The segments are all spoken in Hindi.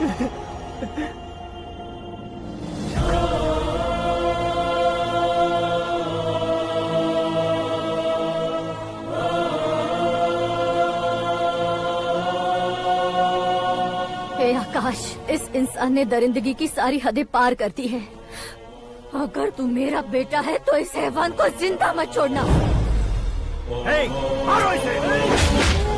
हे आकाश, इस इंसान ने दरिंदगी की सारी हदें पार कर दी है। अगर तू मेरा बेटा है तो इस हैवान को जिंदा मत छोड़ना। मारो इसे।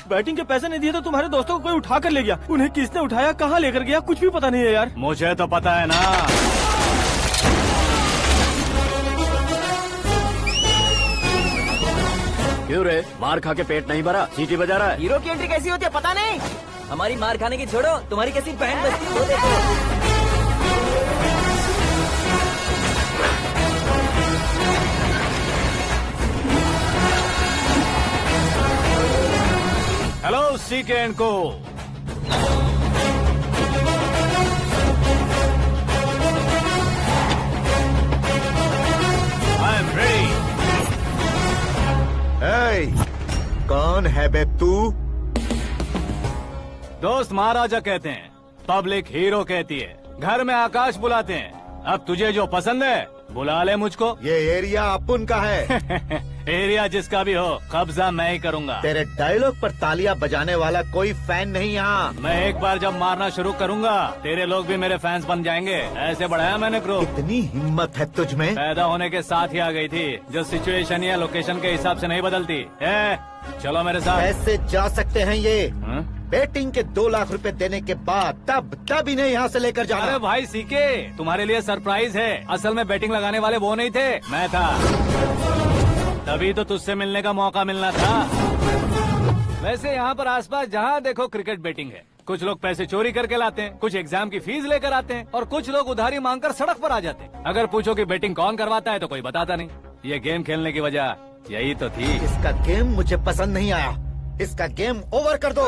बैटिंग के पैसे नहीं दिए तो तुम्हारे दोस्तों को कोई उठा कर ले गया। उन्हें किसने उठाया, कहाँ लेकर गया, कुछ भी पता नहीं है यार। मुझे तो पता है ना। क्यों रे, मार खा के पेट नहीं भरा, सीटी बजा रहा है? हीरो की एंट्री कैसी होती है पता नहीं। हमारी मार खाने की छोड़ो, तुम्हारी कैसी बहन बजती है वो देखो। हेलो सीके एंड को। I am ready. कौन है बे तू? दोस्त महाराजा कहते हैं, पब्लिक हीरो कहती है, घर में आकाश बुलाते हैं। अब तुझे जो पसंद है बुला ले मुझको। ये एरिया अपुन का है। एरिया जिसका भी हो, कब्जा मैं ही करूंगा। तेरे डायलॉग पर तालियां बजाने वाला कोई फैन नहीं यहाँ। मैं एक बार जब मारना शुरू करूंगा, तेरे लोग भी मेरे फैंस बन जाएंगे। ऐसे बढ़ाया मैंने ग्रुप। इतनी हिम्मत है तुझ में? पैदा होने के साथ ही आ गई थी, जो सिचुएशन या लोकेशन के हिसाब से नहीं बदलती। चलो मेरे साथ। ऐसे जा सकते हैं ये? हा? बेटिंग के 2 लाख रुपए देने के बाद तब इन्हें यहाँ से लेकर जाना। अरे भाई सीके, तुम्हारे लिए सरप्राइज है। असल में बैटिंग लगाने वाले वो नहीं थे, मैं था। तभी तो तुझसे मिलने का मौका मिलना था। वैसे यहाँ पर आसपास जहाँ देखो क्रिकेट बैटिंग है। कुछ लोग पैसे चोरी करके लाते हैं, कुछ एग्जाम की फीस लेकर आते हैं, और कुछ लोग उधारी मांगकर सड़क पर आ जाते हैं। अगर पूछो कि बैटिंग कौन करवाता है तो कोई बताता नहीं। ये गेम खेलने की वजह यही तो थी। इसका गेम मुझे पसंद नहीं आया। इसका गेम ओवर कर दो।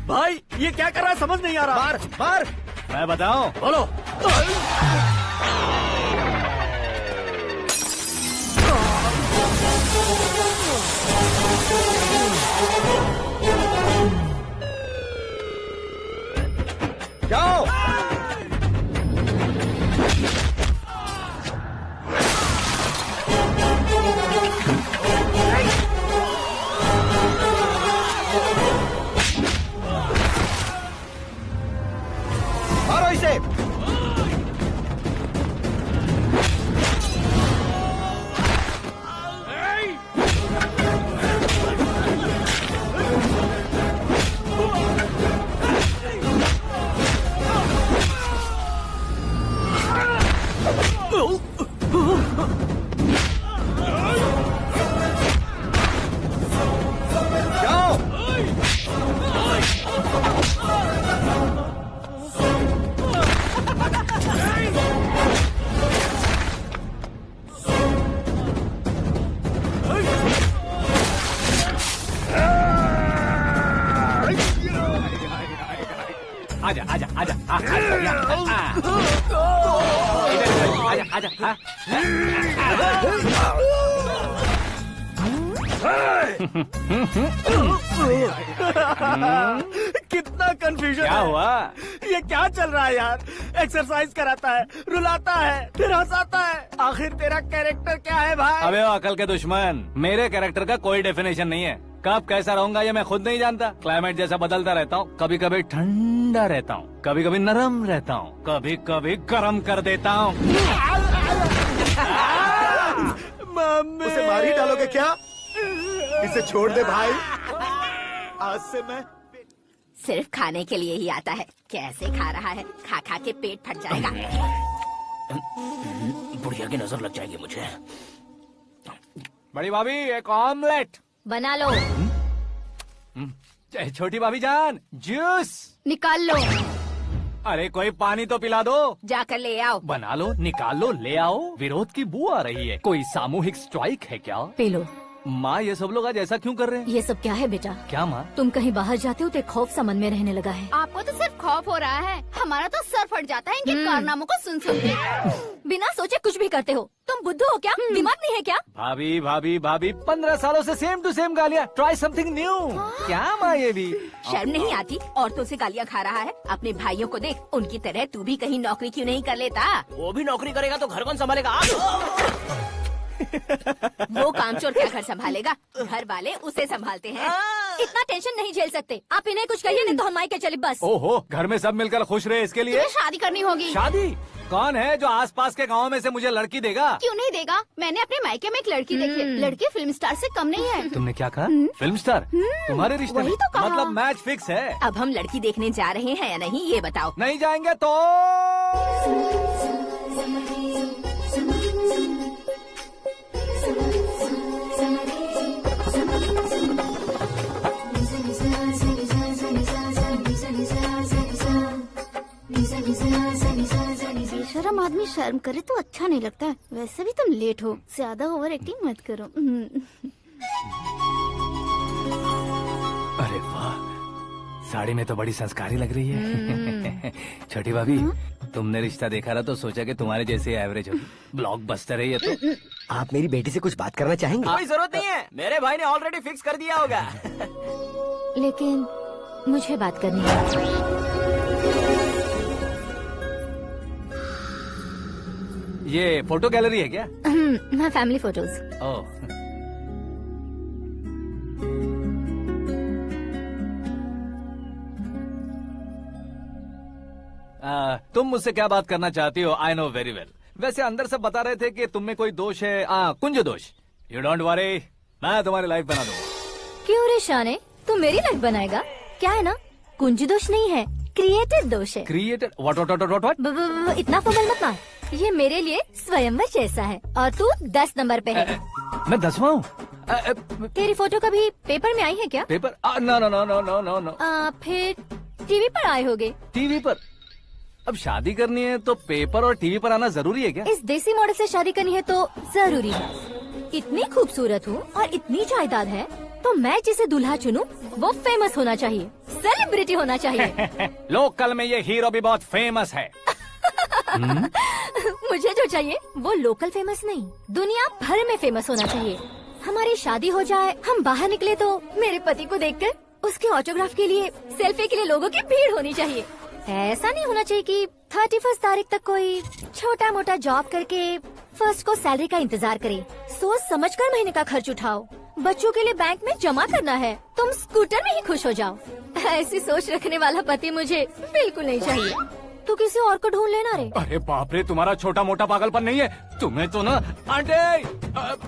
भाई ये क्या कर रहा है समझ नहीं आ रहा। मार मार। मैं बताऊं? बोलो। जाओ। मारो इसे। आजा आजा आजा आजा आजा कितना कंफ्यूजन क्या हुआ? ये क्या चल रहा है यार? एक्सरसाइज कराता है, रुलाता है, फिर हंसाता है। आखिर तेरा कैरेक्टर क्या है भाई? अबे ओ अकल के दुश्मन, मेरे कैरेक्टर का कोई डेफिनेशन नहीं है। कब कैसा रहूंगा ये मैं खुद नहीं जानता। क्लाइमेट जैसा बदलता रहता हूँ। कभी कभी ठंडा रहता हूँ, कभी कभी नरम रहता हूँ, कभी कभी गर्म कर देता हूँ। मम्मी, उसे मार ही डालोगे क्या? इसे छोड़ दे भाई। आज से मैं सिर्फ खाने के लिए ही आता है। कैसे खा रहा है? खा खा के पेट फट जाएगा। बुढ़िया की नजर लग जाएगी मुझे। बड़ी भाभी एक ऑमलेट। बना लो। छोटी भाभी जान जूस। निकाल लो। अरे कोई पानी तो पिला दो। जाकर ले आओ। बना लो, निकाल लो, ले आओ। विरोध की बू आ रही है। कोई सामूहिक स्ट्राइक है क्या? P low. माँ ये सब लोग आज ऐसा क्यों कर रहे हैं? ये सब क्या है बेटा? क्या माँ? तुम कहीं बाहर जाते हो तो एक खौफ सा मन में रहने लगा है। आपको तो सिर्फ खौफ हो रहा है, हमारा तो सर फट जाता है इनके कारनामों को सुन सुन के। बिना सोचे कुछ भी करते हो। तुम बुद्धू हो क्या? दिमाग नहीं है क्या? भाभी भाभी भाभी 15 सालों से सेम टू सेम गालियाँ। Try something new. क्या माँ ये भी? शर्म नहीं आती? औरतों से गालियाँ खा रहा है। अपने भाइयों को देख, उनकी तरह तू भी कहीं नौकरी क्यों नहीं कर लेता? वो भी नौकरी करेगा तो घर कौन संभालेगा? वो कामचोर क्या घर संभालेगा? घर वाले उसे संभालते हैं। इतना टेंशन नहीं झेल सकते। आप इन्हें कुछ कहिए नहीं तो हम मायके चले बस। ओहो, घर में सब मिलकर खुश रहे इसके लिए। तुम्हें शादी करनी होगी। शादी? कौन है जो आसपास के गाँव में से मुझे लड़की देगा? क्यों नहीं देगा? मैंने अपने मायके में एक लड़की देखी है। लड़की फिल्म स्टार से कम नहीं है। तुमने क्या कहा? Film star? तुम्हारे रिश्ते में? वही तो कहा। मतलब मैच फिक्स है? अब हम लड़की देखने जा रहे हैं या नहीं ये बताओ। नहीं जाएंगे तो? बेशरम आदमी शर्म करे तो अच्छा नहीं लगता है। वैसे भी तुम लेट हो, ज्यादा ओवर एक्टिंग मत करो। अरे वाह, साड़ी में तो बड़ी संस्कारी लग रही है। छोटी भाभी, तुमने रिश्ता देखा था तो सोचा कि तुम्हारे जैसे एवरेज होगी। ब्लॉकबस्टर है ये तो। आप मेरी बेटी से कुछ बात करना चाहेंगे? कोई जरूरत नहीं है, मेरे भाई ने ऑलरेडी फिक्स कर दिया होगा। लेकिन मुझे बात करनी है। ये फोटो गैलरी है क्या? हाँ, फैमिली फोटोज। ओह, तुम मुझसे क्या बात करना चाहती हो? I know very well. वैसे अंदर से बता रहे थे कि तुम में कोई दोष है। कुंज दोष। यू डोंट वरी, मैं तुम्हारी लाइफ बना दूंगा। क्यों रे शाने, तू मेरी लाइफ बनाएगा? क्या है ना, कुंज दोष नहीं है, क्रिएटिव दोष है। क्रिएटर? व्हाट? इतना फबल मत मार। ये मेरे लिए स्वयंवर जैसा है और तू 10 नंबर पे है। मैं 10वां हूँ? तेरी फोटो कभी पेपर में आई है क्या? Paper? No no no no no no no. फिर टीवी पर आए होगे। टीवी पर? अब शादी करनी है तो पेपर और टीवी पर आना जरूरी है क्या? इस देसी मॉडल से शादी करनी है तो जरूरी है। इतनी खूबसूरत हूँ और इतनी जायदाद है तो मैं जिसे दूल्हा चुनूं वो फेमस होना चाहिए, सेलिब्रिटी होना चाहिए। लोकल में ये हीरो भी बहुत फेमस है। मुझे जो चाहिए वो लोकल फेमस नहीं, दुनिया भर में फेमस होना चाहिए। हमारी शादी हो जाए, हम बाहर निकले तो मेरे पति को देखकर उसके ऑटोग्राफ के लिए, सेल्फी के लिए लोगों की भीड़ होनी चाहिए। ऐसा नहीं होना चाहिए कि 31 तारीख तक कोई छोटा मोटा जॉब करके फर्स्ट को सैलरी का इंतजार करे। सोच समझकर महीने का खर्च उठाओ। बच्चों के लिए बैंक में जमा करना है, तुम स्कूटर में ही खुश हो जाओ। ऐसी सोच रखने वाला पति मुझे बिल्कुल नहीं चाहिए। तू किसी और को ढूंढ लेना रे। अरे बाप रे, तुम्हारा छोटा मोटा पागलपन नहीं है? तुम्हें तो ना आंटी,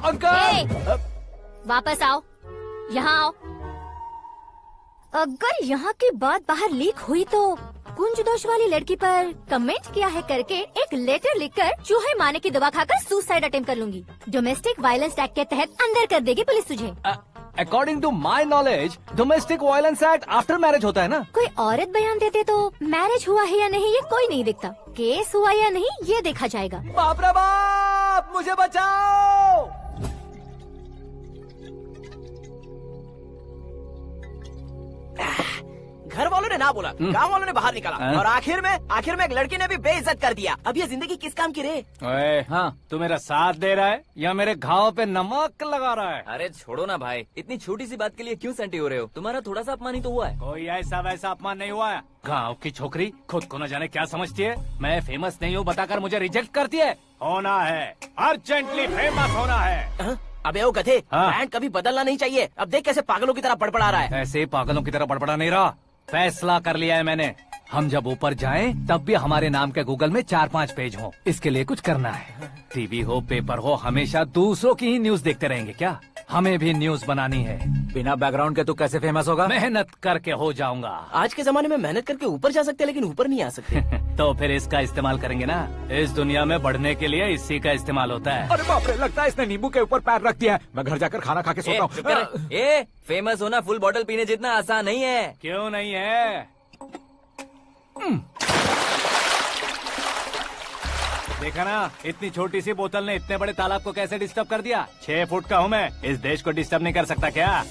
अंकल। वापस आओ, यहाँ आओ। अगर यहाँ की बात बाहर लीक हुई तो कुंज दोष वाली लड़की पर कमेंट किया है करके एक लेटर लिखकर चूहे मारने की दवा खाकर सुसाइड अटेम्प्ट कर लूंगी। डोमेस्टिक वायलेंस एक्ट के तहत अंदर कर देगी पुलिस तुझे। According to my knowledge domestic violence act after marriage होता है ना? कोई औरत बयान देते तो मैरिज हुआ है या नहीं ये कोई नहीं देखता, केस हुआ या नहीं ये देखा जाएगा। बाप रे बाप, मुझे बचाओ। घर वालों ने ना बोला, गांव वालों ने बाहर निकाला, हाँ? और आखिर में एक लड़की ने भी बेइज्जत कर दिया। अब ये जिंदगी किस काम की रे? ओए, हाँ, तू मेरा साथ दे रहा है या मेरे घाव पे नमक लगा रहा है? अरे छोड़ो ना भाई, इतनी छोटी सी बात के लिए क्यों सेंटी हो रहे हो? तुम्हारा थोड़ा सा अपमान ही तो हुआ है। कोई ऐसा वैसा अपमान नहीं हुआ है। गाँव की छोकरी खुद को न जाने क्या समझती है। मैं फेमस नहीं हूँ बताकर मुझे रिजेक्ट करती है। होना है, अर्जेंटली फेमस होना है। हाँ? अबे ओ गधे, हाँ? ब्रांड कभी बदलना नहीं चाहिए। अब देख कैसे पागलों की तरह बड़बड़ा रहा है। ऐसे ही पागलों की तरह बड़बड़ा नहीं रहा। फैसला कर लिया है मैंने। हम जब ऊपर जाएं तब भी हमारे नाम के गूगल में 4-5 पेज हों। इसके लिए कुछ करना है। टीवी हो, पेपर हो, हमेशा दूसरों की ही न्यूज देखते रहेंगे क्या? हमें भी न्यूज बनानी है। बिना बैकग्राउंड के तू कैसे फेमस होगा? मेहनत करके हो जाऊंगा। आज के जमाने में मेहनत करके ऊपर जा सकते हैं, लेकिन ऊपर नहीं आ सकते। तो फिर इसका इस्तेमाल करेंगे ना। इस दुनिया में बढ़ने के लिए इसी का इस्तेमाल होता है। अरे बाप रे, लगता है इसने नींबू के ऊपर पैर रख दिया है। मैं घर जाकर खाना खा के सोता चुप कर। हूँ। फेमस होना फुल बॉटल पीने जितना आसान नहीं है। क्यों नहीं है? देखा ना, इतनी छोटी सी बोतल ने इतने बड़े तालाब को कैसे डिस्टर्ब कर दिया। 6 फुट का हूँ मैं, इस देश को डिस्टर्ब नहीं कर सकता क्या?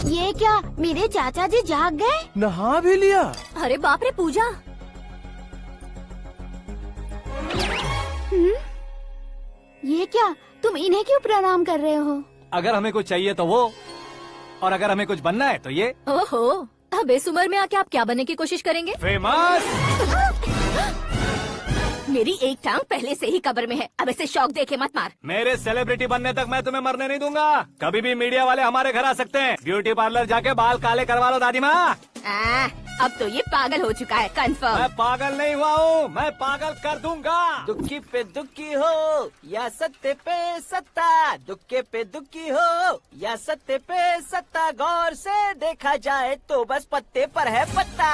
ये क्या, मेरे चाचा जी जाग गए? नहा भी लिया? अरे बाप रे पूजा, ये क्या, तुम इन्हें क्यों प्रणाम कर रहे हो? अगर हमें कुछ चाहिए तो वो, और अगर हमें कुछ बनना है तो ये। ओहो, अब इस उम्र में आके आप क्या बनने की कोशिश करेंगे? फेमस। मेरी एक टांग पहले से ही कब्र में है, अब इसे शौक देके मत मार। मेरे सेलिब्रिटी बनने तक मैं तुम्हें मरने नहीं दूंगा। कभी भी मीडिया वाले हमारे घर आ सकते हैं। ब्यूटी पार्लर जाके बाल काले करवा लो दादी माँ। अब तो ये पागल हो चुका है, कंफर्म। मैं पागल नहीं हुआ हूँ, मैं पागल कर दूंगा। दुखी पे दुखी हो या सत्य पे सत्ता, दुखे पे दुखी हो या सत्य पे सत्ता, गौर से देखा जाए तो बस पत्ते पर है पत्ता।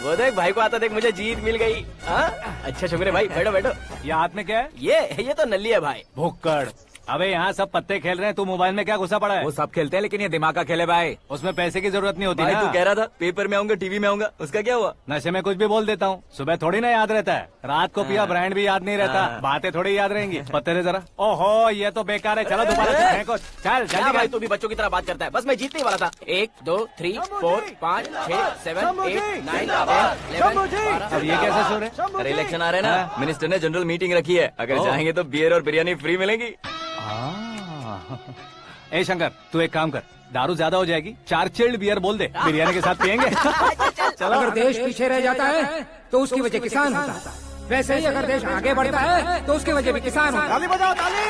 वो देख भाई को आता देख, मुझे जीत मिल गई। अच्छा शुक्र है भाई, बैठो बैठो। ये हाथ में क्या है? ये तो नल्ली है भाई। भुक्कड़। अबे यहाँ सब पत्ते खेल रहे हैं, तू मोबाइल में क्या घुसा पड़ा है? वो सब खेलते हैं लेकिन ये दिमाग का खेल है भाई। उसमें पैसे की जरूरत नहीं होती भाई ना। तू कह रहा था पेपर में आऊंगा, टीवी में आऊंगा, उसका क्या हुआ? नशे में कुछ भी बोल देता हूँ, सुबह थोड़ी ना याद रहता है। रात को पिया ब्रांड भी याद नहीं रहता, बातें थोड़ी याद रहेंगी। पत्ते दे जरा। ओहो, ये तो बेकार है। चलो दोबारा फेंको। चल क्या जल्दी भाई, कर। तू भी बच्चों की तरह बात करता है। बस मैं जीतने ही वाला था। 1 2 3 4 5 6 7 8 9 10 11 अब ये कैसे सो रहे? अरे इलेक्शन आ रहे हैं ना, मिनिस्टर ने जनरल मीटिंग रखी है। अगर चाहेंगे तो बियर और बिरयानी फ्री मिलेगी। ए शंकर, तू एक काम कर, दारू ज्यादा हो जाएगी, 4 चिल्ड बियर बोल दे, बिरयानी के साथ पियेंगे। चलो। अगर देश पीछे रह जाता है तो उसकी वजह किसान होता है, वैसे ही अगर देश आगे बढ़ता है तो उसकी वजह भी किसान होता है। ताली बजाओ, ताली।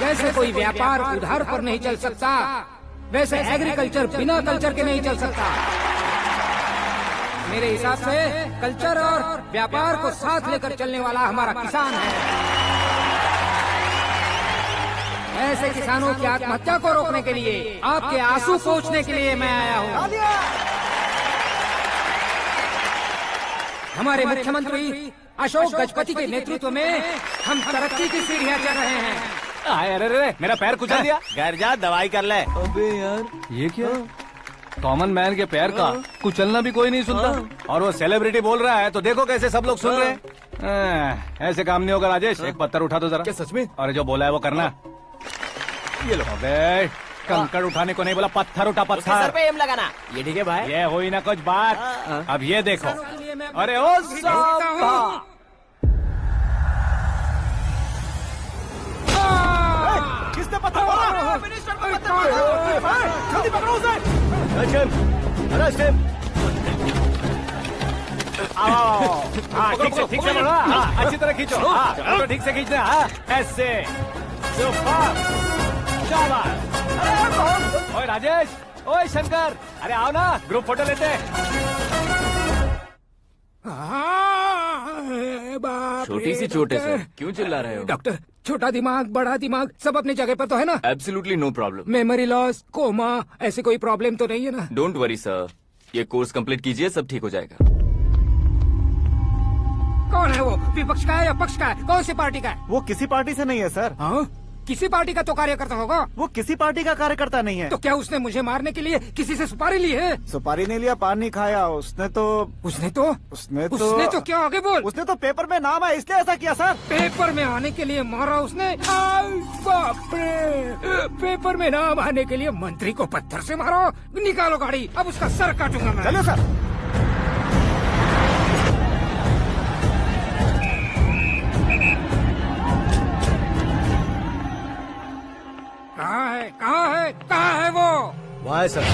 जैसे कोई व्यापार उधार पर नहीं चल सकता, वैसे एग्रीकल्चर बिना कल्चर के नहीं चल सकता। मेरे हिसाब से कल्चर और व्यापार को साथ लेकर चलने वाला हमारा किसान है। ऐसे किसानों की आत्महत्या को रोकने के लिए, आपके आंसू पोंछने के लिए मैं आया हूँ। हमारे मुख्यमंत्री अशोक गजपति के नेतृत्व में हम तरक्की की सीढ़ियाँ चढ़ रहे हैं। अरे अरे, मेरा पैर कुचल दिया। घर जा, दवाई कर ले। अबे यार, ये क्या? कॉमन मैन के पैर का कुचलना भी कोई नहीं सुनता, और वो सेलिब्रिटी बोल रहा है तो देखो कैसे सब लोग सुन रहे हैं। ऐसे काम नहीं होगा राजेश, एक पत्थर उठा दो जरा। क्या सच में? और जो बोला है वो करना। ये लो। अबे कंकड़ उठाने को नहीं बोला, पत्थर उठा, उसके सर पत्थर। पे एम लगाना। ये ठीक है भाई। ये हुई ना कुछ बात। अब ये देखो। अरे ओ साहब, किसने पत्थर मारा? जल्दी पकड़ो उसे। हाँ ठीक से बढ़ो, हाँ अच्छी तरह खींचो, हाँ तो ठीक से खींचना, हाँ ऐसे। सुपर, शाबाश। ओए राजेश, ओए शंकर, अरे आओ ना, ग्रुप फोटो लेते हैं। छोटी सी चोट है सर, क्यों चिल्ला रहे हो? डॉक्टर, छोटा दिमाग बड़ा दिमाग सब अपनी जगह पर तो है ना? Absolutely no problem. Memory loss, coma, ऐसी कोई प्रॉब्लम तो नहीं है ना? डोंट वरी सर, ये कोर्स कंप्लीट कीजिए, सब ठीक हो जाएगा। कौन है वो? विपक्ष का है या पक्ष का है? कौन सी पार्टी का है? वो किसी पार्टी से नहीं है सर। हाँ? किसी पार्टी का तो कार्यकर्ता होगा। वो किसी पार्टी का कार्यकर्ता नहीं है। तो क्या उसने मुझे मारने के लिए किसी से सुपारी ली है? सुपारी नहीं लिया, पान नहीं खाया। उसने तो क्या आगे बोल। उसने तो पेपर में नाम है इसलिए ऐसा किया सर। पेपर में आने के लिए मारा उसने? बाप रे, पेपर में नाम आने के लिए मंत्री को पत्थर से मारो। निकालो गाड़ी, अब उसका सर काटूंगा मैं। चलो सर। कहाँ है वो? वहाँ है सर।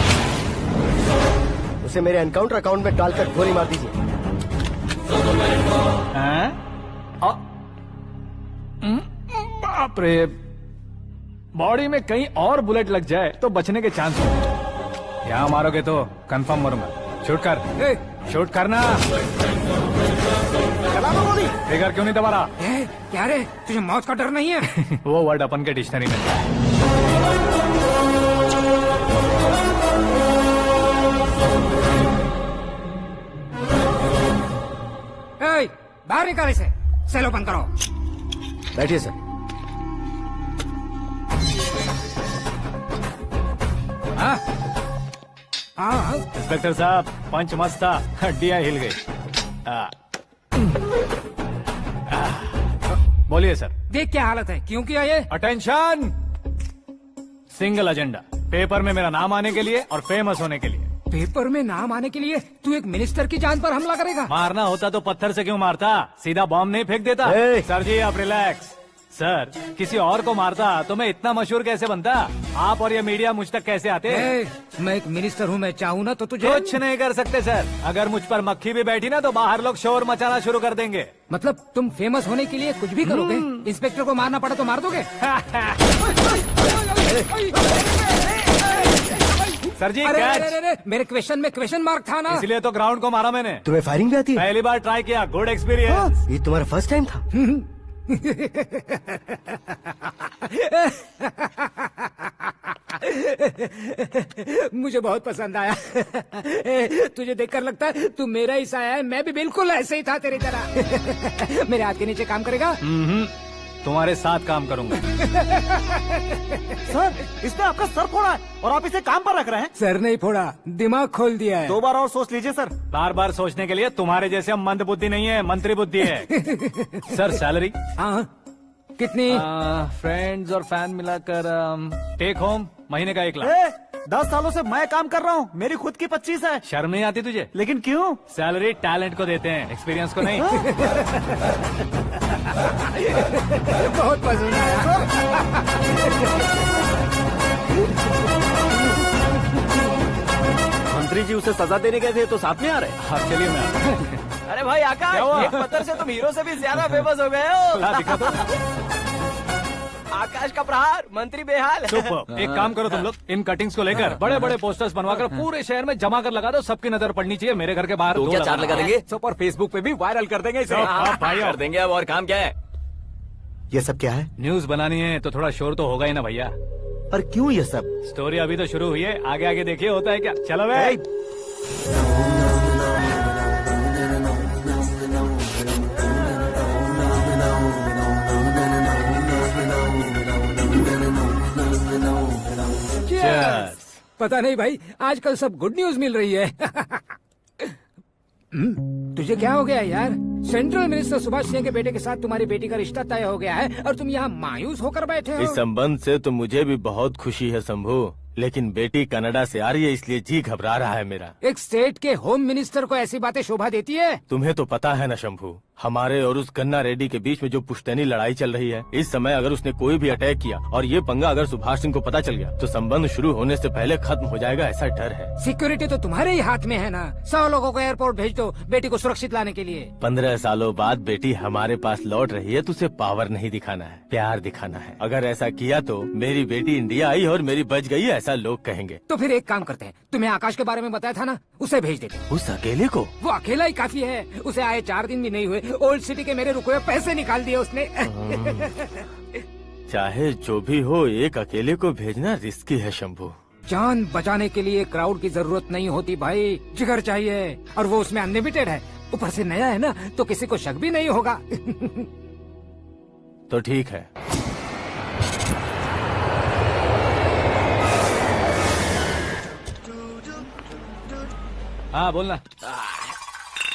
उसे मेरे एनकाउंटर अकाउंट में डालकर गोली मार दीजिए। बाप रे, बॉडी में कहीं और बुलेट लग जाए तो बचने के चांस हो। यहाँ मारोगे तो कंफर्म मरूंगा। शूट कर, शूट करना। चला दो गोली। फिगर क्यों नहीं दबा रहा? क्या रे, तुझे मौत का डर नहीं है? वो वर्ड अपन के डिक्शनरी में है। बाहर निकाल इसे। सेल ओपन करो। बैठिए सर। इंस्पेक्टर साहब, पंच मस्त था, हड्डियां हिल गई। बोलिए सर। देख क्या हालत है, क्यों किया ये? अटेंशन, सिंगल एजेंडा, पेपर में मेरा नाम आने के लिए और फेमस होने के लिए। पेपर में नाम आने के लिए तू एक मिनिस्टर की जान पर हमला करेगा? मारना होता तो पत्थर से क्यों मारता, सीधा बॉम्ब नहीं फेंक देता। सर जी आप रिलैक्स। सर, किसी और को मारता तो मैं इतना मशहूर कैसे बनता? आप और ये मीडिया मुझ तक कैसे आते? मैं एक मिनिस्टर हूँ, मैं चाहूँ ना तो तुझे कुछ नहीं कर सकते सर। अगर मुझ पर मक्खी भी बैठी ना तो बाहर लोग शोर मचाना शुरू कर देंगे। मतलब तुम फेमस होने के लिए कुछ भी करोगे? इंस्पेक्टर को मारना पड़ा तो मार दोगे? सर जी मेरे क्वेश्चन में क्वेश्चन मार्क था ना, इसलिए तो ग्राउंड को मारा मैंने। तुम्हें फायरिंग भी आती है? पहली बार ट्राई किया, गुड एक्सपीरियंस। ये तुम्हारा फर्स्ट टाइम था? मुझे बहुत पसंद आया। तुझे देखकर लगता है तू मेरा ही साया है। मैं भी बिल्कुल ऐसे ही था तेरी तरह। मेरे हाथ के नीचे काम करेगा? तुम्हारे साथ काम करूंगा। सर, इसने आपका सर फोड़ा है और आप इसे काम पर रख रहे हैं। सर नहीं फोड़ा, दिमाग खोल दिया है। 2 बार और सोच लीजिए सर। बार बार सोचने के लिए तुम्हारे जैसे मंद बुद्धि नहीं है, मंत्री बुद्धि है। Sir salary? हाँ, कितनी? फ्रेंड्स और फैन मिलाकर टेक होम महीने का 1 लाख। 10 सालों से मैं काम कर रहा हूँ, मेरी खुद की 25 है। शर्म नहीं आती तुझे? लेकिन क्यों? सैलरी टैलेंट को देते हैं, एक्सपीरियंस को नहीं। बहुत पसंद आया। मंत्री जी उसे सजा देने गए थे तो साथ में आ रहे। हाँ चलिए मैं। अरे भाई आकाश, एक पत्थर से तुम हीरो से भी ज्यादा फेमस हो गए हो। दिखा दो। आकाश का प्रहार, मंत्री बेहाल। सुपर। एक काम करो तुम लोग, इन कटिंग्स को लेकर बड़े बड़े पोस्टर्स बनवाकर पूरे शहर में जमा कर लगा दो। सबकी नजर पड़नी चाहिए मेरे घर के बाहर। तो क्या 4 लगा देंगे? सुपर, फेसबुक पे भी वायरल कर देंगे इसे। भाई कर देंगे। अब और काम क्या है? ये सब क्या है? न्यूज बनानी है तो थोड़ा शोर तो होगा ही ना भैया। पर क्यों ये सब? स्टोरी अभी तो शुरू हुई है, आगे आगे देखिए होता है क्या। चलो भाई। पता नहीं भाई, आजकल सब गुड न्यूज मिल रही है। तुझे क्या हो गया यार? सेंट्रल मिनिस्टर सुभाष सिंह के बेटे के साथ तुम्हारी बेटी का रिश्ता तय हो गया है और तुम यहाँ मायूस होकर बैठे हो। इस संबंध से तो मुझे भी बहुत खुशी है शंभू, लेकिन बेटी कनाडा से आ रही है इसलिए जी घबरा रहा है मेरा। एक स्टेट के होम मिनिस्टर को ऐसी बातें शोभा देती है? तुम्हें तो पता है ना शंभू, हमारे और उस गन्ना रेड्डी के बीच में जो पुश्तैनी लड़ाई चल रही है। इस समय अगर उसने कोई भी अटैक किया और ये पंगा अगर सुभाष सिंह को पता चल गया तो संबंध शुरू होने से पहले खत्म हो जाएगा, ऐसा डर है। सिक्योरिटी तो तुम्हारे ही हाथ में है ना। 100 लोगों को एयरपोर्ट भेज दो बेटी को सुरक्षित लाने के लिए। 15 सालों बाद बेटी हमारे पास लौट रही है तो उसे पावर नहीं दिखाना है, प्यार दिखाना है। अगर ऐसा किया तो मेरी बेटी इंडिया आई और मेरी बच गई, ऐसा लोग कहेंगे। तो फिर एक काम करते हैं, तुम्हें आकाश के बारे में बताया था ना, उसे भेज देते। उस अकेले को? वो अकेला ही काफी है। उसे आए 4 दिन भी नहीं हुए, ओल्ड सिटी के मेरे रुके हुए पैसे निकाल दिए उसने। चाहे जो भी हो, एक अकेले को भेजना रिस्की है शंभू। जान बचाने के लिए क्राउड की जरूरत नहीं होती भाई, जिगर चाहिए, और वो उसमें अनलिमिटेड है। ऊपर से नया है ना तो किसी को शक भी नहीं होगा। तो ठीक है। हाँ बोलना।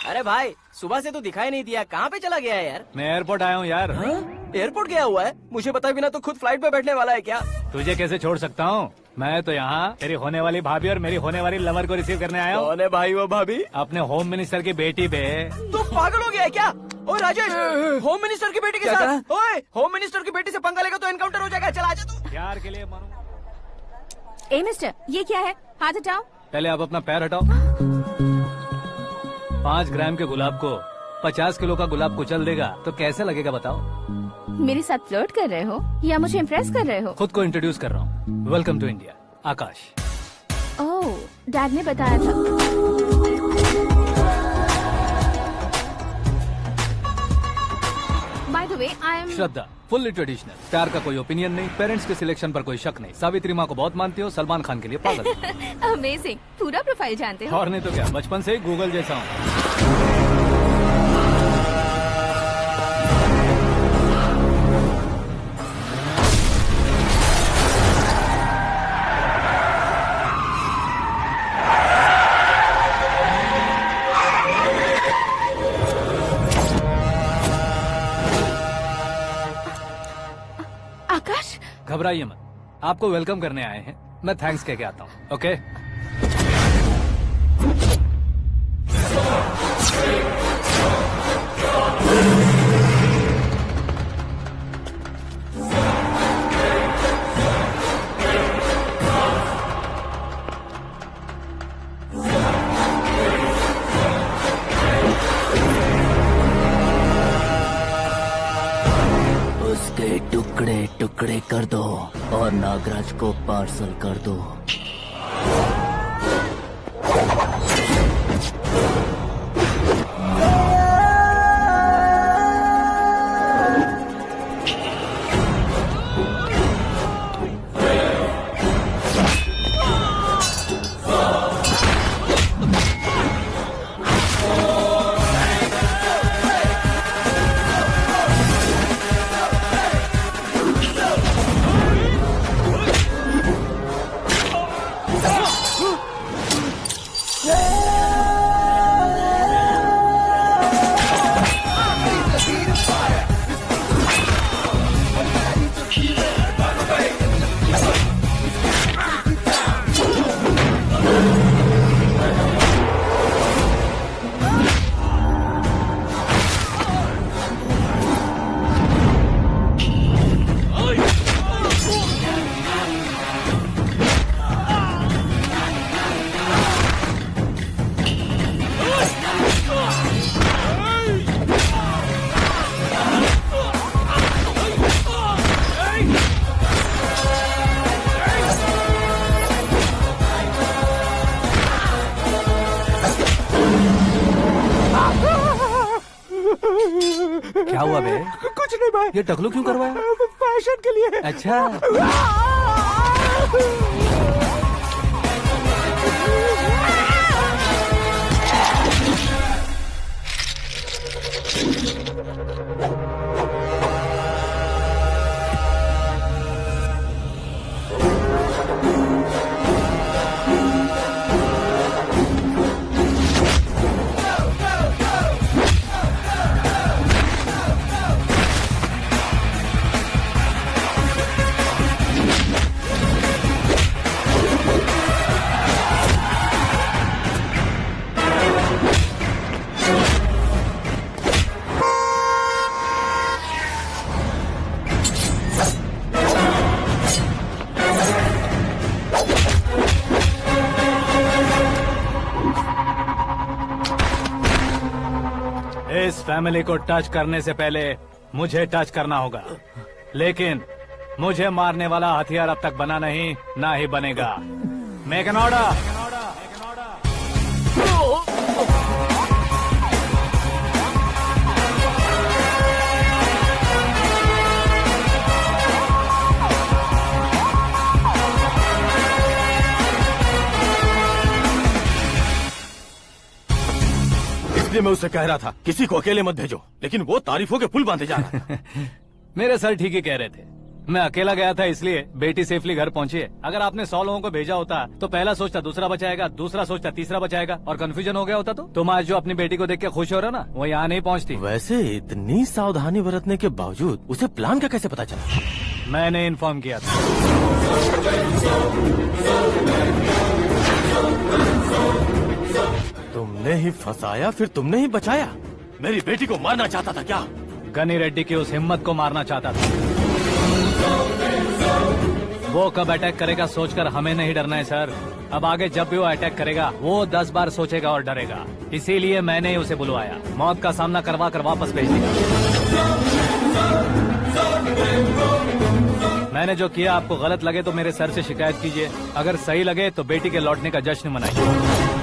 अरे भाई सुबह से तो दिखाई नहीं दिया, कहाँ पे चला गया है यार? मैं एयरपोर्ट आया हूँ यार। एयरपोर्ट गया हुआ है? मुझे बताए बिना तो खुद फ्लाइट पे बैठने वाला है क्या? तुझे कैसे छोड़ सकता हूँ? मैं तो यहाँ तेरी होने वाली भाभी और मेरी होने वाली लवर को रिसीव करने आया हूँ। कौन है भाई वो भाभी? अपने होम मिनिस्टर की बेटी पे। तू पागल हो गया है क्या? ओ राजेश, होम मिनिस्टर की बेटी के साथ? ओए, होम मिनिस्टर की बेटी से पंगा लेगा तो एनकाउंटर हो जाएगा। चल आजा तू। प्यार के लिए मारूंगा। ए मिस्टर, ये क्या है? हाथ हटाओ। पहले आप अपना पैर हटाओ। 5 ग्राम के गुलाब को 50 किलो का गुलाब कुचल देगा तो कैसे लगेगा बताओ? मेरे साथ फ्लर्ट कर रहे हो या मुझे इम्प्रेस कर रहे हो? खुद को इंट्रोड्यूस कर रहा हूँ। Welcome to India, Aakash. Oh, dad ने बताया था। By the way, I am Shraddha, fully traditional. प्यार का कोई ओपिनियन नहीं, पेरेंट्स के सिलेक्शन पर कोई शक नहीं। सावित्री माँ को बहुत मानती हो, सलमान खान के लिए पागल। अमेजिंग, पूरा प्रोफाइल जानते हो। और नहीं तो क्या, बचपन से ही गूगल जैसा हूँ। आकाश, घबराइए मत, आपको वेलकम करने आए हैं। मैं थैंक्स कह के आता हूँ। ओके? उसके टुकड़े टुकड़े कर दो और नागराज को पार्सल कर दो। क्या हुआ बे? कुछ नहीं भाई। ये टकलू क्यों करवाया? फैशन के लिए। अच्छा। इस फैमिली को टच करने से पहले मुझे टच करना होगा, लेकिन मुझे मारने वाला हथियार अब तक बना नहीं, ना ही बनेगा। Make an order. इसलिए मैं उससे कह रहा था किसी को अकेले मत भेजो, लेकिन वो तारीफों के पुल बांधे जा रहा था। मेरे सर ठीक ही कह रहे थे। मैं अकेला गया था इसलिए बेटी सेफली घर पहुंची है। अगर आपने 100 लोगों को भेजा होता तो पहला सोचता दूसरा बचाएगा, दूसरा सोचता तीसरा बचाएगा और कंफ्यूजन हो गया होता। तो तुम आज जो अपनी बेटी को देख के खुश हो रहे हो ना, वो यहाँ नहीं पहुँचती। वैसे इतनी सावधानी बरतने के बावजूद उसे प्लान का कैसे पता चला? मैंने इन्फॉर्म किया था। तुमने ही फंसाया, फिर तुमने ही बचाया। मेरी बेटी को मारना चाहता था क्या? गनी रेड्डी की उस हिम्मत को मारना चाहता था। वो कब अटैक करेगा सोचकर हमें नहीं डरना है सर। अब आगे जब भी वो अटैक करेगा वो 10 बार सोचेगा और डरेगा। इसीलिए मैंने ही उसे बुलवाया। मौत का सामना करवा कर वापस भेज दिया। मैंने जो किया आपको गलत लगे तो मेरे सर से शिकायत कीजिए, अगर सही लगे तो बेटी के लौटने का जश्न मनाइए।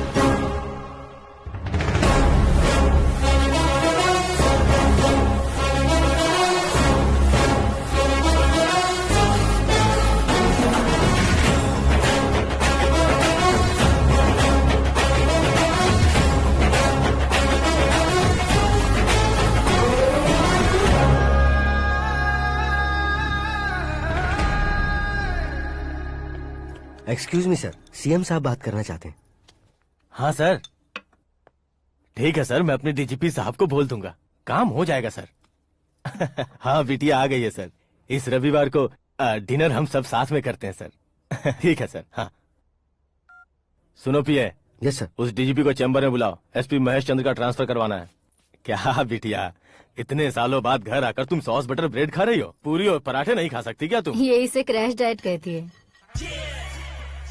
एक्सक्यूज मी सर, सीएम साहब बात करना चाहते हैं। हाँ सर, ठीक है सर, मैं अपने डीजीपी साहब को बोल दूंगा, काम हो जाएगा सर। हाँ बिटिया आ गई है सर। इस रविवार को डिनर हम सब साथ में करते हैं सर। ठीक है सर। हाँ सुनो पिए। Yes sir. उस डीजीपी को चैम्बर में बुलाओ, एसपी महेश चंद्र का ट्रांसफर करवाना है। क्या बिटिया, इतने सालों बाद घर आकर तुम सॉस बटर ब्रेड खा रही हो? पूरी और पराठे नहीं खा सकती क्या तुम? ये इसे क्रैश डाइट कहती है।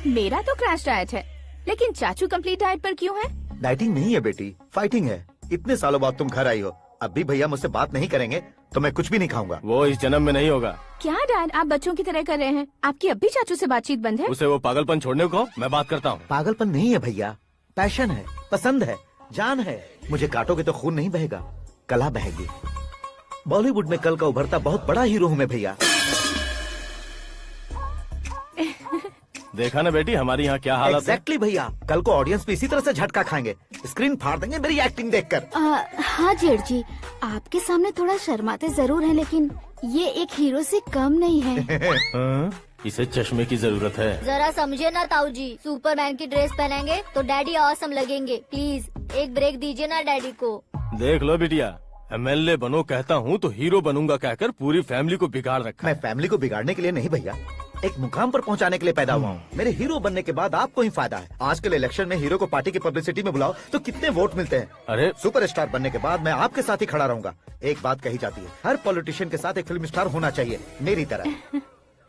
मेरा तो क्रैश डाइट है, लेकिन चाचू कंप्लीट डाइट पर क्यों है? डाइटिंग नहीं है बेटी, फाइटिंग है। इतने सालों बाद तुम घर आई हो, अब भी भैया मुझसे बात नहीं करेंगे तो मैं कुछ भी नहीं खाऊंगा। वो इस जन्म में नहीं होगा। क्या डैड, आप बच्चों की तरह कर रहे हैं? आपकी अब भी चाचू से बातचीत बंद है? उसे वो पागलपन छोड़ने को मैं बात करता हूँ। पागलपन नहीं है भैया, पैशन है, पसंद है, जान है। मुझे काटोगे तो खून नहीं बहेगा, कला बहेगी। बॉलीवुड में कल का उभरता बहुत बड़ा हीरो हूँ मैं भैया। देखा ना बेटी हमारी यहाँ क्या हालत है। एग्जैक्टली भैया, कल को ऑडियंस भी इसी तरह से झटका खाएंगे, स्क्रीन फाड़ देंगे मेरी एक्टिंग देखकर। हाँ जेठ जी, आपके सामने थोड़ा शर्माते जरूर हैं, लेकिन ये एक हीरो से कम नहीं है। इसे चश्मे की जरूरत है। जरा समझे ना ताऊ जी, सुपरमैन की ड्रेस पहनेंगे तो डैडी ऑसम लगेंगे। प्लीज एक ब्रेक दीजिए ना डैडी को। देख लो बिटिया, एमएलए बनो कहता हूँ तो हीरो बनूंगा कहकर पूरी फैमिली को बिगाड़ रखा। मैं फैमिली को बिगाड़ने के लिए नहीं भैया, एक मुकाम पर पहुंचाने के लिए पैदा हुआ हूँ। मेरे हीरो बनने के बाद आपको ही फायदा है। आजकल इलेक्शन में हीरो को पार्टी की पब्लिसिटी में बुलाओ तो कितने वोट मिलते हैं। अरे सुपरस्टार बनने के बाद मैं आपके साथ ही खड़ा रहूंगा। एक बात कही जाती है, हर पॉलिटिशियन के साथ एक फिल्म स्टार होना चाहिए, मेरी तरह।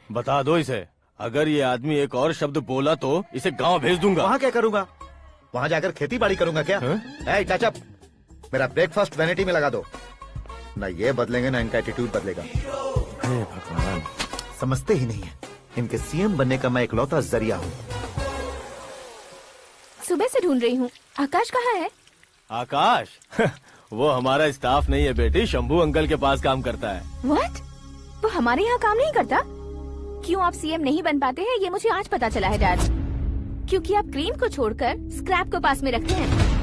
बता दो इसे, अगर ये आदमी एक और शब्द बोला तो इसे गाँव भेज दूंगा। वहाँ क्या करूँगा? वहाँ जाकर खेती बाड़ी करूँगा क्या? टचअप, मेरा ब्रेकफास्ट वैनिटी में लगा दो। न ये बदलेंगे ना इनका एटीट्यूड बदलेगा। भगवान, समझते ही नहीं है, इनके सीएम बनने का मैं इकलौता जरिया हूँ। सुबह से ढूंढ रही हूँ, आकाश कहाँ है? आकाश? वो हमारा स्टाफ नहीं है बेटी, शंभू अंकल के पास काम करता है। व्हाट? वो हमारे यहाँ काम नहीं करता? क्यों आप सीएम नहीं बन पाते हैं ये मुझे आज पता चला है डैड। क्योंकि आप क्रीम को छोड़कर स्क्रैप को पास में रखते हैं।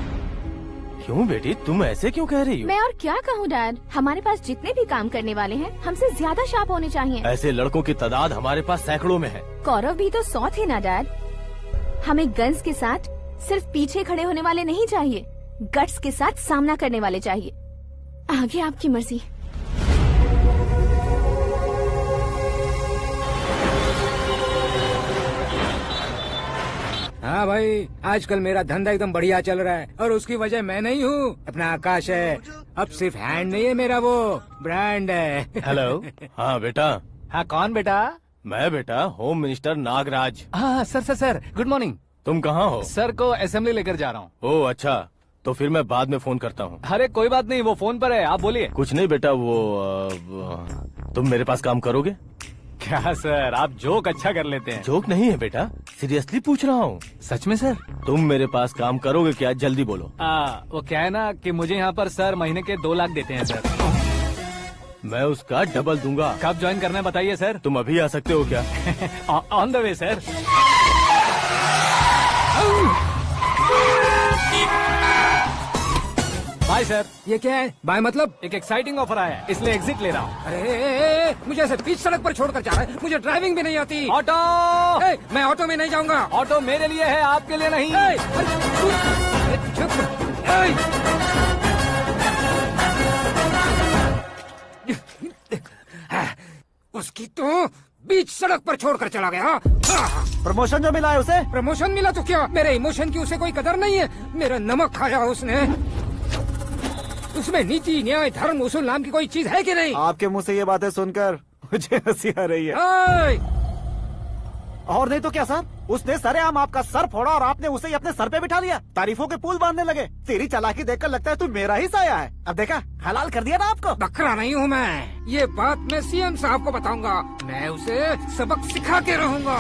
क्यों बेटी, तुम ऐसे क्यों कह रही हो? मैं और क्या कहूँ डैड, हमारे पास जितने भी काम करने वाले हैं हमसे ज्यादा शार्प होने चाहिए। ऐसे लड़कों की तादाद हमारे पास सैकड़ों में है। कौरव भी तो 100 थे ना डैड। हमें गन्स के साथ सिर्फ पीछे खड़े होने वाले नहीं चाहिए, गट्स के साथ सामना करने वाले चाहिए। आगे आपकी मर्जी। हाँ भाई, आजकल मेरा धंधा एकदम बढ़िया चल रहा है और उसकी वजह मैं नहीं हूँ, अपना आकाश है। अब सिर्फ हैंड नहीं है मेरा, वो ब्रांड है। हेलो। हाँ बेटा। हाँ कौन बेटा? मैं बेटा होम मिनिस्टर नागराज। हाँ सर गुड मॉर्निंग। तुम कहाँ हो? सर को असेंबली लेकर जा रहा हूँ। ओह अच्छा, तो फिर मैं बाद में फोन करता हूँ। अरे कोई बात नहीं, वो फोन पर है, आप बोलिए। कुछ नहीं बेटा, तुम मेरे पास काम करोगे? क्या सर, आप जोक अच्छा कर लेते हैं। जोक नहीं है बेटा, सीरियसली पूछ रहा हूँ। सच में सर? तुम मेरे पास काम करोगे क्या? जल्दी बोलो। वो क्या है ना कि मुझे यहाँ पर सर महीने के 2 लाख देते हैं सर। मैं उसका डबल दूंगा। कब ज्वाइन करना है बताइए सर। तुम अभी आ सकते हो क्या? On the way sir. Bye sir. ये क्या है? बाय मतलब? एक एक्साइटिंग ऑफर आया है, इसलिए एग्जिट ले रहा हूँ। अरे मुझे ऐसे बीच सड़क पर छोड़कर जा रहा है, मुझे ड्राइविंग भी नहीं आती। ऑटो। मैं ऑटो में नहीं जाऊंगा। ऑटो मेरे लिए है, आपके लिए नहीं। उसकी तो बीच सड़क पर छोड़कर चला गया। प्रमोशन जो मिला है उसे? प्रमोशन मिला तो क्या, मेरे इमोशन की उसे कोई कदर नहीं है। मेरा नमक खाया उसने। उसमें नीति न्याय धर्म उसूल नाम की कोई चीज है कि नहीं? आपके मुंह से ये बातें सुनकर मुझे हंसी आ रही है। और नहीं तो क्या सर, उसने सरेआम आपका सर फोड़ा और आपने उसे ही अपने सर पे बिठा लिया। तारीफों के पुल बांधने लगे। तेरी चालाकी देखकर लगता है तू मेरा ही साया है। अब देखा, हलाल कर दिया ना आपको। बकरा नहीं हूँ मैं। ये बात मैं सीएम साहब को बताऊंगा। मैं उसे सबक सिखा के रहूंगा।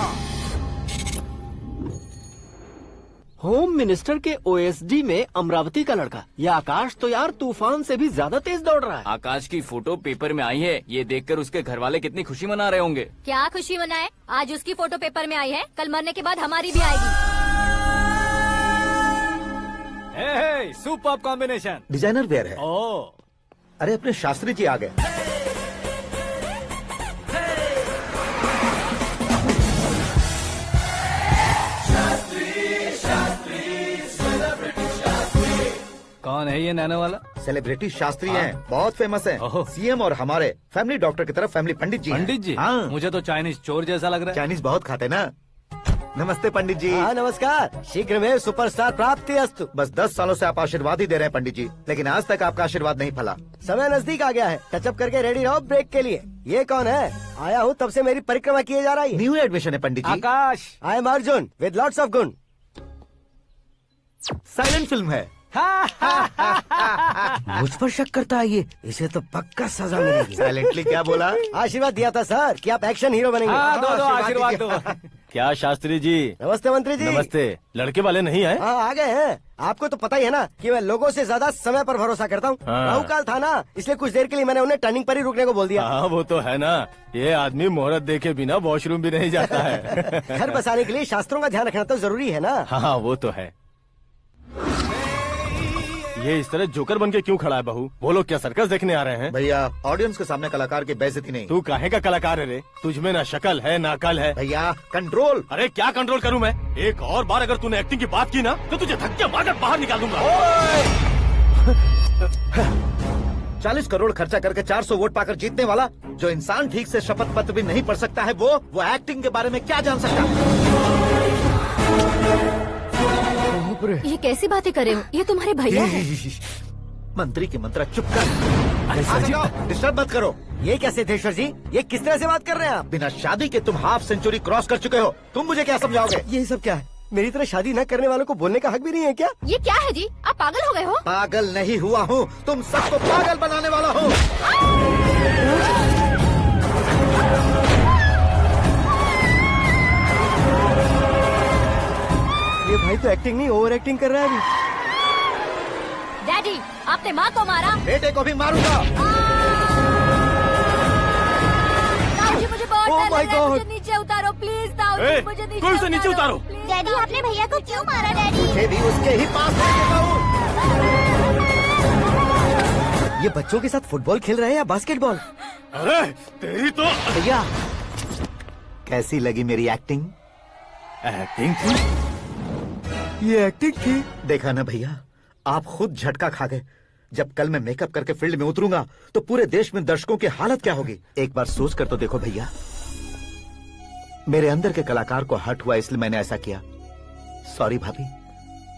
होम मिनिस्टर के ओएसडी में अमरावती का लड़का। ये आकाश तो यार तूफान से भी ज्यादा तेज दौड़ रहा है। आकाश की फोटो पेपर में आई है, ये देखकर उसके घर वाले कितनी खुशी मना रहे होंगे। क्या खुशी मनाए? आज उसकी फोटो पेपर में आई है, कल मरने के बाद हमारी भी आएगी। Superb combination. डिजाइनर वेयर है। ओह, अरे अपने शास्त्री जी आ गए। कौन है ये नैनो वाला? सेलिब्रिटी शास्त्री हैं, बहुत फेमस हैं। सीएम और हमारे फैमिली डॉक्टर की तरफ फैमिली पंडित जी हैं। पंडित जी? हाँ। मुझे तो चाइनीज चोर जैसा लग रहा है। चाइनीज बहुत खाते ना। नमस्ते पंडित जी। हाँ नमस्कार, शीघ्र में सुपरस्टार प्राप्ति अस्तु। बस 10 सालों से आप आशीर्वाद ही दे रहे हैं पंडित जी, लेकिन आज तक आपका आशीर्वाद नहीं फला। समय नजदीक आ गया है, टचअप करके रेडी रहो ब्रेक के लिए। ये कौन है? आया हूँ तब से मेरी परिक्रमा किए जा रही है। न्यू एडमिशन है Pandit ji. Akash. I am Arjun with lots of गुण। साइलेंट फिल्म है। मुझ पर शक करता है ये, इसे तो पक्का सजा मिलेगी। साइलेंटली क्या बोला? आशीर्वाद दिया था सर कि आप एक्शन हीरो बनेंगे। हाँ, दो आशीर्वाद दो। क्या शास्त्री जी? नमस्ते मंत्री जी। नमस्ते। लड़के वाले नहीं आए? हाँ आ गए हैं। आपको तो पता ही है ना कि मैं लोगों से ज्यादा समय पर भरोसा करता हूँ। हाँ। राहु काल था ना, इसलिए कुछ देर के लिए मैंने उन्हें टर्निंग पर ही रुकने को बोल दिया। हाँ वो तो है ना, ये आदमी मुहूर्त देखे बिना वॉशरूम भी नहीं जाता है। घर बसाने के लिए शास्त्रों का ध्यान रखना तो जरूरी है ना। हाँ वो तो है। ये इस तरह जोकर बन के क्यों खड़ा है बहू? वो लोग क्या सर्कस देखने आ रहे हैं? भैया ऑडियंस के सामने कलाकार की बेइज्जती नहीं। तू काहे का कलाकार है रे? तुझमें ना शक्ल है ना अकल है। भैया कंट्रोल। अरे क्या कंट्रोल करूं मैं? एक और बार अगर तूने एक्टिंग की बात की ना तो तुझे धक्के मारकर बाहर निकाल दूंगा। 40 करोड़ खर्चा करके 400 वोट पाकर जीतने वाला, जो इंसान ठीक से शपथ पत्र भी नहीं पढ़ सकता है, वो एक्टिंग के बारे में क्या जान सकता है? ये कैसी बातें कर रहे हो? ये तुम्हारे भैया हैं। मंत्री की मंत्रा चुप कर। डिस्टर्ब मत करो। ये क्या सिद्धेश्वर जी, ये किस तरह से बात कर रहे हैं आप? बिना शादी के तुम हाफ सेंचुरी क्रॉस कर चुके हो, तुम मुझे क्या समझाओगे? ये सब क्या है? मेरी तरह शादी न करने वालों को बोलने का हक भी नहीं है क्या? ये क्या है जी? आप पागल हो गए हो? पागल नहीं हुआ हूँ, तुम सबको पागल बनाने वाला हूँ। ये भाई तो एक्टिंग नहीं ओवर एक्टिंग कर रहा है अभी। डैडी, आपने माँ को मारा। बेटे को भी मारूंगा। ताऊजी मुझे बहुत Oh डर my लग रहा है, God. मुझे नीचे उतारो प्लीज। ताऊजी मुझे नीचे कोई उसे नीचे उतारो। डैडी आपने भैया को क्यों मारा डैडी? मुझे भी उसके ही पास लेके जाऊं। ये बच्चों के साथ फुटबॉल खेल रहे हैं या बास्केटबॉल? अरे तेरी तो भैया कैसी लगी मेरी एक्टिंग? एक्टिंग थी? ये एक्टिंग थी? देखा ना भैया, आप खुद झटका खा गए। जब कल मैं मेकअप करके फील्ड में उतरूंगा तो पूरे देश में दर्शकों की हालत क्या होगी? एक बार सोच कर तो देखो भैया। मेरे अंदर के कलाकार को हर्ट हुआ इसलिए मैंने ऐसा किया। सॉरी भाभी।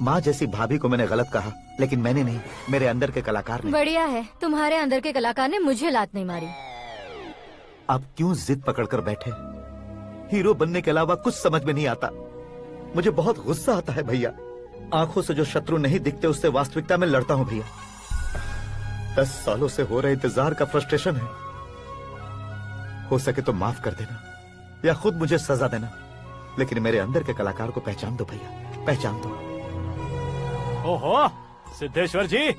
माँ जैसी भाभी को मैंने गलत कहा, लेकिन मैंने नहीं, मेरे अंदर के कलाकार ने। बढ़िया है, तुम्हारे अंदर के कलाकार ने मुझे लात नहीं मारी। आप क्यों जिद पकड़कर बैठे? हीरो बनने के अलावा कुछ समझ में नहीं आता। मुझे बहुत गुस्सा आता है भैया। आंखों से जो शत्रु नहीं दिखते उससे वास्तविकता में लड़ता हूँ भैया। 10 सालों से हो रहे इंतजार का फ्रस्ट्रेशन है। हो सके तो माफ कर देना या खुद मुझे सजा देना, लेकिन मेरे अंदर के कलाकार को पहचान दो भैया, पहचान दो। ओहो सिद्धेश्वर जी,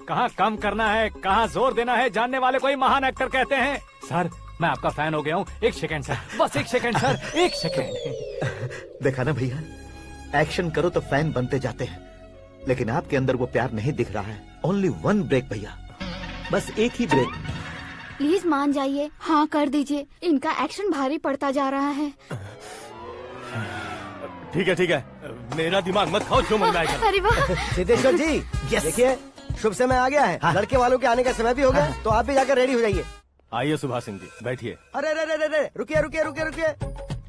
कहाँ कम करना है कहाँ जोर देना है जानने वाले को ही महान एक्टर कहते हैं। सर मैं आपका फैन हो गया हूँ। एक सेकंड सर, बस एक सेकंड सर, एक सेकंड। देखा ना भैया, एक्शन करो तो फैन बनते जाते हैं, लेकिन आपके अंदर वो प्यार नहीं दिख रहा है। ओनली वन ब्रेक भैया, बस एक ही ब्रेक। प्लीज मान जाइए, हाँ कर दीजिए। इनका एक्शन भारी पड़ता जा रहा है। ठीक है, मेरा दिमाग मत खाओ, जो मन में आएगा। अरे वाह सिद्धेश्वर जी, देखिए शुभ समय आ गया है। लड़के वालों के आने का समय भी हो गया, तो आप भी जाकर रेडी हो जाइए। आइए सुभाष सिंह जी, बैठिए। अरे रुकिए।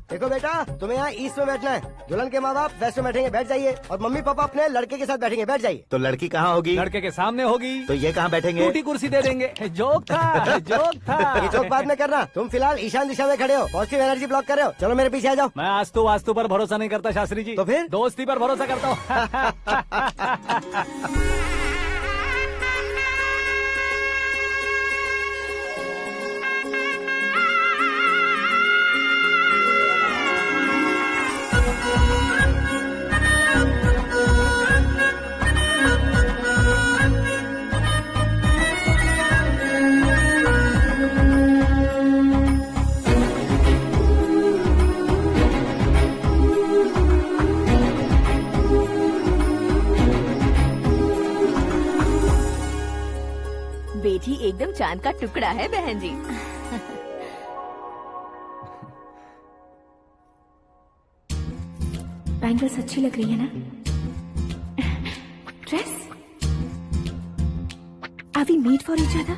देखो बेटा, तुम्हें यहाँ ईस्ट में बैठना है। दुल्हन के माँ बाप वेस्ट में बैठेंगे, बैठ जाइए। और मम्मी पापा अपने लड़के के साथ बैठेंगे, बैठ जाइए। तो लड़की कहाँ होगी? लड़के के सामने होगी। तो ये कहाँ बैठेंगे? टूटी कुर्सी दे देंगे। जोक था। ये जोक बाद में करना। तुम फिलहाल ईशान दिशा में खड़े हो, पॉजिटिव एनर्जी ब्लॉक कर रहे हो। चलो मेरे पीछे आ जाओ। मैं वास्तु पर भरोसा नहीं करता शास्त्री जी। तो फिर? दोस्ती पर भरोसा करता हूँ। बेटी एकदम चांद का टुकड़ा है बहन जी। बैंगल्स अच्छी लग रही है ना? Dress? Are we made for each other?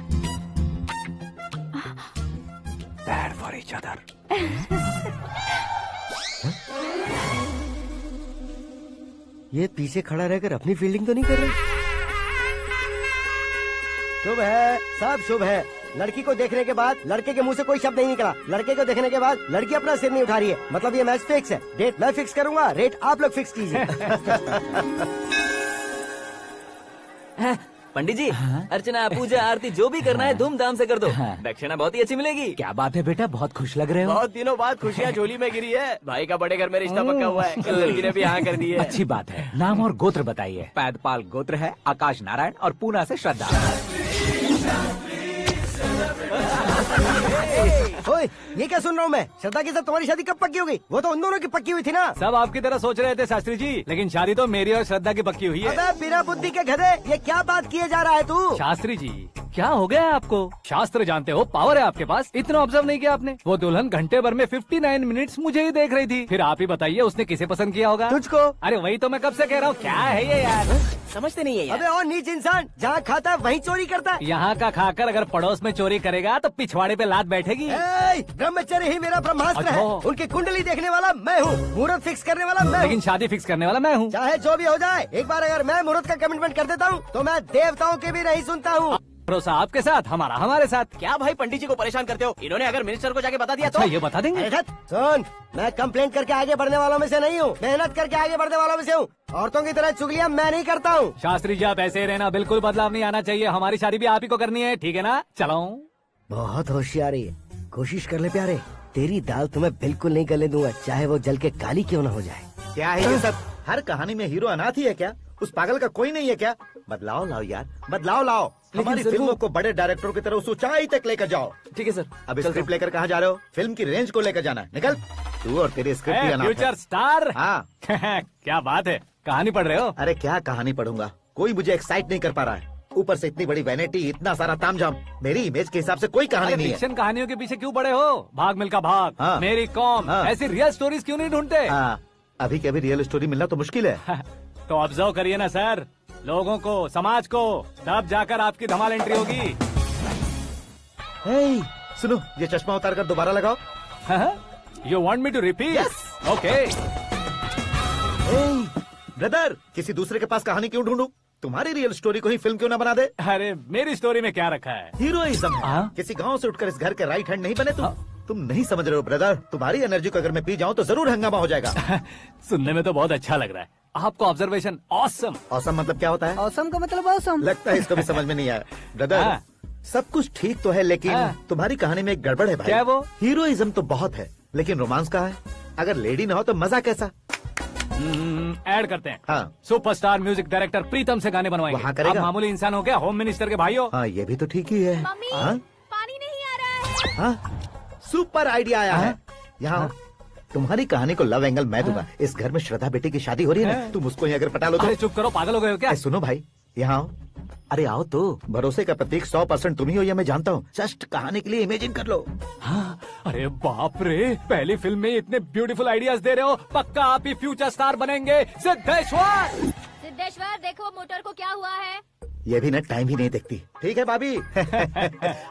Bad for each other. ये पीछे खड़ा रहकर अपनी फील्डिंग तो नहीं कर रहा? शुभ है, सब शुभ है। लड़की को देखने के बाद लड़के के मुंह से कोई शब्द नहीं निकला। लड़के को देखने के बाद लड़की अपना सिर नहीं उठा रही है, मतलब ये मैच फिक्स है। डेट मैं फिक्स करूंगा, रेट आप लोग फिक्स कीजिए। पंडित जी, अर्चना पूजा आरती जो भी करना है धूमधाम से कर दो। दक्षिणा बहुत ही अच्छी मिलेगी। क्या बात है बेटा, बहुत खुश लग रहे हो। बहुत दिनों बाद खुशियाँ झोली में गिरी है। भाई का बड़े घर में रिश्ता पक्का हुआ है। लड़की ने भी हाँ कर दी है। अच्छी बात है। नाम और गोत्र बताइए। पैदपाल गोत्र है, आकाश नारायण, और पूना से श्रद्धा। ओए, ये क्या सुन रहा हूँ मैं? श्रद्धा के साथ तुम्हारी शादी कब पक्की हो गई? वो तो उन दोनों की पक्की हुई थी ना। सब आपकी तरह सोच रहे थे शास्त्री जी, लेकिन शादी तो मेरी और श्रद्धा की पक्की हुई है। अबे बिना बुद्धि के गधे, ये क्या बात किए जा रहा है तू? शास्त्री जी, क्या हो गया है आपको? शास्त्र जानते हो, पावर है आपके पास। इतना ऑब्जर्व नहीं किया आपने? वो दुल्हन घंटे भर में 59 मिनट्स मुझे ही देख रही थी। फिर आप ही बताइए उसने किसे पसंद किया होगा? तुझको। अरे वही तो मैं कब से कह रहा हूँ, क्या है ये यार? समझते नहीं है यार। अबे और नीच इंसान, जहाँ खाता है वहीं चोरी करता है। यहाँ का खाकर अगर पड़ोस में चोरी करेगा तो पिछवाड़े पे लात बैठेगी। ब्रह्मचर्य ही मेरा ब्रह्मास्त्र है। अच्छा। उनकी कुंडली देखने वाला मैं हूँ, मुहूर्त फिक्स करने वाला मैं हूँ। लेकिन शादी फिक्स करने वाला मैं हूँ। चाहे जो भी हो जाए, एक बार अगर मैं मुहूर्त का कमिटमेंट कर देता हूँ तो मैं देवताओं के भी नहीं सुनता हूँ। भरोसा आपके साथ, हमारा हमारे साथ। क्या भाई पंडित जी को परेशान करते हो? इन्होंने अगर मिनिस्टर को जाके बता दिया तो? अच्छा, ये बता देंगे। सुन, मैं कंप्लेंट करके आगे बढ़ने वालों में से नहीं हूँ, मेहनत करके आगे बढ़ने वालों में से हूँ। औरतों की तरह चुगलियाँ मैं नहीं करता हूँ। शास्त्री जी, आप ऐसे ही रहना, बिल्कुल बदलाव नहीं आना चाहिए। हमारी शादी भी आप ही को करनी है, ठीक है ना? चलो। बहुत होशियारी है, कोशिश कर ले प्यारे। तेरी दाल तुम्हें बिल्कुल नहीं गलने दूंगा, चाहे वो जल के काली क्यों न हो जाए। क्या है ये सब? हर कहानी में हीरो अनाथ ही है क्या? उस पागल का कोई नहीं है क्या? बदलाव लाओ यार, बदलाव लाओ। हमारी फिल्मों को बड़े डायरेक्टरों की तरह उस ऊंचाई तक लेकर जाओ। ठीक है सर। अब स्क्रिप्ट लेकर कहाँ जा रहे हो? फिल्म की रेंज को लेकर जाना है। निकल तू और तेरे स्क्रिप्ट ही अनाथ है। Future star. हाँ। क्या बात है, कहानी पढ़ रहे हो? अरे क्या कहानी पढ़ूंगा, कोई मुझे एक्साइट नहीं कर पा रहा है। ऊपर से इतनी बड़ी वैनिटी, इतना सारा तामझाम। मेरी इमेज के हिसाब से कोई कहानी नहीं है। फिक्शन कहानियों के पीछे क्यों पड़े हो? भाग मिल्खा भाग, हाँ। मेरी कॉम, हाँ। ऐसी रियल स्टोरीज क्यों नहीं ढूंढते? हाँ, अभी के अभी रियल स्टोरी मिलना तो मुश्किल है। तो ऑब्जर्व करिए ना सर, लोगों को, समाज को, तब जाकर आपकी धमाल एंट्री होगी। सुनो, ये चश्मा उतार कर दोबारा लगाओ। You want me to repeat? Okay. Brother, किसी दूसरे के पास कहानी क्यों ढूंढूं? तुम्हारी रियल स्टोरी को ही फिल्म क्यों ना बना दे? अरे मेरी स्टोरी में क्या रखा है? हीरोइज्म है। किसी गांव से उठकर इस घर के राइट हैंड नहीं बने तुम नहीं समझ रहे हो ब्रदर। तुम्हारी एनर्जी को अगर मैं पी जाऊं तो जरूर हंगामा हो जाएगा। सुनने में तो बहुत अच्छा लग रहा है आपको। Observation awesome. ऑसम मतलब क्या होता है? ऑसम का मतलब ऑसम। लगता है इसको भी समझ में नहीं आया। ब्रदर, सब कुछ ठीक तो है, लेकिन तुम्हारी कहानी में एक गड़बड़ है भाई। क्या वो? हीरोइज्म तो बहुत है, लेकिन रोमांस कहाँ है? अगर लेडी ना हो तो मजा कैसा? ऐड करते हैं। हाँ। सुपरस्टार म्यूजिक डायरेक्टर प्रीतम से गाने बनवाएंगे। वहाँ करेगा? आप मामूली इंसान हो क्या? होम मिनिस्टर के भाई हो। हाँ, ये भी तो ठीक ही है। मम्मी, हाँ? पानी नहीं आ रहा है। हाँ? सुपर आइडिया आया है। यहाँ तुम्हारी कहानी को लव एंगल मैं दूंगा। इस घर में श्रद्धा बेटी की शादी हो रही है ना, तुम उसको ही अगर पटा लो तो। अरे चुप करो, पागल हो गए हो क्या? सुनो भाई, यहाँ आओ। अरे आओ तो, भरोसे का प्रतीक 100% तुम ही हो, यह मैं जानता हूँ। जस्ट कहानी के लिए इमेजिन कर लो। हाँ, अरे बाप रे, पहली फिल्म में इतने ब्यूटीफुल आइडियाज दे रहे हो, पक्का आप ही फ्यूचर स्टार बनेंगे। सिद्धेश्वर, सिद्धेश्वर देखो मोटर को क्या हुआ है। ये भी ना टाइम ही नहीं देखती। ठीक है भाभी।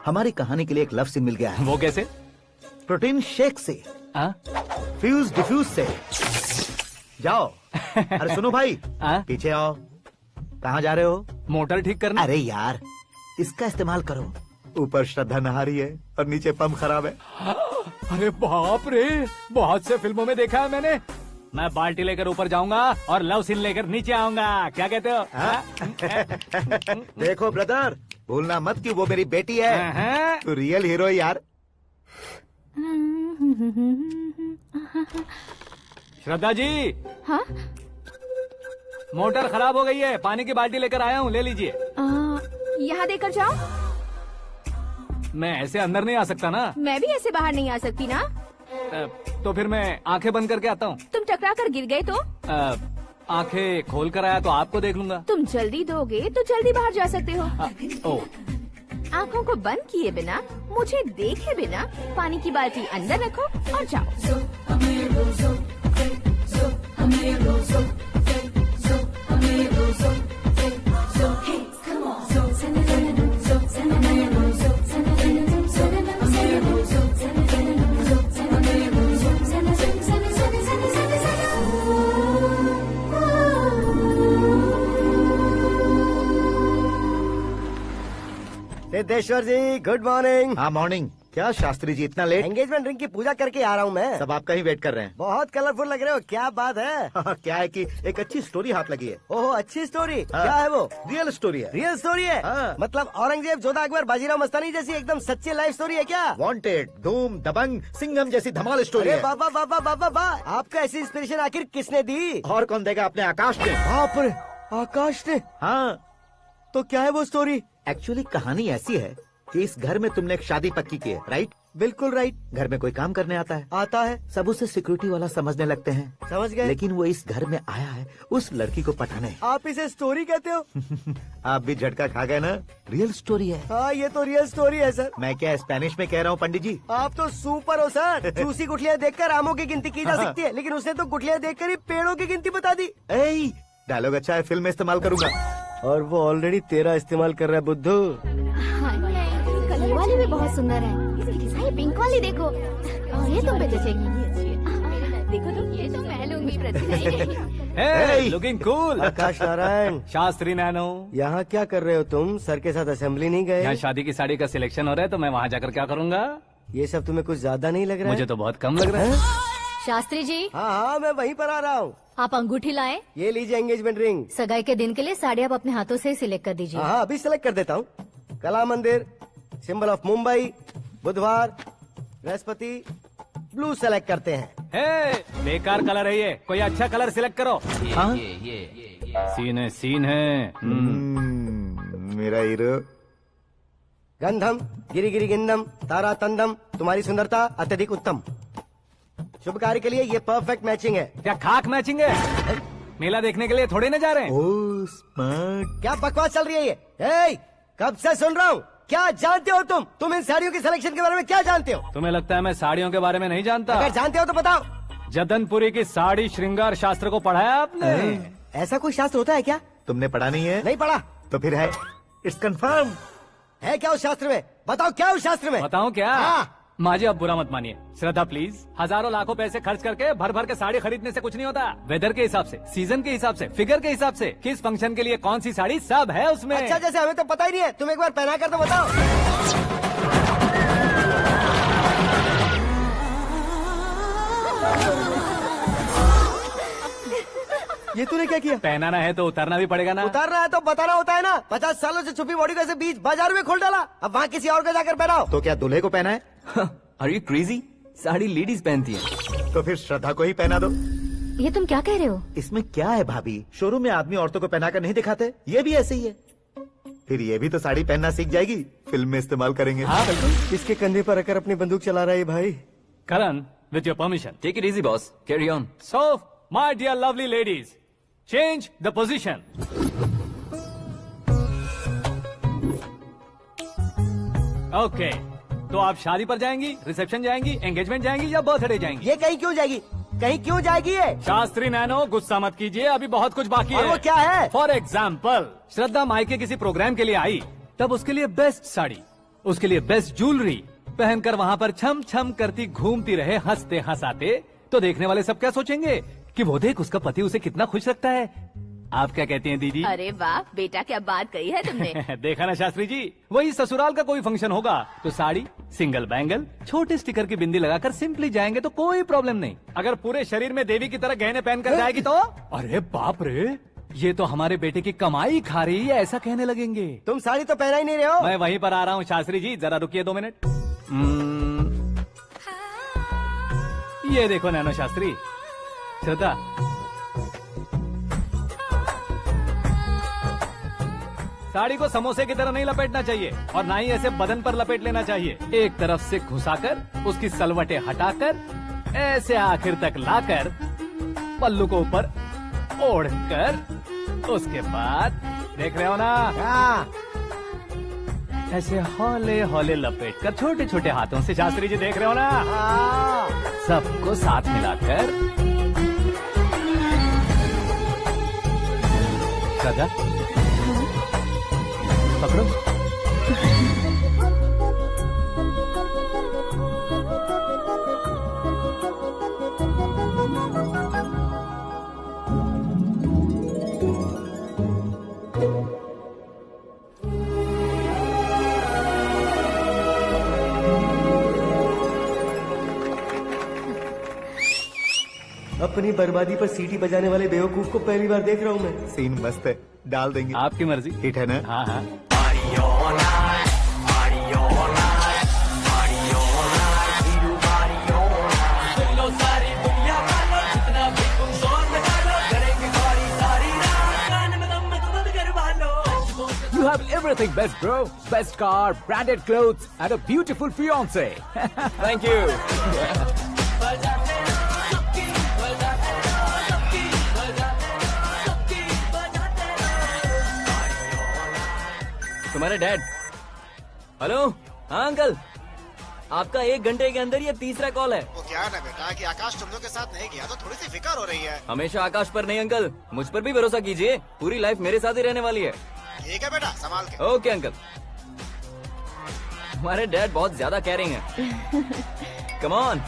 हमारी कहानी के लिए एक लव सीन मिल गया है। वो कैसे? प्रोटीन शेक से, फ्यूज डिफ्यूज से। जाओ। अरे सुनो भाई, पीछे आओ। कहाँ जा रहे हो? मोटर ठीक करना। अरे यार, इसका इस्तेमाल करो। ऊपर श्रद्धा नहा रही है और नीचे पंप खराब है। अरे बाप रे, बहुत से फिल्मों में देखा है मैंने। मैं बाल्टी लेकर ऊपर जाऊंगा और लव सीन लेकर नीचे आऊंगा। क्या कहते हो? देखो ब्रदर, भूलना मत कि वो मेरी बेटी है। तू रियल हीरो है यार। श्रद्धा जी। हाँ? मोटर खराब हो गई है, पानी की बाल्टी लेकर आया हूँ, ले लीजिए। यहाँ देकर जाओ। मैं ऐसे अंदर नहीं आ सकता ना। मैं भी ऐसे बाहर नहीं आ सकती ना। तो फिर मैं आंखें बंद करके आता हूँ। तुम टकरा कर गिर गए तो? आंखें खोल कर आया तो आपको देख लूंगा। तुम जल्दी दोगे तो जल्दी बाहर जा सकते हो। आँखों को बंद किए बिना, मुझे देखे बिना पानी की बाल्टी अंदर रखो और जाओ। सिद्धेश्वर जी गुड मॉर्निंग। हाँ मॉर्निंग। क्या शास्त्री जी इतना लेट? एंगेजमेंट रिंग की पूजा करके आ रहा हूँ मैं। सब आपका ही वेट कर रहे हैं। बहुत कलरफुल लग रहे हो, क्या बात है? क्या है कि एक अच्छी स्टोरी हाथ लगी है। ओहो, अच्छी स्टोरी। क्या है वो? रियल स्टोरी है। रियल स्टोरी है? मतलब औरंगजेब, जोधा अकबर, बाजीराव मस्तानी जैसी एकदम सच्ची लाइफ स्टोरी है क्या? वांटेड, धूम, दबंग, सिंघम जैसी धमाल स्टोरी है। बाबा बाबा बाबा बा, आपका ऐसी इंस्पिरेशन आखिर किसने दी? और कौन देगा? अपने आकाश ने। बाप रे, आकाश ने? हाँ। तो क्या है वो स्टोरी? एक्चुअली कहानी ऐसी है कि इस घर में तुमने एक शादी पक्की की है, राइट? बिल्कुल राइट। घर में कोई काम करने आता है? आता है। सब उसे सिक्योरिटी वाला समझने लगते हैं। समझ गए। लेकिन वो इस घर में आया है उस लड़की को पटाने। आप इसे स्टोरी कहते हो? आप भी झटका खा गए ना। रियल स्टोरी है। हाँ, ये तो रियल स्टोरी है सर। मैं क्या स्पेनिश में कह रहा हूँ पंडित जी? आप तो सुपर हो सर। चूसी गुठलियाँ देखकर आमों की गिनती की जा सकती है, लेकिन उसने तो गुठलियाँ देखकर ही पेड़ों की गिनती बता दी। डायलॉग अच्छा है, फिल्म में इस्तेमाल करूंगा। और वो ऑलरेडी तेरा इस्तेमाल कर रहा है बुद्धू। ये वाली भी बहुत सुंदर है। ये पिंक वाली देखो, और ये तुम पे जचेगी। देखो तो ये तो मैं लूंगी प्रतिभा। Hey, looking cool। आकाश नारायण। शास्त्री नैनो। यहाँ क्या कर रहे हो तुम? सर के साथ असेंबली नहीं गए? यहाँ शादी की साड़ी का सिलेक्शन हो रहा है, तो मैं वहाँ जाकर क्या करूँगा? ये सब तुम्हें कुछ ज्यादा नहीं लग रहा है? मुझे तो बहुत कम लग रहा है। शास्त्री जी। हाँ हाँ, मैं वहीं पर आ रहा हूँ। आप अंगूठी लाएं। ये लीजिए एंगेजमेंट रिंग। सगाई के दिन के लिए साड़ी आप अपने हाथों से सिलेक्ट कर दीजिए। हाँ, अभी सिलेक्ट कर देता हूँ। कला मंदिर, सिंबल ऑफ मुंबई, बुधवार, बृहस्पति, ब्लू सेलेक्ट करते हैं। बेकार कलर है ये, कोई अच्छा कलर सिलेक्ट करो। सीन है। मेरा हीरो। गंधम, गिरी गिरी गिंदम, तारा तंदम, तुम्हारी सुंदरता अत्यधिक उत्तम। शुभ कार्य के लिए ये परफेक्ट मैचिंग है। क्या खाक मैचिंग है? मेला देखने के लिए थोड़ी ना जा रहे हैं। Oh smart. क्या बकवास चल रही है ये? ए, कब से सुन रहा हूँ। क्या जानते हो तुम? तुम इन साड़ियों की सिलेक्शन के बारे में क्या जानते हो? तुम्हें लगता है मैं साड़ियों के बारे में नहीं जानता? अगर जानते हो तो बताओ। जदनपुरी की साड़ी श्रृंगार शास्त्र को पढ़ा है आपने? ऐसा कोई शास्त्र होता है क्या? तुमने पढ़ा नहीं है? नहीं पढ़ा। तो फिर है, इट्स कंफर्म। है क्या उस शास्त्र में? बताओ क्या उस शास्त्र में? बताऊं क्या? हाँ। माँ जी, अब बुरा मत मानिए। श्रद्धा प्लीज, हजारों लाखों पैसे खर्च करके भर भर के साड़ी खरीदने से कुछ नहीं होता। वेदर के हिसाब से, सीजन के हिसाब से, फिगर के हिसाब से, किस फंक्शन के लिए कौन सी साड़ी, सब है उसमें। अच्छा, जैसे हमें तो पता ही नहीं है, तुम एक बार पहना कर तो बताओ। ये तूने क्या किया? पहनाना है तो उतारना भी पड़ेगा ना। उतारना है तो बताना होता है ना। 50 सालों से छुपी बॉडी को ऐसे बीच बाजार में खोल डाला, अब वहाँ किसी और को जाकर पहनाओ। तो क्या दूल्हे को पहना है? Are you crazy? Sari ladies पहनती है। तो फिर श्रद्धा को ही पहना दो। ये तुम क्या कह रहे हो? इसमें क्या है भाभी? शोरूम में आदमी औरतों को पहनाकर नहीं दिखाते? ये भी ऐसे ही है। फिर ये भी तो साड़ी पहनना सीख जाएगी, फिल्म में इस्तेमाल करेंगे। हाँ बिल्कुल। इसके कंधे पर रखकर अपनी बंदूक चला रहा है भाई। करण, with your permission. Take it easy, boss. Carry on. So, my dear lovely ladies, change the position. Okay, तो आप शादी पर जाएंगी, रिसेप्शन जाएंगी, एंगेजमेंट जाएंगी या बर्थडे जाएंगी? ये कहीं क्यों जाएगी? कहीं क्यों जाएगी ये? शास्त्री नैनो, गुस्सा मत कीजिए, अभी बहुत कुछ बाकी है। और वो क्या है? फॉर एग्जाम्पल, श्रद्धा मायके किसी प्रोग्राम के लिए आई, तब उसके लिए बेस्ट साड़ी, उसके लिए बेस्ट ज्वेलरी पहनकर वहाँ पर छम छम करती घूमती रहे हंसते हंसाते, तो देखने वाले सब क्या सोचेंगे कि वो देख उसका पति उसे कितना खुश रखता है। आप क्या कहती हैं दीदी? अरे वाह बेटा, क्या बात कही है तुमने। देखा ना शास्त्री जी, वही ससुराल का कोई फंक्शन होगा तो साड़ी, सिंगल बैंगल, छोटे स्टिकर की बिंदी लगाकर सिंपली जाएंगे तो कोई प्रॉब्लम नहीं। अगर पूरे शरीर में देवी की तरह गहने पहनकर जाएगी तो अरे बाप रे, ये तो हमारे बेटे की कमाई खा रही है, ऐसा कहने लगेंगे। तुम साड़ी तो पहना ही नहीं रहे हो। मैं वहीं पर आ रहा हूँ शास्त्री जी, जरा रुकिए 2 मिनट। ये देखो नैनो शास्त्री, श्रद्धा, साड़ी को समोसे की तरह नहीं लपेटना चाहिए और ना ही ऐसे बदन पर लपेट लेना चाहिए। एक तरफ से घुसाकर उसकी सलवटें हटाकर ऐसे आखिर तक लाकर पल्लू को ऊपर ओढ़कर, उसके बाद देख रहे हो ना, ऐसे हौले हौले लपेट कर छोटे छोटे हाथों से, शास्त्री जी देख रहे हो ना, सबको साथ मिलाकर, श्रद्धा पकड़ो। अपनी बर्बादी पर सीटी बजाने वाले बेवकूफ को पहली बार देख रहा हूँ मैं। सीन मस्त है, डाल देंगे। आपकी मर्जी। हिट है ना? हाँ हाँ। You have everything best, bro. Best car, branded clothes, and a beautiful fiance. Thank you. तुम्हारे डैड। हेलो, हाँ अंकल, आपका 1 घंटे के अंदर ये तीसरा कॉल है। वो क्या है ना बेटा कि आकाश तुम लोग के साथ नहीं गया तो थोड़ी सी फिक्र हो रही है। हमेशा आकाश पर नहीं अंकल, मुझ पर भी भरोसा कीजिए, पूरी लाइफ मेरे साथ ही रहने वाली है। ठीक है बेटा, संभाल के। Okay uncle. हमारे डैड बहुत ज्यादा केयरिंग है। Come on.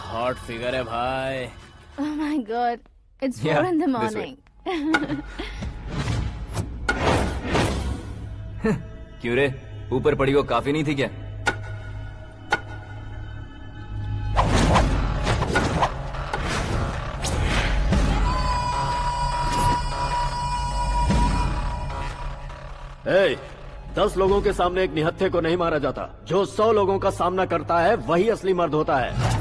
हॉट फिगर है भाई। Oh my God, it's 4 in the morning. क्यों रे, ऊपर पड़ी वो काफी नहीं थी क्या? Hey, 10 लोगों के सामने एक निहत्थे को नहीं मारा जाता। जो 100 लोगों का सामना करता है वही असली मर्द होता है।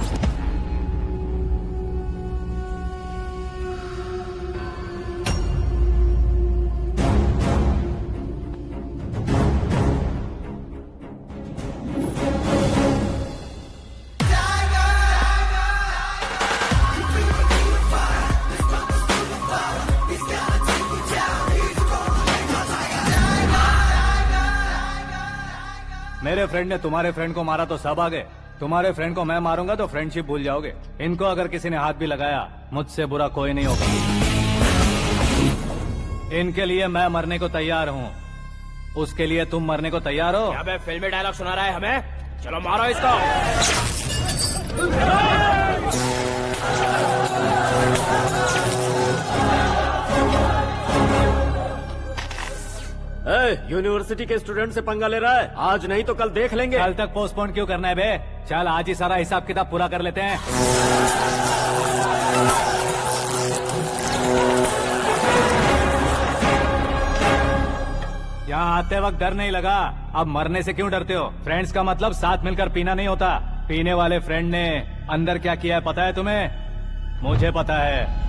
मेरे फ्रेंड ने तुम्हारे फ्रेंड को मारा तो सब आ गए, तुम्हारे फ्रेंड को मैं मारूंगा तो फ्रेंडशिप भूल जाओगे। इनको अगर किसी ने हाथ भी लगाया, मुझसे बुरा कोई नहीं होगा। इनके लिए मैं मरने को तैयार हूँ, उसके लिए तुम मरने को तैयार हो? क्या बे फिल्मी डायलॉग सुना रहा है हमें? चलो मारो इसको। यूनिवर्सिटी के स्टूडेंट से पंगा ले रहा है, आज नहीं तो कल देख लेंगे। कल तक पोस्टपोन क्यों करना है बे? चल आज ही सारा हिसाब किताब पूरा कर लेते हैं। यहाँ आते वक्त डर नहीं लगा, अब मरने से क्यों डरते हो? फ्रेंड्स का मतलब साथ मिलकर पीना नहीं होता, पीने वाले फ्रेंड ने अंदर क्या किया है पता है तुम्हें? मुझे पता है।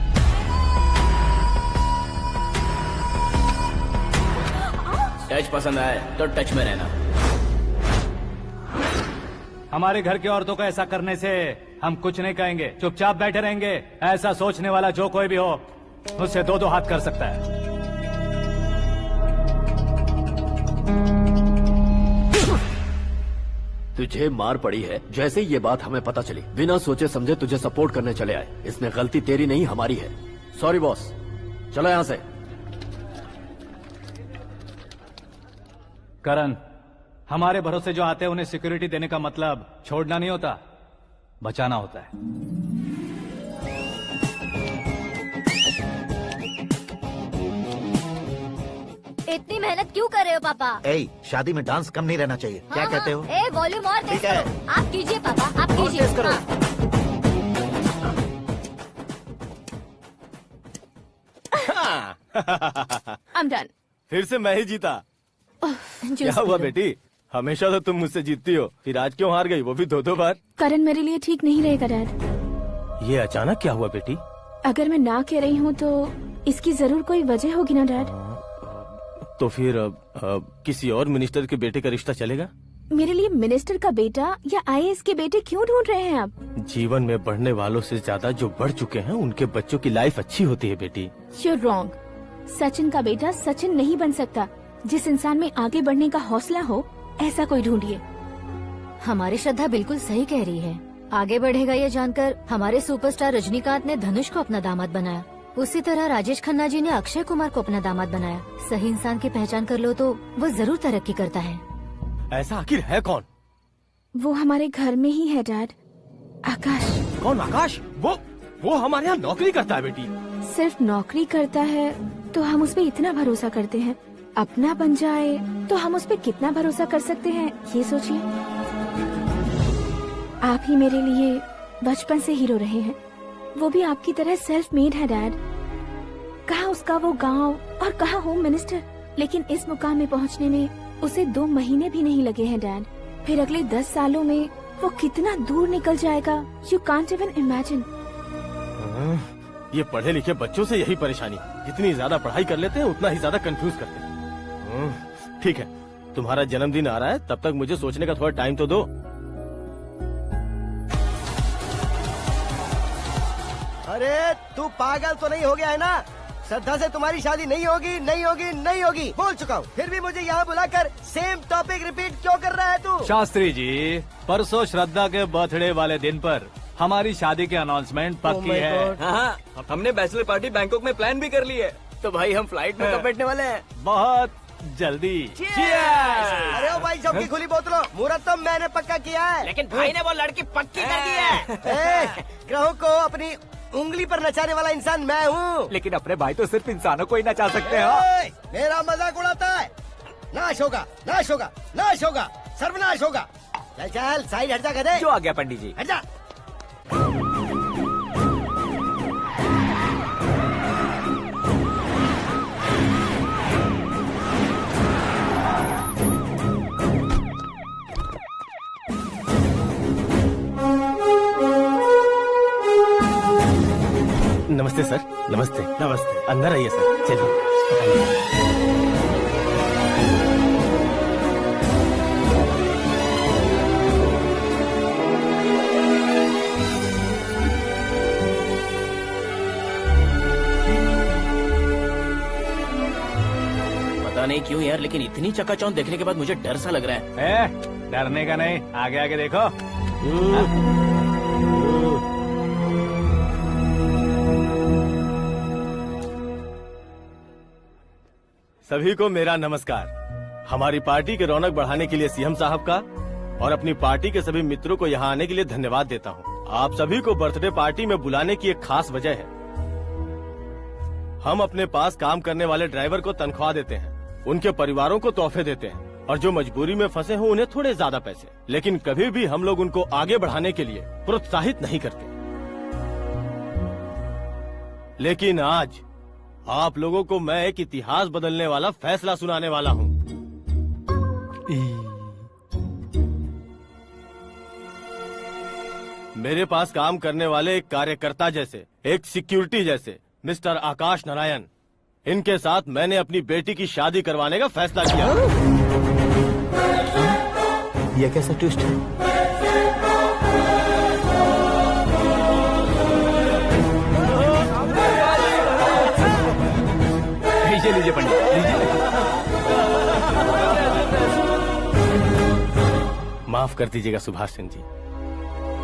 टच पसंद आए तो टच में रहना। हमारे घर की औरतों को ऐसा करने से हम कुछ नहीं कहेंगे, चुपचाप बैठे रहेंगे। ऐसा सोचने वाला जो कोई भी हो उससे दो हाथ कर सकता है। तुझे मार पड़ी है। जैसे ये बात हमें पता चली, बिना सोचे समझे तुझे सपोर्ट करने चले आए। इसमें गलती तेरी नहीं हमारी है। सॉरी बॉस, चलो यहाँ से। करण, हमारे भरोसे जो आते हैं उन्हें सिक्योरिटी देने का मतलब छोड़ना नहीं होता, बचाना होता है। इतनी मेहनत क्यों कर रहे हो पापा? शादी में डांस कम नहीं रहना चाहिए। क्या कहते हो? वॉल्यूम और तेज करो। आप कीजिए पापा, आप कीजिए। तेज करो। I'm done. फिर से मैं ही जीता। क्या हुआ बेटी? हमेशा तो तुम मुझसे जीतती हो, फिर आज क्यों हार गई, वो भी दो बार? करण मेरे लिए ठीक नहीं रहेगा डैड। ये अचानक क्या हुआ बेटी? अगर मैं ना कह रही हूँ तो इसकी जरूर कोई वजह होगी ना डैड। तो फिर किसी और मिनिस्टर के बेटे का रिश्ता चलेगा? मेरे लिए मिनिस्टर का बेटा या IAS के बेटे क्यों ढूंढ रहे हैं आप? जीवन में बढ़ने वालों से ज्यादा जो बढ़ चुके हैं उनके बच्चों की लाइफ अच्छी होती है बेटी। You're wrong. सचिन का बेटा सचिन नहीं बन सकता। जिस इंसान में आगे बढ़ने का हौसला हो ऐसा कोई ढूंढिए। हमारी श्रद्धा बिल्कुल सही कह रही है। आगे बढ़ेगा ये जानकर हमारे सुपरस्टार रजनीकांत ने धनुष को अपना दामाद बनाया। उसी तरह राजेश खन्ना जी ने अक्षय कुमार को अपना दामाद बनाया। सही इंसान की पहचान कर लो तो वो जरूर तरक्की करता है। ऐसा आखिर है कौन? वो हमारे घर में ही है डैड, आकाश। कौन आकाश? वो हमारे यहाँ नौकरी करता है बेटी। सिर्फ नौकरी करता है तो हम उस पे इतना भरोसा करते हैं। अपना बन जाए तो हम उस पे कितना भरोसा कर सकते हैं ये सोचिए। आप ही मेरे लिए बचपन से हीरो रहे हैं। वो भी आपकी तरह सेल्फ मेड है डैड। कहाँ उसका वो गांव और कहाँ होम मिनिस्टर। लेकिन इस मुकाम में पहुँचने में उसे 2 महीने भी नहीं लगे हैं डैड। फिर अगले 10 सालों में वो कितना दूर निकल जाएगा, यू कांट इवन इमेजिन। ये पढ़े लिखे बच्चों से यही परेशानी, जितनी ज्यादा पढ़ाई कर लेते हैं उतना ही ज्यादा कंफ्यूज करते हैं। ठीक है, तुम्हारा जन्मदिन आ रहा है, तब तक मुझे सोचने का थोड़ा टाइम तो दो। अरे तू पागल तो नहीं हो गया है ना? श्रद्धा से तुम्हारी शादी नहीं होगी, नहीं होगी, नहीं होगी, बोल चुका हूँ। फिर भी मुझे यहाँ बुलाकर सेम टॉपिक रिपीट क्यों कर रहा है तू? शास्त्री जी, परसों श्रद्धा के बर्थडे वाले दिन पर हमारी शादी की अनाउंसमेंट पक्की है। हाँ, हमने बैचलर पार्टी बैंकॉक में प्लान भी कर ली है। तो भाई हम फ्लाइट में कब बैठने वाले हैं? बहुत जल्दी। अरे ओ भाई, सबकी खुली बोतलों, मुहूर्त तो मैंने पक्का किया है। लेकिन भाई ने वो लड़की पक्की कर दी है। ग्रहों को अपनी उंगली पर नचाने वाला इंसान मैं हूँ। लेकिन अपने भाई तो सिर्फ इंसानों को ही नचा सकते हैं। मेरा मजाक उड़ाता है। नाश होगा, नाश होगा, नाश होगा, सर्वनाश होगा। चल चल साइड हट जा गधे। जो आ गया पंडित जी। हट जा। नमस्ते सर। नमस्ते। नमस्ते। अंदर आइए सर, चलिए। पता नहीं क्यों यार, लेकिन इतनी चकाचौंध देखने के बाद मुझे डर सा लग रहा है। डरने का नहीं, आगे आगे देखो। सभी को मेरा नमस्कार। हमारी पार्टी के रौनक बढ़ाने के लिए सीएम साहब का और अपनी पार्टी के सभी मित्रों को यहाँ आने के लिए धन्यवाद देता हूँ। आप सभी को बर्थडे पार्टी में बुलाने की एक खास वजह है। हम अपने पास काम करने वाले ड्राइवर को तनख्वाह देते हैं, उनके परिवारों को तोहफे देते हैं और जो मजबूरी में फंसे हो उन्हें थोड़े ज्यादा पैसे। लेकिन कभी भी हम लोग उनको आगे बढ़ाने के लिए प्रोत्साहित नहीं करते। लेकिन आज आप लोगों को मैं एक इतिहास बदलने वाला फैसला सुनाने वाला हूँ। मेरे पास काम करने वाले एक कार्यकर्ता जैसे, एक सिक्योरिटी जैसे मिस्टर आकाश नारायण, इनके साथ मैंने अपनी बेटी की शादी करवाने का फैसला किया। ये कैसा ट्विस्ट है? लीजिए पंडित, लीजिए। माफ कर दीजिएगा सुभाष सिंह जी।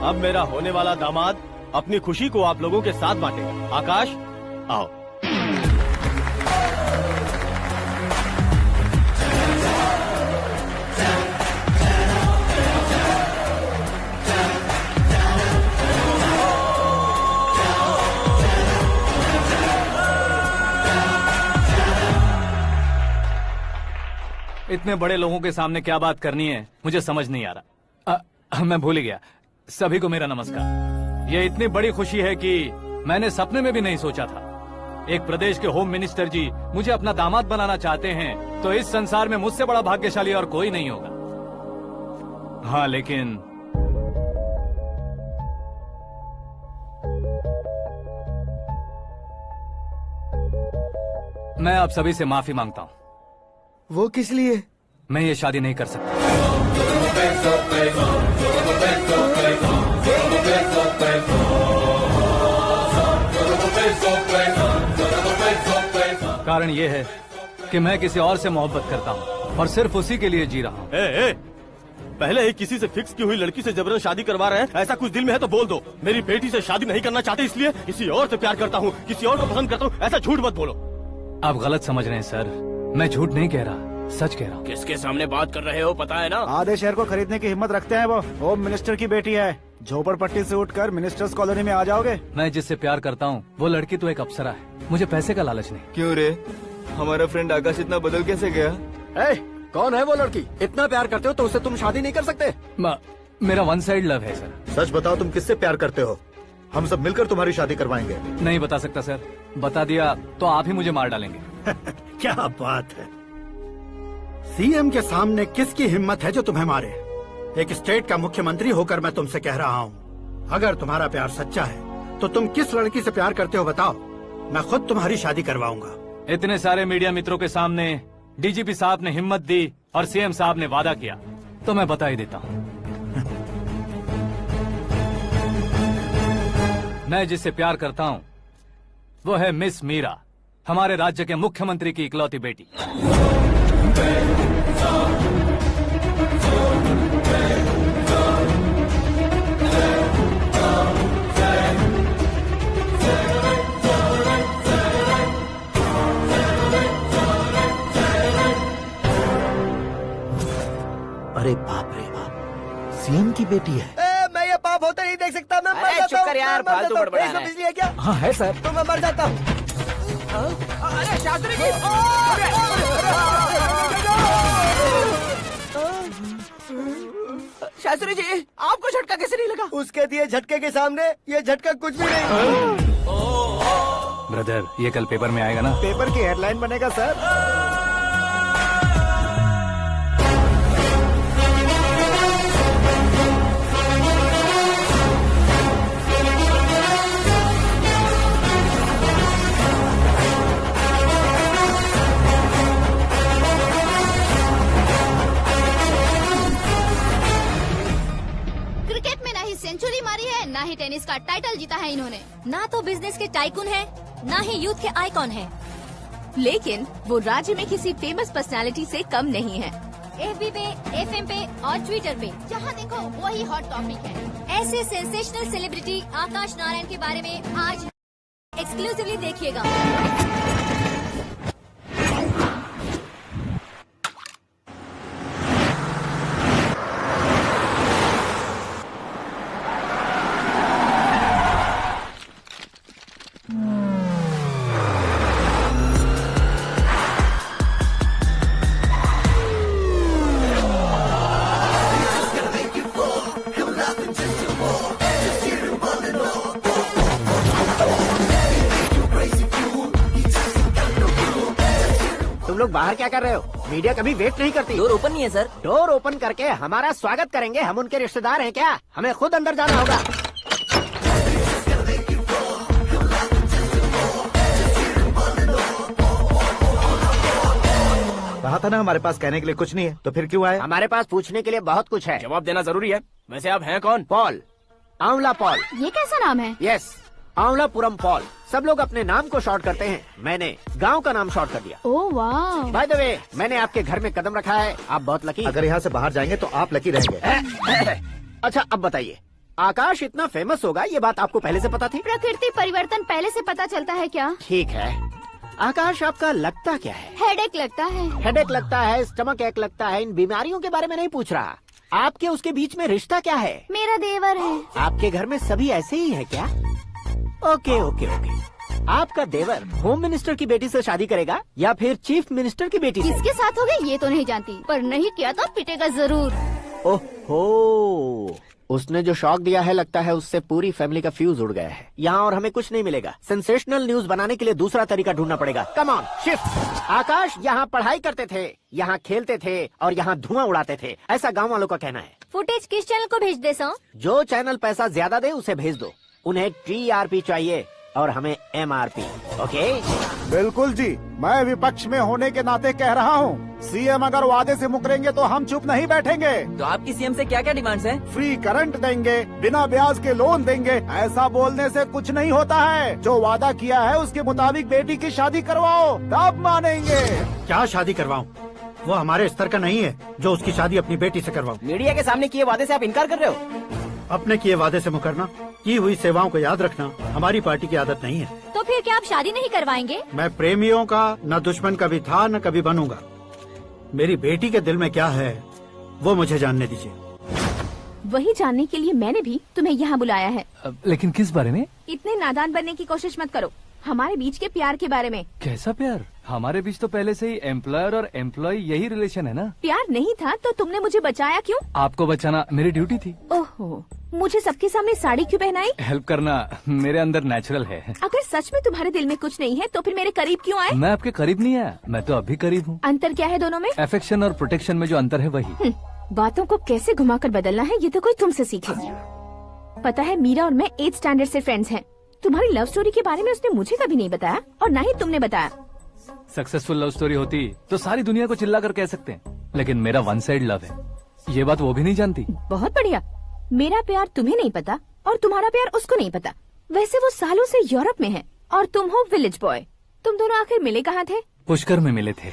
अब मेरा होने वाला दामाद अपनी खुशी को आप लोगों के साथ बांटेगा। आकाश, आओ। इतने बड़े लोगों के सामने क्या बात करनी है मुझे समझ नहीं आ रहा। मैं भूल ही गया। सभी को मेरा नमस्कार। ये इतनी बड़ी खुशी है कि मैंने सपने में भी नहीं सोचा था। एक प्रदेश के होम मिनिस्टर जी मुझे अपना दामाद बनाना चाहते हैं तो इस संसार में मुझसे बड़ा भाग्यशाली और कोई नहीं होगा। हाँ, लेकिन मैं आप सभी से माफी मांगता हूँ। वो किस लिए? मैं ये शादी नहीं कर सकता। कारण ये है कि मैं किसी और से मोहब्बत करता हूँ और सिर्फ उसी के लिए जी रहा हूँ। पहले ही किसी से फिक्स की हुई लड़की से जबरन शादी करवा रहे हैं। ऐसा कुछ दिल में है तो बोल दो। मेरी बेटी से शादी नहीं करना चाहते इसलिए किसी और से प्यार करता हूँ, किसी और को पसंद करता हूँ। ऐसा झूठ मत बोलो। आप गलत समझ रहे हैं सर। मैं झूठ नहीं कह रहा, सच कह रहा हूँ। किसके सामने बात कर रहे हो पता है ना? आधे शहर को खरीदने की हिम्मत रखते हैं वो। होम मिनिस्टर की बेटी है। झोपड़पट्टी से उठकर मिनिस्टर्स कॉलोनी में आ जाओगे। मैं जिससे प्यार करता हूँ वो लड़की तो एक अप्सरा है। मुझे पैसे का लालच नहीं। क्यों रे? हमारा फ्रेंड आकाश इतना बदल कैसे गया? कौन है वो लड़की? इतना प्यार करते हो तो उससे तुम शादी नहीं कर सकते? मेरा वन साइड लव है सर। सच बताओ, तुम किससे प्यार करते हो? हम सब मिलकर तुम्हारी शादी करवाएंगे। नहीं बता सकता सर। बता दिया तो आप ही मुझे मार डालेंगे। क्या बात है। सीएम के सामने किसकी हिम्मत है जो तुम्हें मारे? एक स्टेट का मुख्यमंत्री होकर मैं तुमसे कह रहा हूँ, अगर तुम्हारा प्यार सच्चा है तो तुम किस लड़की से प्यार करते हो बताओ। मैं खुद तुम्हारी शादी करवाऊंगा। इतने सारे मीडिया मित्रों के सामने डीजीपी साहब ने हिम्मत दी और सीएम साहब ने वादा किया तो मैं बता ही देता हूँ। मैं जिससे प्यार करता हूँ वो है मिस मीरा, हमारे राज्य के मुख्यमंत्री की इकलौती बेटी। अरे बाप रे बाप, सीएम की बेटी है। मैं ये पाप होते नहीं देख सकता। मैं मर जाता चुप कर यार, फालतू बड़बड़ा रहा है। बिजली है क्या? हाँ है सर। तो मैं मर जाता हूँ। अरे शास्त्री जी! शास्त्री जी, आपको झटका कैसे नहीं लगा? उसके दिए झटके के सामने ये झटका कुछ भी नहीं। ब्रदर, ये कल पेपर में आएगा ना? पेपर की हेडलाइन बनेगा सर। सेंचुरी मारी है, ना ही टेनिस का टाइटल जीता है इन्होंने। ना तो बिजनेस के टाइकून है, ना ही यूथ के आइकॉन है। लेकिन वो राज्य में किसी फेमस पर्सनालिटी से कम नहीं है। FB पे, FM पे और ट्विटर पे जहाँ देखो वही हॉट टॉपिक है। ऐसे सेंसेशनल सेलिब्रिटी आकाश नारायण के बारे में आज एक्सक्लूसिवली देखिएगा। तुम लोग बाहर क्या कर रहे हो? मीडिया कभी वेट नहीं करती। डोर ओपन नहीं है सर। डोर ओपन करके हमारा स्वागत करेंगे। हम उनके रिश्तेदार हैं क्या? हमें खुद अंदर जाना होगा। कहा था ना हमारे पास कहने के लिए कुछ नहीं है, तो फिर क्यों आए? हमारे पास पूछने के लिए बहुत कुछ है। जवाब देना जरूरी है। वैसे आप हैं कौन? पॉल, आंवला पॉल। ये कैसा नाम है? Yes, Amvalapuram Paul. सब लोग अपने नाम को शॉर्ट करते हैं, मैंने गांव का नाम शॉर्ट कर दिया। ओह वाह। बाय द वे, मैंने आपके घर में कदम रखा है, आप बहुत लकी। अगर यहाँ से बाहर जाएंगे तो आप लकी रहेंगे। अच्छा अब बताइए, आकाश इतना फेमस होगा ये बात आपको पहले से पता थी? प्रकृति परिवर्तन पहले से पता चलता है क्या? ठीक है, आकाश आपका लगता क्या है? हेडेक लगता है। हेडेक लगता है, स्टमक एक लगता है, इन बीमारियों के बारे में नहीं पूछ रहा। आपके उसके बीच में रिश्ता क्या है? मेरा देवर है। आपके घर में सभी ऐसे ही है क्या? Okay okay okay. आपका देवर होम मिनिस्टर की बेटी से शादी करेगा या फिर चीफ मिनिस्टर की बेटी से? किसके साथ होगा ये तो नहीं जानती, पर नहीं किया तो पिटेगा जरूर। ओहो, उसने जो शॉक दिया है लगता है उससे पूरी फैमिली का फ्यूज उड़ गया है। यहाँ और हमें कुछ नहीं मिलेगा। सेंसेशनल न्यूज बनाने के लिए दूसरा तरीका ढूंढना पड़ेगा। Come on, shift. आकाश यहाँ पढ़ाई करते थे, यहाँ खेलते थे और यहाँ धुआं उड़ाते थे, ऐसा गाँव वालों का कहना है। फुटेज किस चैनल को भेज दे सो? जो चैनल पैसा ज्यादा दे उसे भेज दो। उन्हें TRP चाहिए और हमें MRP। ओके? बिल्कुल जी, मैं विपक्ष में होने के नाते कह रहा हूँ, सीएम अगर वादे से मुकरेंगे तो हम चुप नहीं बैठेंगे। तो आपकी सीएम से क्या क्या डिमांड्स हैं? फ्री करंट देंगे, बिना ब्याज के लोन देंगे। ऐसा बोलने से कुछ नहीं होता है। जो वादा किया है उसके मुताबिक बेटी की शादी करवाओ, तब मानेंगे। क्या शादी करवाऊं? वो हमारे स्तर का नहीं है जो उसकी शादी अपनी बेटी से करवाऊं। मीडिया के सामने किए वादे से आप इनकार कर रहे हो? अपने किए वादे से मुकरना, की हुई सेवाओं को याद रखना हमारी पार्टी की आदत नहीं है। तो फिर क्या आप शादी नहीं करवाएंगे? मैं प्रेमियों का न दुश्मन कभी था न कभी बनूंगा। मेरी बेटी के दिल में क्या है वो मुझे जानने दीजिए। वही जानने के लिए मैंने भी तुम्हें यहाँ बुलाया है। लेकिन किस बारे में? इतने नादान बनने की कोशिश मत करो। हमारे बीच के प्यार के बारे में। कैसा प्यार? हमारे बीच तो पहले से ही एम्प्लॉयर और एम्प्लॉय यही रिलेशन है ना। प्यार नहीं था तो तुमने मुझे बचाया क्यों? आपको बचाना मेरी ड्यूटी थी। ओहो, मुझे सबके सामने साड़ी क्यों पहनाई? हेल्प करना मेरे अंदर नेचुरल है। अगर सच में तुम्हारे दिल में कुछ नहीं है तो फिर मेरे करीब क्यों आए? मैं आपके करीब नहीं आया, मैं तो अभी करीब हूँ। अंतर क्या है दोनों में? अफेक्शन और प्रोटेक्शन में जो अंतर है वही। बातों को कैसे घुमाकर बदलना है ये तो कोई तुमसे सीखे। पता है, मीरा और मैं 8th स्टैंडर्ड से फ्रेंड्स हैं। तुम्हारी लव स्टोरी के बारे में उसने मुझे कभी नहीं बताया और ना ही तुमने बताया। सक्सेसफुल लव स्टोरी होती तो सारी दुनिया को चिल्ला कर कह सकते हैं, लेकिन मेरा वन साइड लव है, ये बात वो भी नहीं जानती। बहुत बढ़िया। मेरा प्यार तुम्हें नहीं पता और तुम्हारा प्यार उसको नहीं पता। वैसे वो सालों से यूरोप में है और तुम हो विलेज बॉय। तुम दोनों आखिर मिले कहाँ थे? पुष्कर में मिले थे।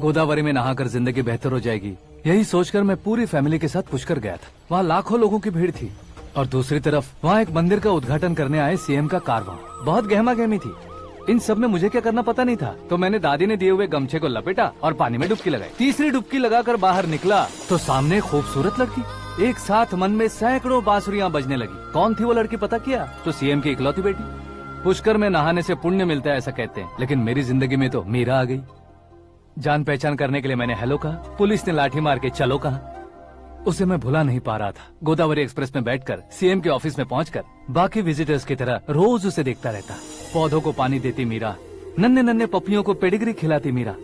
गोदावरी में नहाकर जिंदगी बेहतर हो जाएगी, यही सोचकर मैं पूरी फैमिली के साथ पुष्कर गया था। वहाँ लाखों लोगों की भीड़ थी और दूसरी तरफ वहाँ एक मंदिर का उद्घाटन करने आए सीएम का कारवां। बहुत गहमा गहमी थी। इन सब में मुझे क्या करना पता नहीं था, तो मैंने दादी ने दिए हुए गमछे को लपेटा और पानी में डुबकी लगाई। तीसरी डुबकी लगाकर बाहर निकला तो सामने खूबसूरत लड़की। एक साथ मन में सैकड़ों बांसुरियां बजने लगी। कौन थी वो लड़की पता किया? तो सीएम की इकलौती बेटी। पुष्कर में नहाने से पुण्य मिलता है ऐसा कहते हैं, लेकिन मेरी जिंदगी में तो मीरा आ गई। जान पहचान करने के लिए मैंने हेलो कहा, पुलिस ने लाठी मार के चलो कहा। उसे मैं भुला नहीं पा रहा था। गोदावरी एक्सप्रेस में बैठकर सीएम के ऑफिस में पहुंचकर बाकी विजिटर्स की तरह रोज उसे देखता रहता। पौधों को पानी देती मीरा, नन्हे नन्हे पपियों को पेडिग्री खिलाती मीरा।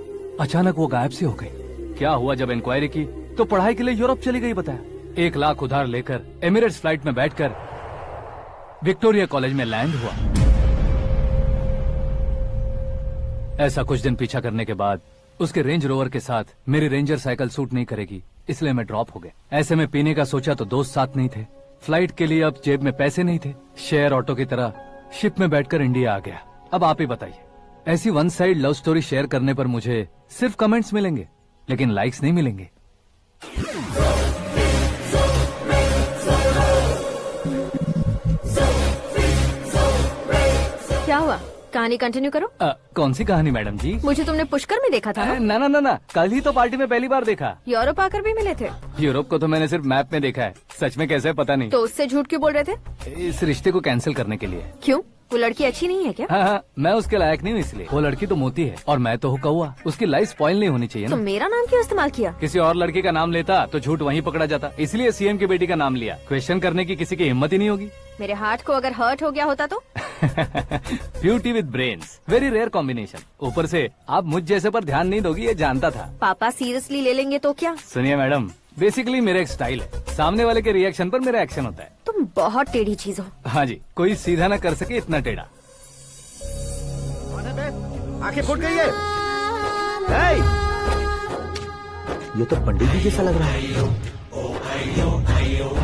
अचानक वो गायब सी हो गई। क्या हुआ? जब इंक्वायरी की तो पढ़ाई के लिए यूरोप चली गई बताया। 1 लाख उधार लेकर एमिरेट्स फ्लाइट में बैठकर विक्टोरिया कॉलेज में लैंड हुआ। ऐसा कुछ दिन पीछा करने के बाद उसके रेंज रोवर के साथ मेरी रेंजर साइकिल सूट नहीं करेगी, इसलिए मैं ड्रॉप हो गया। ऐसे में पीने का सोचा तो दोस्त साथ नहीं थे। फ्लाइट के लिए अब जेब में पैसे नहीं थे। शेयर ऑटो की तरह शिप में बैठकर इंडिया आ गया। अब आप ही बताइए, ऐसी one side love story share करने पर मुझे सिर्फ कमेंट्स मिलेंगे, लेकिन लाइक्स नहीं मिलेंगे। क्या हुआ? कहानी कंटिन्यू करो। कौन सी कहानी मैडम जी? मुझे तुमने पुष्कर में देखा था ना? ना, कल ही तो पार्टी में पहली बार देखा। यूरोप आकर भी मिले थे? यूरोप को तो मैंने सिर्फ मैप में देखा है, सच में कैसे पता नहीं। तो उससे झूठ क्यों बोल रहे थे? इस रिश्ते को कैंसिल करने के लिए। क्यों? वो लड़की अच्छी नहीं है क्या? हाँ, मैं उसके लायक नहीं हूँ इसलिए। वो लड़की तो मोती है और मैं तो हूँ कौवा। उसकी लाइफ स्पॉइल नहीं होनी चाहिए ना। तो मेरा नाम क्यों इस्तेमाल किया? किसी और लड़की का नाम लेता तो झूठ वहीं पकड़ा जाता, इसलिए सीएम की बेटी का नाम लिया। क्वेश्चन करने की किसी की हिम्मत ही नहीं होगी। मेरे हार्ट को अगर हर्ट हो गया होता तो? Beauty with brains, very rare combination. ऊपर से आप मुझ जैसे पर ध्यान नहीं दोगी ये जानता था। पापा सीरियसली ले लेंगे तो क्या? सुनिए मैडम, बेसिकली मेरा एक स्टाइल है, सामने वाले के रिएक्शन पर मेरा एक्शन होता है। तुम बहुत टेढ़ी चीज हो। हाँ जी, कोई सीधा न कर सके इतना टेढ़ा। आंखें फूट गई है। हे! ये तो पंडित जी जैसा लग रहा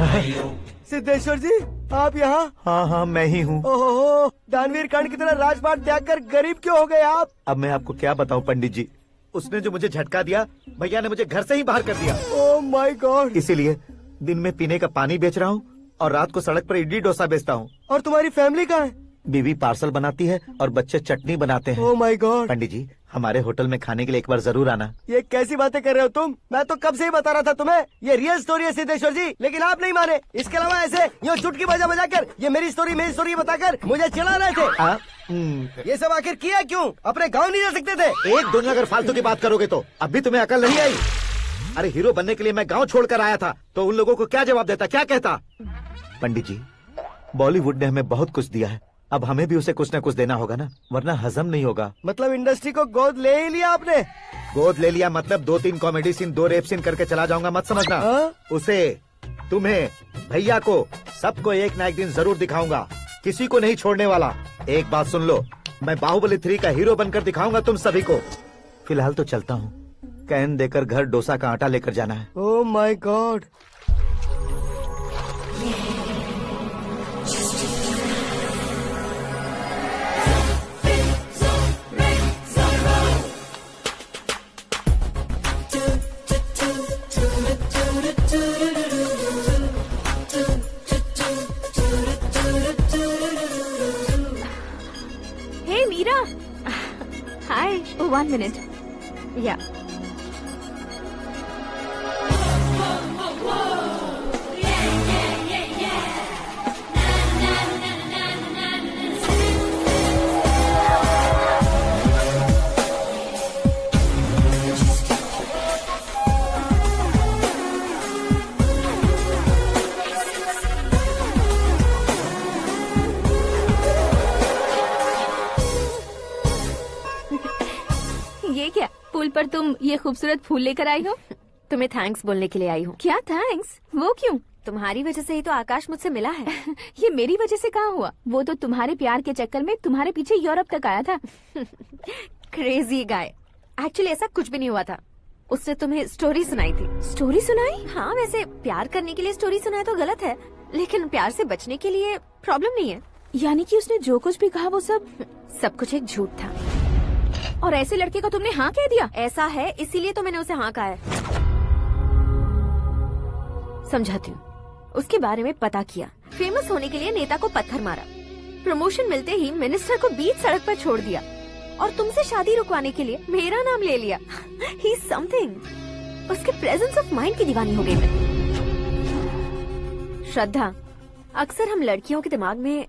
है। सिद्धेश्वर जी, आप यहाँ? हाँ हाँ, मैं ही हूँ। ओहो, दानवीर कर्ण की तरह राजपाट त्याग कर गरीब क्यों हो गए आप? अब मैं आपको क्या बताऊँ पंडित जी, उसने जो मुझे झटका दिया, भैया ने मुझे घर से ही बाहर कर दिया। ओह माय गॉड। इसीलिए दिन में पीने का पानी बेच रहा हूँ और रात को सड़क पर इडली डोसा बेचता हूँ। और तुम्हारी फैमिली कहाँ है? बीवी पार्सल बनाती है और बच्चे चटनी बनाते हैं। ओह माय गॉड। पंडित जी, हमारे होटल में खाने के लिए एक बार जरूर आना। ये कैसी बातें कर रहे हो तुम? मैं तो कब से ही बता रहा था तुम्हें, ये रियल स्टोरी है सिद्धेश्वर जी, लेकिन आप नहीं माने। इसके अलावा ऐसे यूँ चुटकी बजा कर ये मेरी स्टोरी बताकर मुझे चला रहे थे। ये सब आखिर किया क्यों? अपने गाँव नहीं जा सकते थे? एक दिन अगर फालतू की बात करोगे तो अब भी तुम्हें अकल नहीं आई। अरे हीरो बनने के लिए मैं गाँव छोड़कर आया था, तो उन लोगों को क्या जवाब देता, क्या कहता? पंडित जी, बॉलीवुड ने हमें बहुत कुछ दिया है, अब हमें भी उसे कुछ न कुछ देना होगा ना, वरना हजम नहीं होगा। मतलब इंडस्ट्री को गोद ले ही लिया आपने? गोद ले लिया मतलब 2-3 कॉमेडी सीन, 2 रेप सीन करके चला जाऊंगा मत समझना। उसे, तुम्हें, भैया को, सबको एक ना एक दिन जरूर दिखाऊंगा, किसी को नहीं छोड़ने वाला। एक बात सुन लो, मैं बाहुबली 3 का हीरो बनकर दिखाऊंगा तुम सभी को। फिलहाल तो चलता हूँ, कैन देकर घर डोसा का आटा लेकर जाना है। Oh my God. Hey Meera, hi. 1 minute. या ये क्या, पुल पर तुम ये खूबसूरत फूल लेकर आई हो? तुम्हें थैंक्स बोलने के लिए आई हूँ। क्या थैंक्स? वो क्यों? तुम्हारी वजह से ही तो आकाश मुझसे मिला है। ये मेरी वजह से कहाँ हुआ? वो तो तुम्हारे प्यार के चक्कर में तुम्हारे पीछे यूरोप तक आया था। Crazy guy. एक्चुअली ऐसा कुछ भी नहीं हुआ था, उसने तुम्हें स्टोरी सुनाई थी। स्टोरी सुनाई? हाँ, वैसे प्यार करने के लिए स्टोरी सुनाए तो गलत है, लेकिन प्यार से बचने के लिए प्रॉब्लम नहीं है। यानी कि उसने जो कुछ भी कहा वो सब कुछ एक झूठ था। और ऐसे लड़के को तुमने हाँ कह दिया? ऐसा है, इसीलिए तो मैंने उसे हाँ कहा है। समझाती हूँ। उसके बारे में पता किया, फेमस होने के लिए नेता को पत्थर मारा, प्रमोशन मिलते ही मिनिस्टर को बीच सड़क पर छोड़ दिया और तुमसे शादी रुकवाने के लिए मेरा नाम ले लिया। ही समथिंग। उसके प्रेजेंस ऑफ माइंड की दीवानी हो गई मैं। श्रद्धा, अक्सर हम लड़कियों के दिमाग में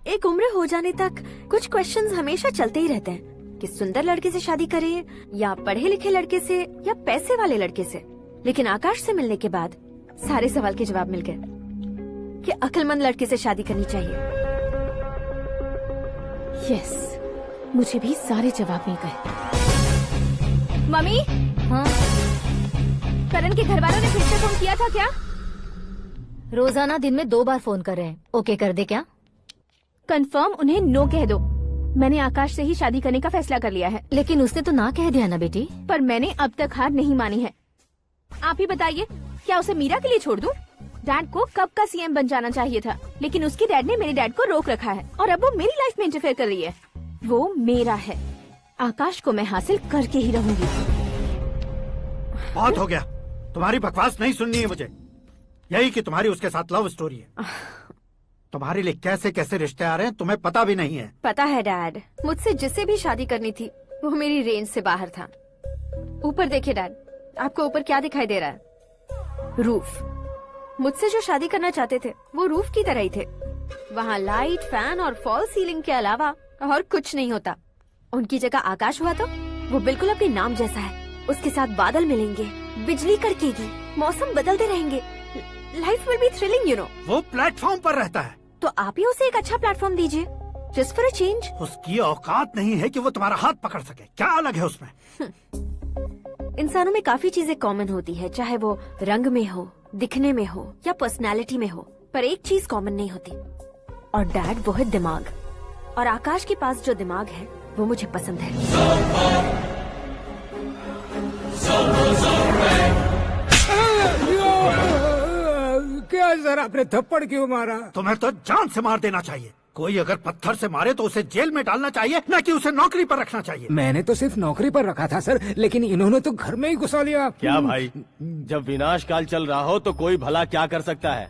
एक उम्र हो जाने तक कुछ क्वेश्चंस हमेशा चलते ही रहते हैं कि सुंदर लड़के से शादी करें या पढ़े लिखे लड़के से या पैसे वाले लड़के से। लेकिन आकाश से मिलने के बाद सारे सवाल के जवाब मिल गए कि अक्लमंद लड़के से शादी करनी चाहिए। यस, मुझे भी सारे जवाब मिल गए। मम्मी, हाँ? करण के घर वालों ने फिर से फोन किया था क्या? रोजाना दिन में 2 बार फोन कर रहे हैं। ओके कर दे क्या? कंफर्म उन्हें नो कह दो। मैंने आकाश से ही शादी करने का फैसला कर लिया है। लेकिन उसने तो ना कह दिया ना बेटी। पर मैंने अब तक हार नहीं मानी है। आप ही बताइए, क्या उसे मीरा के लिए छोड़ दूं? डैड को कब का सीएम बन जाना चाहिए था, लेकिन उसके डैड ने मेरे डैड को रोक रखा है और अब वो मेरी लाइफ में इंटरफेयर कर रही है। वो मेरा है, आकाश को मैं हासिल करके ही रहूंगी। बहुत हो गया, तुम्हारी बकवास नहीं सुननी है मुझे। यही कि तुम्हारी उसके साथ लव स्टोरी है। तुम्हारे लिए कैसे कैसे रिश्ते आ रहे हैं तुम्हें पता भी नहीं है। पता है डैड, मुझसे जिसे भी शादी करनी थी वो मेरी रेंज से बाहर था। ऊपर देखिए डैड, आपको ऊपर क्या दिखाई दे रहा है? रूफ। मुझसे जो शादी करना चाहते थे वो रूफ की तरह ही थे। वहाँ लाइट, फैन और फॉल सीलिंग के अलावा और कुछ नहीं होता। उनकी जगह आकाश हुआ तो वो बिल्कुल अपने नाम जैसा है। उसके साथ बादल मिलेंगे, बिजली कड़केगी, मौसम बदलते रहेंगे, life will be thrilling, you know. वो प्लेटफॉर्म पर रहता है तो आप ही उसे एक अच्छा प्लेटफॉर्म दीजिए, जस्ट फॉर अ चेंज। उसकी औकात नहीं है कि वो तुम्हारा हाथ पकड़ सके। क्या अलग है उसमें? इंसानों में काफी चीजें कॉमन होती है, चाहे वो रंग में हो, दिखने में हो या पर्सनालिटी में हो, पर एक चीज कॉमन नहीं होती, और डैड वो है दिमाग। और आकाश के पास जो दिमाग है वो मुझे पसंद है। क्या सर, आपने थप्पड़ क्यों मारा? तुम्हें तो जान से मार देना चाहिए। कोई अगर पत्थर से मारे तो उसे जेल में डालना चाहिए, न कि उसे नौकरी पर रखना चाहिए। मैंने तो सिर्फ नौकरी पर रखा था सर, लेकिन इन्होंने तो घर में ही घुसा लिया। क्या भाई, जब विनाश काल चल रहा हो तो कोई भला क्या कर सकता है।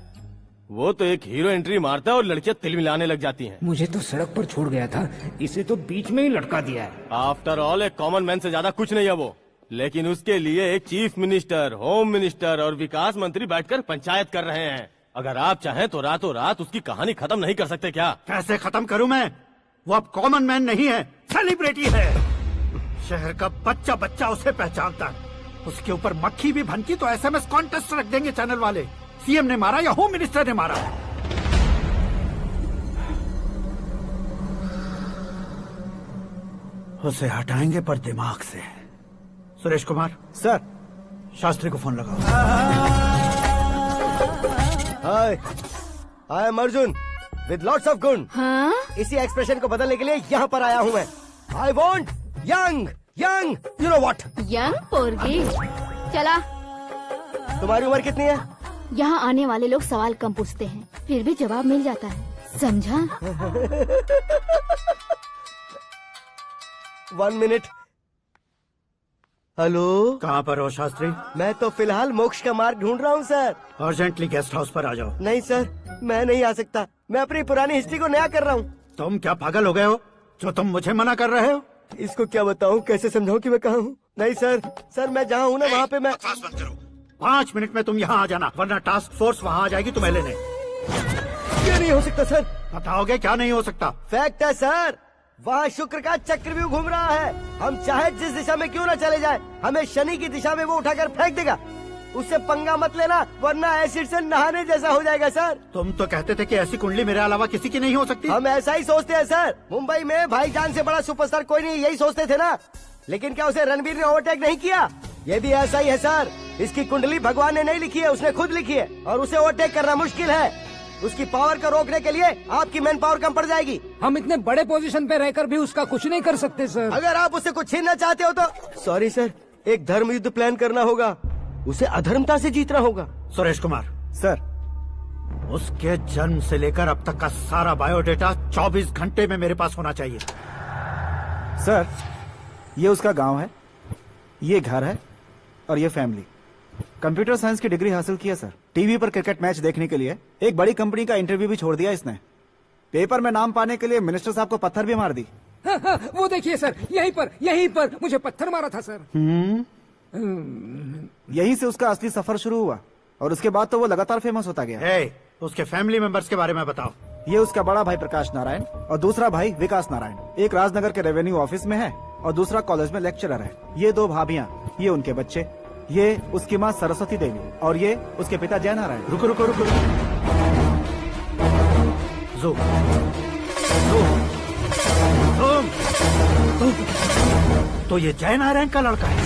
वो तो एक हीरो एंट्री मारता है और लड़कियां तिल मिलाने लग जाती हैं। मुझे तो सड़क पर छोड़ गया था, इसे तो बीच में ही लटका दिया है। आफ्टर ऑल एक कॉमन मैन से ज्यादा कुछ नहीं है वो, लेकिन उसके लिए एक चीफ मिनिस्टर, होम मिनिस्टर और विकास मंत्री बैठकर पंचायत कर रहे हैं। अगर आप चाहें तो रातों रात उसकी कहानी खत्म नहीं कर सकते क्या? कैसे खत्म करूं मैं? वो अब कॉमन मैन नहीं है, सेलिब्रिटी है। शहर का बच्चा बच्चा उसे पहचानता है। उसके ऊपर मक्खी भी भनकी तो SMS कॉन्टेस्ट रख देंगे चैनल वाले। सीएम ने मारा या होम मिनिस्टर ने मारा? उसे हटाएंगे पर दिमाग से। सुरेश कुमार सर, शास्त्री को फोन लगाओ। Hi, I am Arjun with lots of गुण। हाँ? इसी एक्सप्रेशन को बदलने के लिए यहाँ पर आया हूँ मैं। I want young young, you know what? Young पोरगी। चला। तुम्हारी उम्र कितनी है? यहाँ आने वाले लोग सवाल कम पूछते हैं, फिर भी जवाब मिल जाता है, समझा? 1 मिनट। हेलो, कहाँ पर हो शास्त्री? मैं तो फिलहाल मोक्ष का मार्ग ढूंढ रहा हूँ सर। अर्जेंटली गेस्ट हाउस पर आ जाओ। नहीं सर, मैं नहीं आ सकता। मैं अपनी पुरानी हिस्ट्री को नया कर रहा हूँ। तुम क्या पागल हो गए हो जो तुम मुझे मना कर रहे हो? इसको क्या बताऊँ, कैसे समझाऊँ कि मैं कहाँ हूँ? नहीं सर, सर मैं जहाँ हूँ ना वहाँ पे मैं। 5 मिनट में तुम यहाँ आ जाना, वरना टास्क फोर्स वहाँ आ जाएगी तुम्हें लेने। क्या नहीं हो सकता सर? बताओगे क्या नहीं हो सकता? फैक्ट है सर, वहाँ शुक्र का चक्रव्यूह घूम रहा है। हम चाहे जिस दिशा में क्यों न चले जाए, हमें शनि की दिशा में वो उठाकर फेंक देगा। उससे पंगा मत लेना, वरना एसिड से नहाने जैसा हो जाएगा सर। तुम तो कहते थे कि ऐसी कुंडली मेरे अलावा किसी की नहीं हो सकती। हम ऐसा ही सोचते हैं सर। मुंबई में भाईजान से बड़ा सुपरस्टार कोई नहीं, यही सोचते थे ना। लेकिन क्या उसे रणवीर ने ओवरटेक नहीं किया? ये भी ऐसा ही है सर। इसकी कुंडली भगवान ने नहीं लिखी है, उसने खुद लिखी है, और उसे ओवरटेक करना मुश्किल है। उसकी पावर को रोकने के लिए आपकी मैन पावर कम पड़ जाएगी। हम इतने बड़े पोजीशन पे रहकर भी उसका कुछ नहीं कर सकते सर। अगर आप उससे कुछ छीनना चाहते हो तो सॉरी सर, एक धर्म युद्ध प्लान करना होगा। उसे अधर्मता से जीतना होगा। सुरेश कुमार सर, उसके जन्म से लेकर अब तक का सारा बायोडेटा 24 घंटे में मेरे पास होना चाहिए। सर, ये उसका गांव है, ये घर है और ये फैमिली। कंप्यूटर साइंस की डिग्री हासिल की है सर। टीवी पर क्रिकेट मैच देखने के लिए एक बड़ी कंपनी का इंटरव्यू भी छोड़ दिया इसने। पेपर में नाम पाने के लिए मिनिस्टर साहब को पत्थर भी मार दी। वो देखिए सर, यहीं पर मुझे पत्थर मारा था सर। यहीं से उसका असली सफर शुरू हुआ और उसके बाद तो वो लगातार फेमस होता गया। उसके फैमिली मेंबर्स के बारे में बताओ। ये उसका बड़ा भाई प्रकाश नारायण और दूसरा भाई विकास नारायण। एक राजनगर के रेवेन्यू ऑफिस में है और दूसरा कॉलेज में लेक्चरर है। ये 2 भाभियां, ये उनके बच्चे, ये उसकी माँ सरस्वती देवी और ये उसके पिता जय नारायण। रुको रुको रुको, तो ये जय नारायण का लड़का है।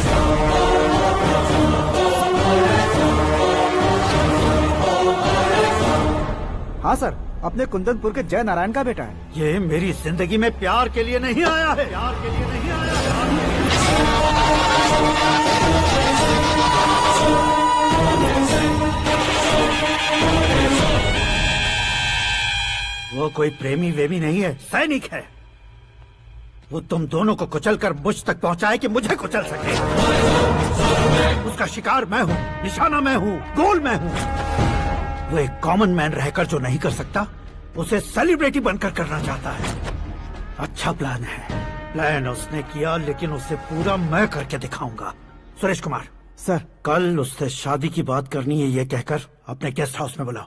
हाँ सर, अपने कुंदनपुर के जय नारायण का बेटा है। ये मेरी जिंदगी में प्यार के लिए नहीं आया है। प्यार के लिए नहीं आया है। वो कोई प्रेमी वेमी नहीं है, सैनिक है। वो तुम दोनों को कुचलकर मुझ तक पहुंचाए कि मुझे कुचल सके। उसका शिकार मैं हूँ, निशाना मैं हूँ, गोल मैं हूँ। वो एक कॉमन मैन रहकर जो नहीं कर सकता, उसे सेलिब्रिटी बनकर करना चाहता है। अच्छा प्लान है। प्लान उसने किया, लेकिन उसे पूरा मैं करके दिखाऊंगा। सुरेश कुमार सर, कल उससे शादी की बात करनी है, ये कहकर अपने गेस्ट हाउस में बुलाओ।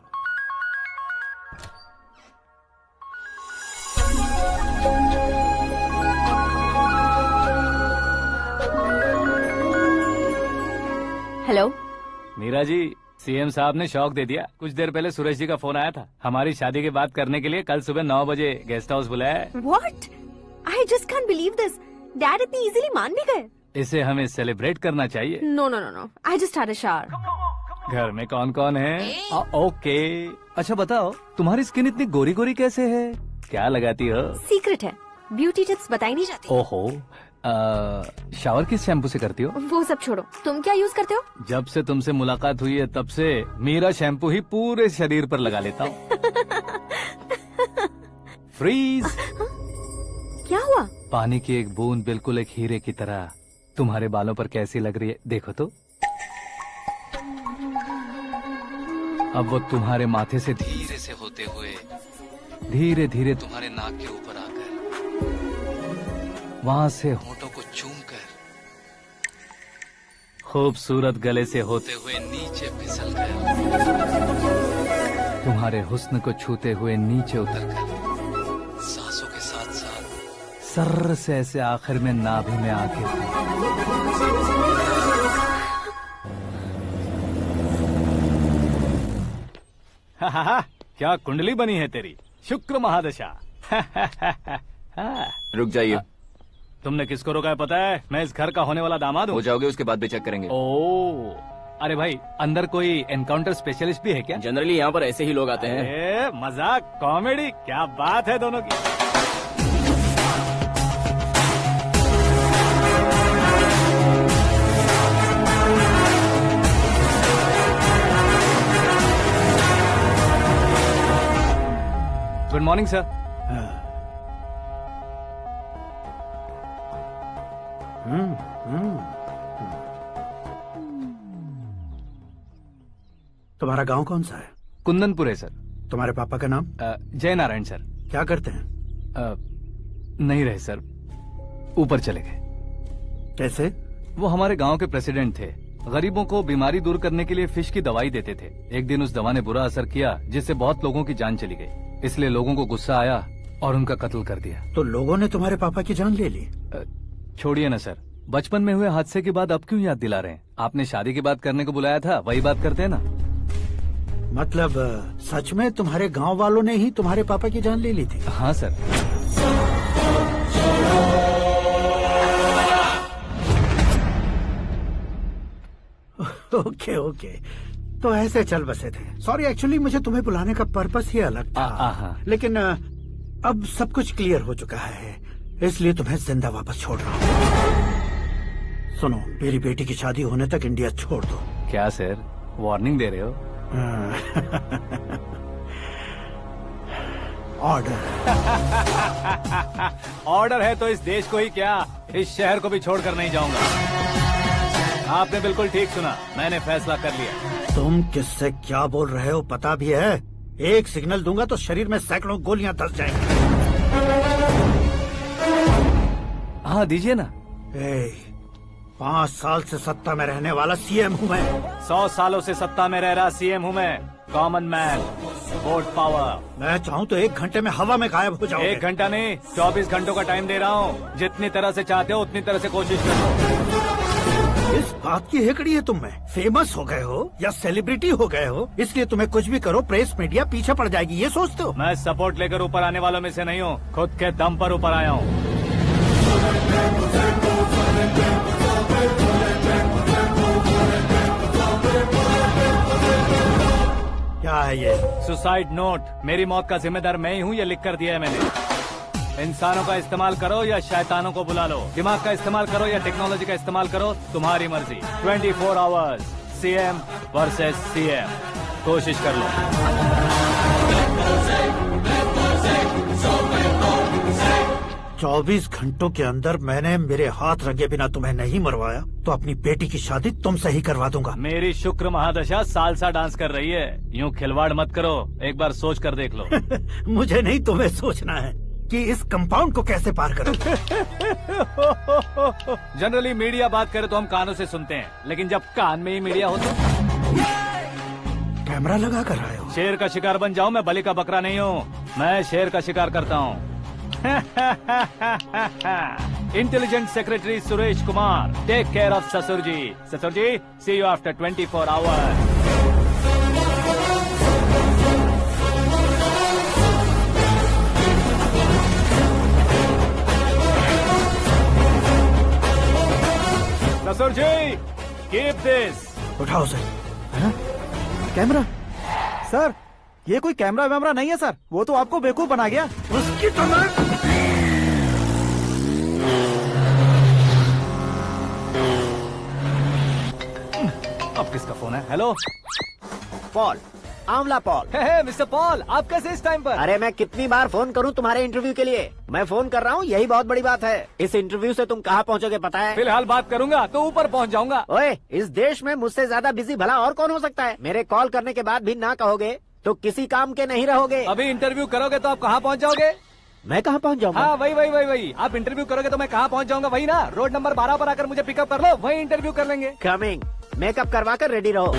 हेलो मीरा जी, सीएम साहब ने शौक दे दिया। कुछ देर पहले सुरेश जी का फोन आया था, हमारी शादी की बात करने के लिए कल सुबह 9 बजे गेस्ट हाउस बुलाया है। What? I just can't believe this. Dad इतनी इजीली मान भी गए। इसे हमें सेलिब्रेट करना चाहिए। No, no, no, no. I just had a shower. घर में कौन कौन है? ओके, अच्छा बताओ, तुम्हारी स्किन इतनी गोरी गोरी कैसे है? क्या लगाती हो? सीक्रेट है। ब्यूटी टिप्स बताई नहीं जाती। ओहो, शावर किस शैम्पू से करती हो? वो सब छोड़ो, तुम क्या यूज करते हो? जब से तुमसे मुलाकात हुई है तब से मेरा शैम्पू ही पूरे शरीर पर लगा लेता हूँ। फ्रीज। क्या हुआ? पानी की एक बूंद बिल्कुल एक हीरे की तरह तुम्हारे बालों पर कैसी लग रही है, देखो तो। अब वो तुम्हारे माथे से धीरे से होते हुए धीरे धीरे तुम्हारे नाक के ऊपर आकर वहां से होठों को चूमकर खूबसूरत गले से होते हुए नीचे फिसलकर तुम्हारे हुस्न को छूते हुए नीचे उतरकर सांसों के साथ साथ सर्र से ऐसे आखिर में नाभि में आके क्या कुंडली बनी है तेरी, शुक्र महादशा। रुक जाइए। तुमने किसको रोका है पता है? मैं इस घर का होने वाला दामाद हूँ। हो जाओगे उसके बाद भी चेक करेंगे। ओ, अरे भाई अंदर कोई एनकाउंटर स्पेशलिस्ट भी है क्या? जनरली यहाँ पर ऐसे ही लोग आते हैं। मजाक, कॉमेडी, क्या बात है दोनों की। Good morning sir. तुम्हारा गांव कौन सा है? कुंदनपुर है सर। तुम्हारे पापा का नाम? जय नारायण सर। क्या करते हैं? नहीं रहे सर, ऊपर चले गए। कैसे? वो हमारे गांव के प्रेसिडेंट थे। गरीबों को बीमारी दूर करने के लिए फिश की दवाई देते थे। एक दिन उस दवा ने बुरा असर किया जिससे बहुत लोगों की जान चली गई। इसलिए लोगों को गुस्सा आया और उनका कत्ल कर दिया। तो लोगों ने तुम्हारे पापा की जान ले ली? छोड़िए ना सर, बचपन में हुए हादसे की बात अब क्यों याद दिला रहे हैं? आपने शादी की बात करने को बुलाया था, वही बात करते हैं ना। मतलब सच में तुम्हारे गांव वालों ने ही तुम्हारे पापा की जान ले ली थी? हाँ सर। ओके ओके, तो ऐसे चल बसे थे। सॉरी, एक्चुअली मुझे तुम्हें बुलाने का पर्पस ही अलग था। लेकिन अब सब कुछ क्लियर हो चुका है, इसलिए तुम्हें जिंदा वापस छोड़ रहा हूँ। सुनो, मेरी बेटी की शादी होने तक इंडिया छोड़ दो। क्या सर, वार्निंग दे रहे हो? ऑर्डर। ऑर्डर है तो इस देश को ही क्या, इस शहर को भी छोड़कर नहीं जाऊंगा। आपने बिल्कुल ठीक सुना, मैंने फैसला कर लिया। तुम किससे क्या बोल रहे हो पता भी है? एक सिग्नल दूंगा तो शरीर में सैकड़ों गोलियां धस जाएंगी। हाँ दीजिए ना। 5 साल से सत्ता में रहने वाला सीएम हूँ मैं। 100 सालों से सत्ता में रह रहा सीएम हूँ मैं। Common man, vote power. मैं चाहूँ तो 1 घंटे में हवा में गायब हो जाऊँ। 1 घंटा नहीं, 24 घंटों का टाइम दे रहा हूँ। जितनी तरह से चाहते हो उतनी तरह से कोशिश करो। इस बात की हेकड़ी है तुम में? फेमस हो गए हो या सेलिब्रिटी हो गए हो, इसलिए तुम्हें कुछ भी करो प्रेस मीडिया पीछे पड़ जाएगी, ये सोचते हो? मैं सपोर्ट लेकर ऊपर आने वालों में से नहीं हूँ, खुद के दम पर ऊपर आया हूँ। क्या है ये? Suicide note. मेरी मौत का जिम्मेदार मैं ही हूँ, ये लिख कर दिया है मैंने। इंसानों का इस्तेमाल करो या शैतानों को बुला लो, दिमाग का इस्तेमाल करो या टेक्नोलॉजी का इस्तेमाल करो, तुम्हारी मर्जी। 24 आवर्स सीएम वर्सेस सीएम, कोशिश कर लो। 24 घंटों के अंदर मैंने मेरे हाथ रंगे बिना तुम्हें नहीं मरवाया तो अपनी बेटी की शादी तुमसे ही करवा दूंगा। मेरी शुक्र महादशा सालसा डांस कर रही है, यूँ खिलवाड़ मत करो, एक बार सोच कर देख लो। मुझे नहीं, तुम्हें सोचना है कि इस कंपाउंड को कैसे पार करूं। जनरली मीडिया बात करे तो हम कानों से सुनते हैं, लेकिन जब कान में ही मीडिया हो तो कैमरा लगा कर आए हो। शेर का शिकार बन जाऊं, मैं बलि का बकरा नहीं हूँ, मैं शेर का शिकार करता हूँ। Intelligent secretary Suresh Kumar, take care of ससुर जी। ससुर जी, सी यू आफ्टर 24 आवर्स। ससुर जी, कीप दिस। उठाओ सर। कैमरा? सर, ये कोई कैमरा वैमरा नहीं है सर, वो तो आपको बेवकूफ बना गया। उसकी तो मैं किसका फोन है? हेलो पॉल, आंवला पॉल। हे मिस्टर पॉल, आप कैसे इस टाइम पर? अरे मैं कितनी बार फोन करूं तुम्हारे इंटरव्यू के लिए? मैं फोन कर रहा हूं, यही बहुत बड़ी बात है। इस इंटरव्यू से तुम कहां पहुंचोगे पता है? फिलहाल बात करूंगा तो ऊपर पहुंच जाऊंगा। ओए, इस देश में मुझसे ज्यादा बिजी भला और कौन हो सकता है? मेरे कॉल करने के बाद भी ना कहोगे तो किसी काम के नहीं रहोगे। अभी इंटरव्यू करोगे तो आप कहाँ पहुँच जाओगे? मैं कहाँ पहुँच जाऊंगा? हाँ वही। आप इंटरव्यू करोगे तो मैं कहाँ पहुँच जाऊंगा? वही ना, रोड नंबर 12 पर आकर मुझे पिकअप कर लो, वही इंटरव्यू कर लेंगे। कमिंग। मेकअप करवा कर रेडी रहो।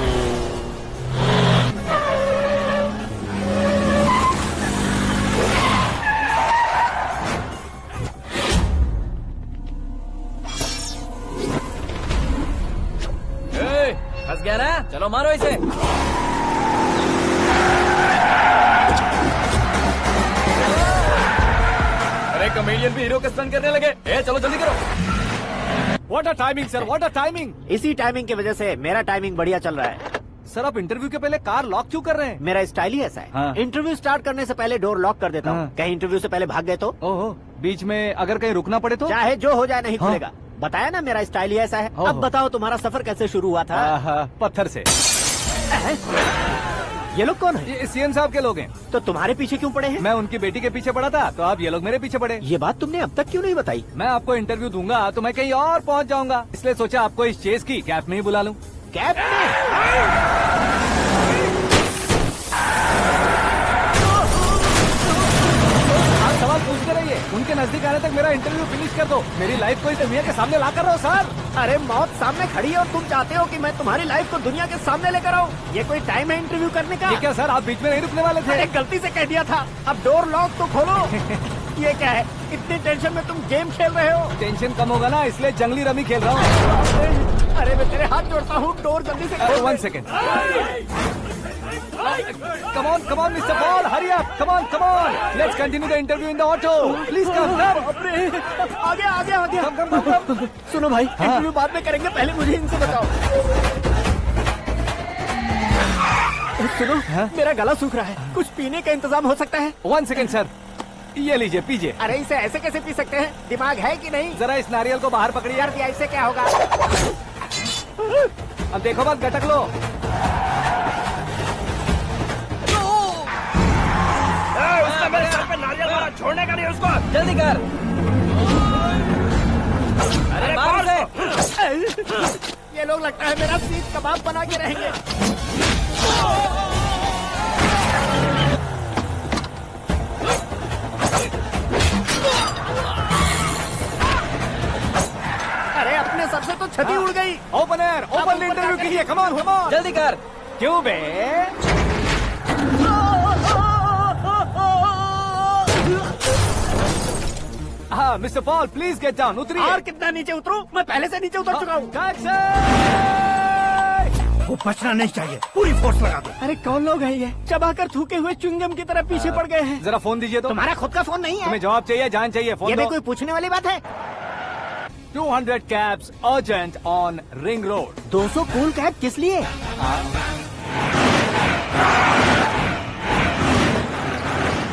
फंस गया ना? चलो मारो इसे। अरे कमेडियन भी हीरो के स्टंट करने लगे। चलो जल्दी करो। What a timing sir, what a timing. इसी टाइमिंग की वजह से मेरा टाइमिंग बढ़िया चल रहा है। सर आप इंटरव्यू के पहले कार लॉक क्यों कर रहे हैं? मेरा स्टाइल ही ऐसा है। हाँ। इंटरव्यू स्टार्ट करने से पहले डोर लॉक कर देता हूँ। कहीं इंटरव्यू से पहले भाग गए तो? ओहो, बीच में अगर कहीं रुकना पड़े तो? चाहे जो हो जाए नहीं खुलेगा। बताया ना मेरा स्टाइल ही ऐसा है। अब बताओ तुम्हारा सफर कैसे शुरू हुआ था? पत्थर से। ये लोग कौन है? ये सीएम साहब के लोग हैं। तो तुम्हारे पीछे क्यों पड़े हैं? मैं उनकी बेटी के पीछे पड़ा था तो अब ये लोग मेरे पीछे पड़े। ये बात तुमने अब तक क्यों नहीं बताई? मैं आपको इंटरव्यू दूंगा तो मैं कहीं और पहुंच जाऊंगा, इसलिए सोचा आपको इस चेस की कैब में ही बुला लूं। कैब में? आप सवाल पूछते रहिए, उनके नजदीक आने तक मेरा इंटरव्यू फिनिश कर दो। मेरी लाइफ को इस दुनिया के सामने ला कर रहो सर। अरे मौत सामने खड़ी है और तुम चाहते हो कि मैं तुम्हारी लाइफ को दुनिया के सामने लेकर आऊं? ये कोई टाइम है इंटरव्यू करने का? ये क्या सर, आप बीच में नहीं रुकने वाले थे? अरे गलती से कह दिया था। अब डोर लॉक तो खोलो। ये क्या है? इतनी टेंशन में तुम गेम खेल रहे हो? टेंशन कम होगा ना, इसलिए जंगली रमी खेल रहा हूँ। अरे मैं तेरे हाथ जोड़ता हूँ, डोर जल्दी से खोल। 1 second. Come on, Mr. Paul, hurry up! Come on! Let's continue the interview in the auto. Please come. आ गया। Come. सुनो भाई, इंटरव्यू बाद में करेंगे, पहले मुझे इनसे बताओ। सुनो, मेरा गला सूख रहा है, कुछ पीने का इंतजाम हो सकता है? 1 सेकेंड सर, ये लीजिए पीजिए। अरे इसे ऐसे कैसे पी सकते हैं? दिमाग है कि नहीं? जरा इस नारियल को बाहर पकड़िए। यार ऐसे क्या होगा? अब देखो मत, गटक लो। उसका मेरे सर पे नारियल मारा, छोड़ने का नहीं उसको। जल्दी कर। अरे मार उसे। ये लोग लगता है मेरा सीख कबाब बना के रहेंगे। अरे अपने सर से तो छती उड़ गई। ओपन इंटरव्यू कीजिए। कम ऑन जल्दी कर। क्यों बे? हाँ mister Paul, please get down. उतरिए। और कितना नीचे उतरूं? मैं पहले से नीचे उतर चुका हूँ। वो बचना नहीं चाहिए, पूरी फोर्स लगा दो। अरे कौन लोग हैं ये? चबाकर थूके हुए च्युइंगम की तरह पीछे पड़ गए हैं। जरा फोन दीजिए तो। तुम्हारा खुद का फोन नहीं है? तुम्हें जवाब चाहिए, जान चाहिए, फोन ये दो। भी कोई पूछने वाली बात है? 200 cabs urgent on Ring Road. 200 cool cab किस लिए?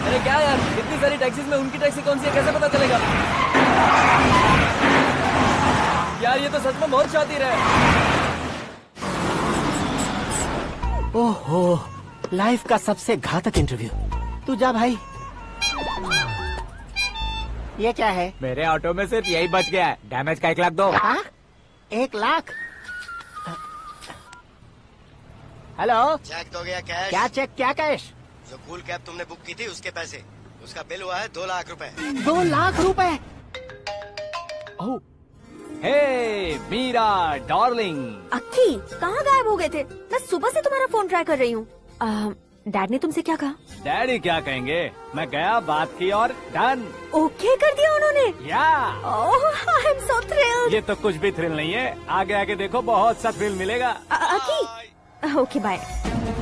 अरे क्या यार, इतनी सारी टैक्सीज में उनकी टैक्सी कौन सी है, कैसे पता चलेगा? यार ये तो सच में बहुत शातिर है। ओहो, लाइफ का सबसे घातक इंटरव्यू। तू जा भाई। ये क्या है? मेरे ऑटो में सिर्फ यही बच गया है, डैमेज का 1 लाख दो। 1 लाख? हेलो, चेक तो गया कैश। क्या चेक, क्या कैश? जो कूल कैब तुमने बुक की थी उसके पैसे, उसका बिल हुआ है 2 लाख रुपए। 2 लाख रुपए? हे मीरा डार्लिंग। अक्की, कहाँ गायब हो गए थे? मैं सुबह से तुम्हारा फोन ट्राई कर रही हूँ। डैड ने तुमसे क्या कहा? डैडी क्या कहेंगे, मैं गया, बात की और डन। ओके कर दिया उन्होंने? या। ओह, आई एम सो थ्रिल्ड। ये तो कुछ भी थ्रिल नहीं है, आगे आगे देखो बहुत सा थ्रिल मिलेगा। अक्की, ओके बाय।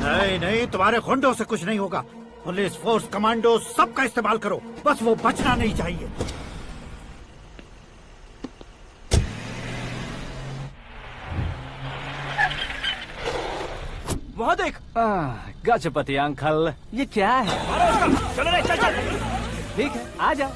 नहीं, तुम्हारे गुंडों से कुछ नहीं होगा। पुलिस फोर्स, कमांडो, सबका इस्तेमाल करो, बस वो बचना नहीं चाहिए। वहाँ देख। गजपति अंकल, ये क्या है? चलो रे, चल। ठीक है, आ जा।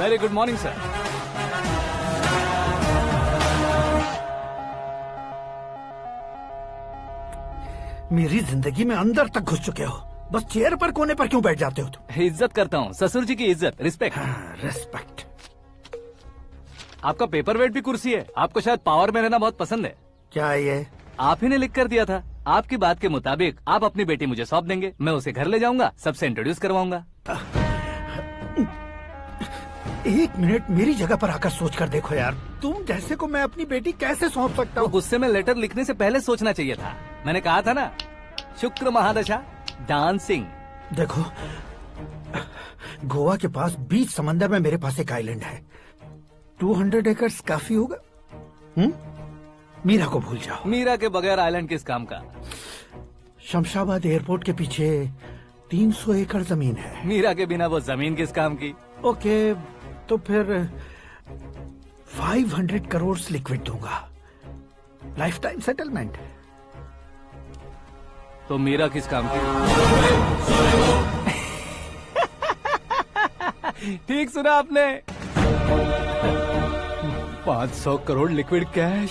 Very good morning sir. मेरी जिंदगी में अंदर तक घुस चुके हो, बस चेयर पर कोने पर क्यों बैठ जाते हो तुम? इज्जत करता हूँ, ससुर जी की इज्जत, रिस्पेक्ट। रिस्पेक्ट। आपका पेपर वेट भी कुर्सी है। आपको शायद पावर में रहना बहुत पसंद है। क्या ये? आप ही ने लिख कर दिया था। आपकी बात के मुताबिक आप अपनी बेटी मुझे सौंप देंगे, मैं उसे घर ले जाऊंगा, सबसे इंट्रोड्यूस करवाऊंगा। 1 मिनट मेरी जगह पर आकर सोच कर देखो यार, तुम जैसे को मैं अपनी बेटी कैसे सौंप सकता हूँ? गुस्से में लेटर लिखने से पहले सोचना चाहिए था। मैंने कहा था ना, शुक्र महादशा डांसिंग। देखो, गोवा के पास बीच समंदर में मेरे पास एक आइलैंड है, 200 एकर्स काफी होगा। मीरा को भूल जाओ। मीरा के बगैर आइलैंड किस काम का? शमशाबाद एयरपोर्ट के पीछे 300 एकड़ जमीन है। मीरा के बिना वो जमीन किस काम की? ओके, तो फिर 500 करोड़ लिक्विड दूंगा, लाइफ टाइम सेटलमेंट। तो मीरा किस काम की? ठीक सुना आपने, 500 करोड़ लिक्विड कैश।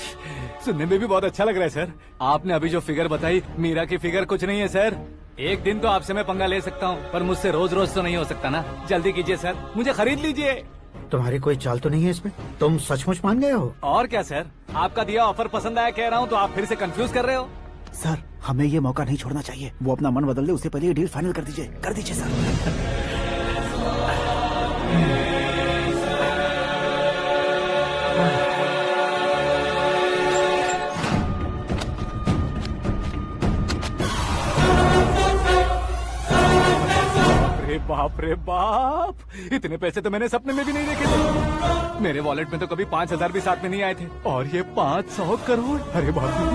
सुनने में भी बहुत अच्छा लग रहा है सर। आपने अभी जो फिगर बताई, मीरा की फिगर कुछ नहीं है सर। एक दिन तो आपसे मैं पंगा ले सकता हूँ, पर मुझसे रोज रोज तो नहीं हो सकता ना। जल्दी कीजिए सर, मुझे खरीद लीजिए। तुम्हारी कोई चाल तो नहीं है इसमें? तुम सचमुच मान गए हो? और क्या सर, आपका दिया ऑफर पसंद आया कह रहा हूँ, तो आप फिर से कंफ्यूज कर रहे हो। सर, हमें ये मौका नहीं छोड़ना चाहिए। वो अपना मन बदल दे, उससे पहले ये डील फाइनल कर दीजिए सर। बाप रे बाप, इतने पैसे तो मैंने सपने में भी नहीं देखे थे। मेरे वॉलेट में तो कभी 5,000 भी साथ में नहीं आए थे, और ये 500 करोड़। अरे बाप रे।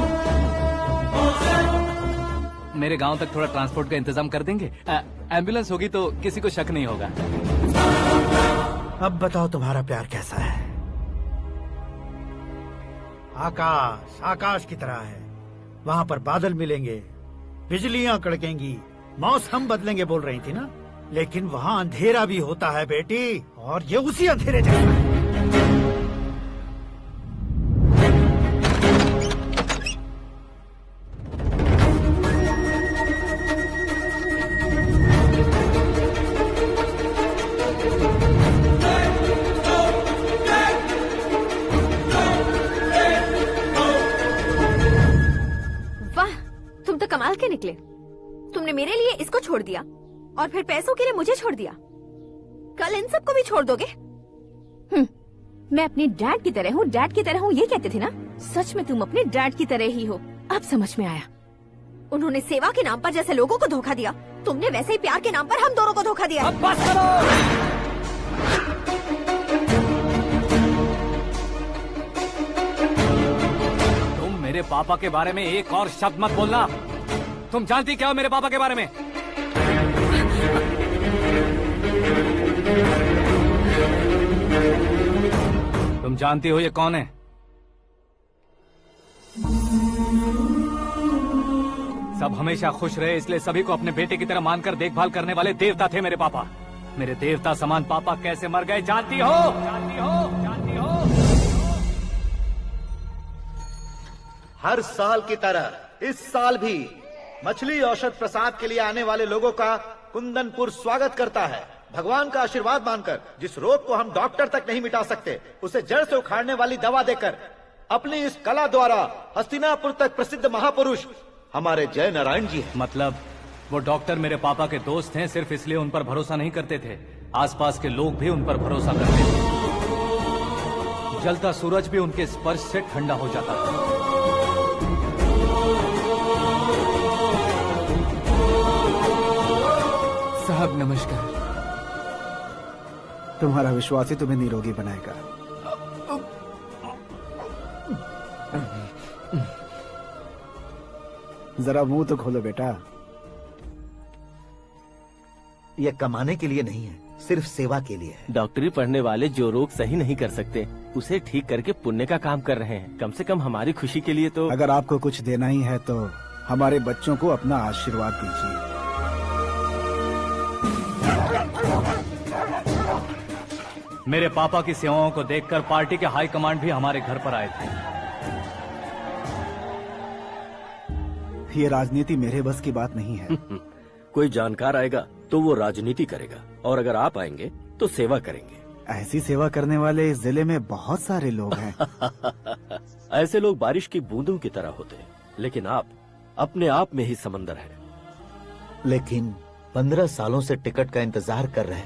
मेरे गांव तक थोड़ा ट्रांसपोर्ट का इंतजाम कर देंगे? एम्बुलेंस होगी तो किसी को शक नहीं होगा। अब बताओ तुम्हारा प्यार कैसा है? आकाश आकाश की तरह है, वहाँ पर बादल मिलेंगे, बिजलियाँ कड़केंगी, मौसम बदलेंगे बोल रही थी ना, लेकिन वहाँ अंधेरा भी होता है बेटी, और ये उसी अंधेरे जैसा है। वाह, तुम तो कमाल के निकले। तुमने मेरे लिए इसको छोड़ दिया और फिर पैसों के लिए मुझे छोड़ दिया। कल इन सबको भी छोड़ दोगे? मैं अपने डैड की तरह हूँ, डैड की तरह हूँ, ये कहते थे ना। सच में तुम अपने डैड की तरह ही हो, अब समझ में आया। उन्होंने सेवा के नाम पर जैसे लोगों को धोखा दिया, तुमने वैसे ही प्यार के नाम पर हम दोनों को धोखा दिया। अब बस करो। तुम मेरे पापा के बारे में एक और शब्द मत बोलना। तुम जानती क्या हो मेरे पापा के बारे में? तुम जानती हो ये कौन है? सब हमेशा खुश रहे, इसलिए सभी को अपने बेटे की तरह मानकर देखभाल करने वाले देवता थे मेरे पापा। मेरे देवता समान पापा कैसे मर गए जानती हो? जानती हो? जानती हो? हर साल की तरह इस साल भी मछली औषध प्रसाद के लिए आने वाले लोगों का कुंदनपुर स्वागत करता है। भगवान का आशीर्वाद मानकर जिस रोग को हम डॉक्टर तक नहीं मिटा सकते, उसे जड़ से उखाड़ने वाली दवा देकर अपनी इस कला द्वारा हस्तिनापुर तक प्रसिद्ध महापुरुष हमारे जय नारायण जी हैं। मतलब वो डॉक्टर मेरे पापा के दोस्त हैं, सिर्फ इसलिए उन पर भरोसा नहीं करते थे, आसपास के लोग भी उन पर भरोसा करते थे। जलता सूरज भी उनके स्पर्श से ठंडा हो जाता था। साहब नमस्कार। तुम्हारा विश्वास ही तुम्हें निरोगी बनाएगा। जरा मुंह तो खोलो बेटा। यह कमाने के लिए नहीं है, सिर्फ सेवा के लिए है। डॉक्टरी पढ़ने वाले जो रोग सही नहीं कर सकते, उसे ठीक करके पुण्य का काम कर रहे हैं। कम से कम हमारी खुशी के लिए तो। अगर आपको कुछ देना ही है तो हमारे बच्चों को अपना आशीर्वाद दीजिए। मेरे पापा की सेवाओं को देखकर पार्टी के हाई कमांड भी हमारे घर पर आए थे। ये राजनीति मेरे बस की बात नहीं है। कोई जानकार आएगा तो वो राजनीति करेगा, और अगर आप आएंगे तो सेवा करेंगे। ऐसी सेवा करने वाले इस जिले में बहुत सारे लोग हैं। ऐसे लोग बारिश की बूंदों की तरह होते हैं, लेकिन आप अपने आप में ही समंदर हैं। लेकिन 15 सालों से टिकट का इंतजार कर रहे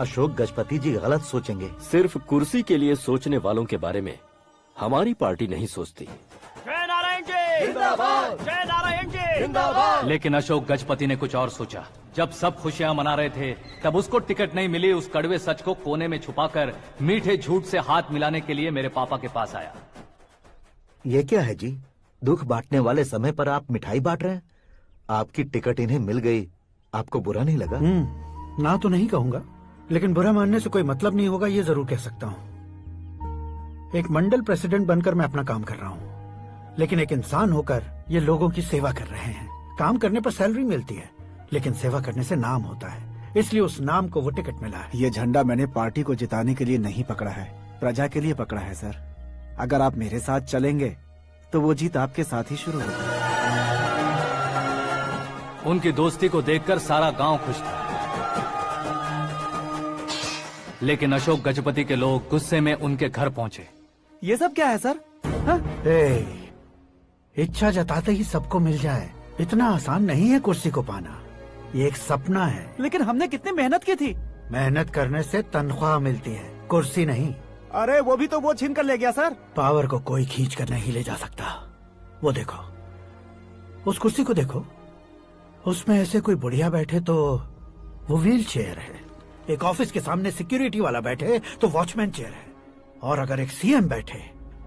अशोक गजपति जी गलत सोचेंगे। सिर्फ कुर्सी के लिए सोचने वालों के बारे में हमारी पार्टी नहीं सोचती। जय नारायण जी जिंदाबाद, जय नारायण जी जिंदाबाद। लेकिन अशोक गजपति ने कुछ और सोचा। जब सब खुशियां मना रहे थे तब उसको टिकट नहीं मिली। उस कड़वे सच को कोने में छुपाकर मीठे झूठ से हाथ मिलाने के लिए मेरे पापा के पास आया। ये क्या है जी? दुख बांटने वाले समय पर आप मिठाई बांट रहे हैं। आपकी टिकट इन्हें मिल गई, आपको बुरा नहीं लगा? ना तो नहीं कहूंगा, लेकिन बुरा मानने से कोई मतलब नहीं होगा, ये जरूर कह सकता हूँ। एक मंडल प्रेसिडेंट बनकर मैं अपना काम कर रहा हूँ, लेकिन एक इंसान होकर ये लोगों की सेवा कर रहे हैं। काम करने पर सैलरी मिलती है, लेकिन सेवा करने से नाम होता है, इसलिए उस नाम को वो टिकट मिला है। ये झंडा मैंने पार्टी को जिताने के लिए नहीं पकड़ा है, प्रजा के लिए पकड़ा है सर। अगर आप मेरे साथ चलेंगे तो वो जीत आपके साथ ही शुरू होगी। उनकी दोस्ती को देखकर सारा गांव खुश था, लेकिन अशोक गजपति के लोग गुस्से में उनके घर पहुंचे। ये सब क्या है सर? इच्छा जताते ही सबको मिल जाए, इतना आसान नहीं है कुर्सी को पाना। ये एक सपना है। लेकिन हमने कितनी मेहनत की थी। मेहनत करने से तनख्वाह मिलती है, कुर्सी नहीं। अरे वो भी तो वो छीन कर ले गया सर। पावर को कोई खींच कर नहीं ले जा सकता। वो देखो, उस कुर्सी को देखो, उसमें ऐसे कोई बुढ़िया बैठे तो वो व्हील चेयर है। एक ऑफिस के सामने सिक्योरिटी वाला बैठे तो वॉचमैन चेयर है, और अगर एक सीएम बैठे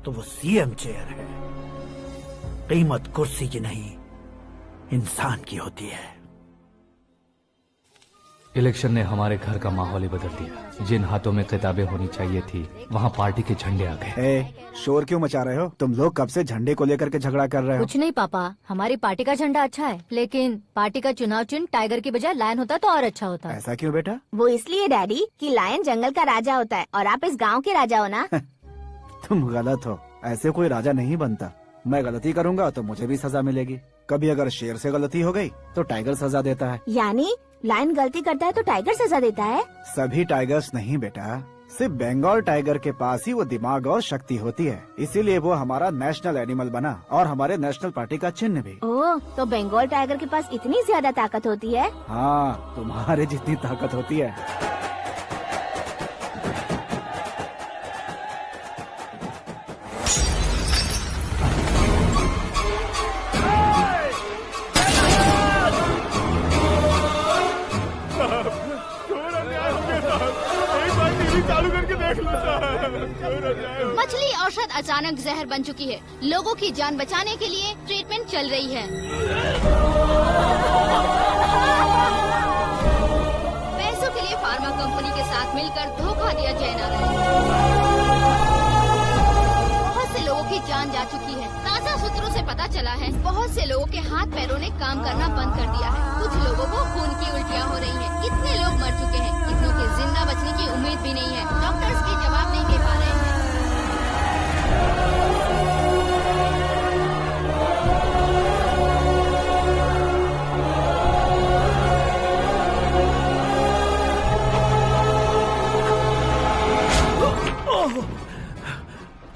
तो वो सीएम चेयर है। कीमत कुर्सी की नहीं, इंसान की होती है। इलेक्शन ने हमारे घर का माहौल ही बदल दिया। जिन हाथों में किताबें होनी चाहिए थी, वहाँ पार्टी के झंडे आ गए। शोर क्यों मचा रहे हो? तुम लोग कब से झंडे को लेकर के झगड़ा कर रहे हो? कुछ नहीं पापा, हमारी पार्टी का झंडा अच्छा है, लेकिन पार्टी का चुनाव चिन्ह टाइगर की बजाय लायन होता तो और अच्छा होता। ऐसा क्यों बेटा? वो इसलिए डैडी कि लायन जंगल का राजा होता है और आप इस गांव के राजा हो ना। तुम गलत हो, ऐसे कोई राजा नहीं बनता। मैं गलती करूंगा तो मुझे भी सजा मिलेगी। कभी अगर शेर से गलती हो गई तो टाइगर सजा देता है। यानी लायन गलती करता है तो टाइगर सजा देता है? सभी टाइगर्स नहीं बेटा, सिर्फ बंगाल टाइगर के पास ही वो दिमाग और शक्ति होती है, इसीलिए वो हमारा नेशनल एनिमल बना और हमारे नेशनल पार्टी का चिन्ह भी। ओह, तो बंगाल टाइगर के पास इतनी ज्यादा ताकत होती है? हाँ, तुम्हारे जितनी ताकत होती है। मछली औषध अचानक जहर बन चुकी है। लोगों की जान बचाने के लिए ट्रीटमेंट चल रही है। पैसों के लिए फार्मा कंपनी के साथ मिलकर धोखा दिया जय नारायण। बहुत से लोगों की जान जा चुकी है। ताज़ा सूत्रों से पता चला है बहुत से लोगों के हाथ पैरों ने काम करना बंद कर दिया है। कुछ लोगों को खून की उल्टियाँ हो रही हैं। कितने लोग मर चुके हैं, कितनों के जिंदा बचने की उम्मीद भी नहीं है। डॉक्टर्स भी जवाब नहीं दे पा रहे हैं।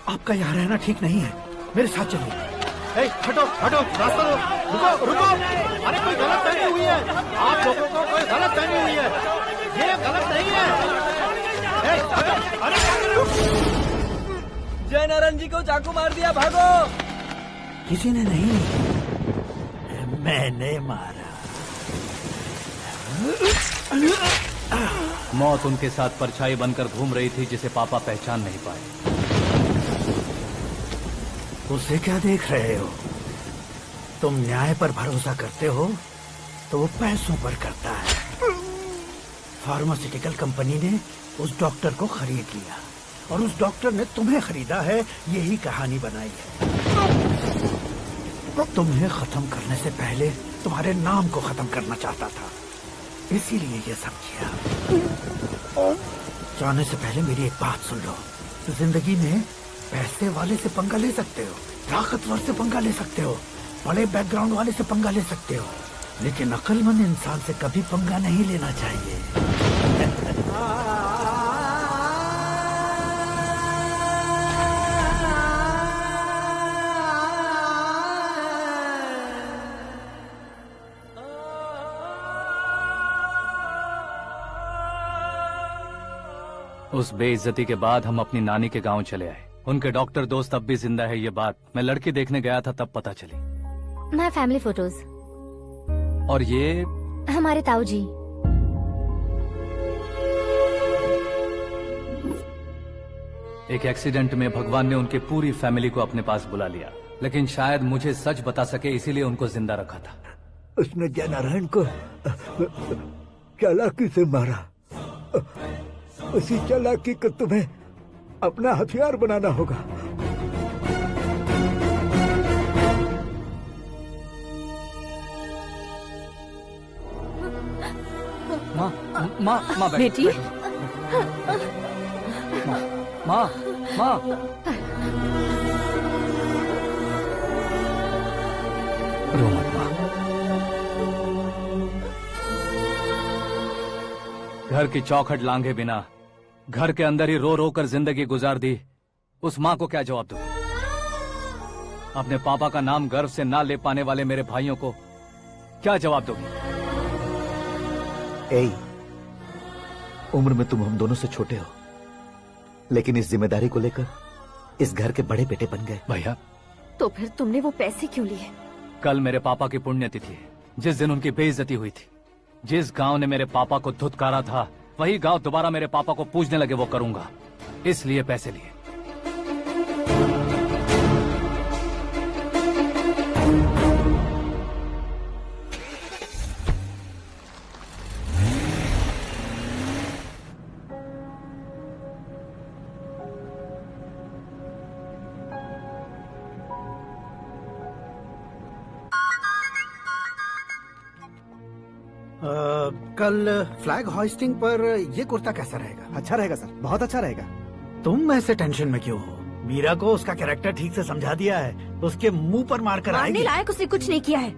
आपका यहाँ रहना ठीक नहीं है, मेरे साथ चलिए। हटो हटो, रास्ता दो। रुको रुको, अरे कोई गलत फहमी हुई है। आप लोगों को कोई गलत फहमी हुई है, ये गलत नहीं है। अरे जय नारायण जी को चाकू मार दिया, भागो। किसी ने नहीं, मैंने मारा। मौत उनके साथ परछाई बनकर घूम रही थी, जिसे पापा पहचान नहीं पाए। उसे क्या देख रहे हो? तुम न्याय पर भरोसा करते हो तो वो पैसों पर करता है। फार्मास्यूटिकल कंपनी ने उस डॉक्टर को खरीद लिया और उस डॉक्टर ने तुम्हें खरीदा है, यही कहानी बनाई है। तुम्हें खत्म करने से पहले तुम्हारे नाम को खत्म करना चाहता था, इसीलिए ये सब किया। जाने से पहले मेरी एक बात सुन लो। जिंदगी में पैसे वाले से पंगा ले सकते हो, ताकतवर से पंगा ले सकते हो, बड़े बैकग्राउंड वाले से पंगा ले सकते हो, लेकिन अक्लमंद इंसान से कभी पंगा नहीं लेना चाहिए। उस बेइज्जती के बाद हम अपनी नानी के गांव चले आए। उनके डॉक्टर दोस्त अब भी जिंदा है, ये बात मैं लड़की देखने गया था तब पता चली। My family photos. और ये हमारे ताऊ जी। एक एक्सीडेंट में भगवान ने उनकी पूरी फैमिली को अपने पास बुला लिया, लेकिन शायद मुझे सच बता सके इसीलिए उनको जिंदा रखा था। उसने जयनारायण को चालाकी से मारा। उसी चालाकी को तुम्हें अपना हथियार बनाना होगा। माँ बेटी। माँ रो मत माँ। घर की चौखट लांघे बिना घर के अंदर ही रो रो कर जिंदगी गुजार दी उस माँ को क्या जवाब दूं? अपने पापा का नाम गर्व से ना ले पाने वाले मेरे भाइयों को क्या जवाब दोगी? उम्र में तुम हम दोनों से छोटे हो, लेकिन इस जिम्मेदारी को लेकर इस घर के बड़े बेटे बन गए। भैया तो फिर तुमने वो पैसे क्यों लिए? कल मेरे पापा की पुण्यतिथि है, जिस दिन उनकी बेइज्जती हुई थी। जिस गांव ने मेरे पापा को धुतकारा था वही गांव दोबारा मेरे पापा को पूजने लगे वो करूंगा, इसलिए पैसे लिए। कल फ्लैग होइस्टिंग पर ये कुर्ता कैसा रहेगा? अच्छा रहेगा सर, बहुत अच्छा रहेगा। तुम ऐसे टेंशन में क्यों हो? मीरा को उसका कैरेक्टर ठीक से समझा दिया है, उसके मुंह पर मारकर आएगी। मारने लायक उसने कुछ नहीं किया है।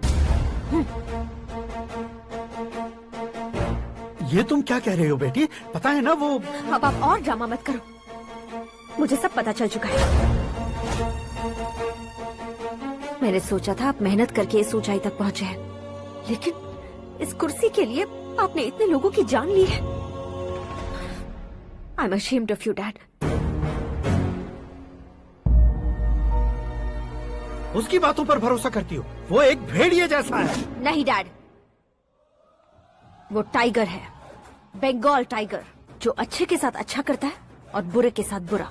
ये तुम क्या कह रहे हो बेटी? पता है ना वो। अब आप और ड्रामा मत करो, मुझे सब पता चल चुका है। मैंने सोचा था आप मेहनत करके इस ऊंचाई तक पहुंचे हैं, लेकिन इस कुर्सी के लिए आपने इतने लोगों की जान ली है। I am ashamed of you dad. उसकी बातों पर भरोसा करती हो? वो एक भेड़िए जैसा है। नहीं डैड, वो टाइगर है, बंगाल टाइगर, जो अच्छे के साथ अच्छा करता है और बुरे के साथ बुरा।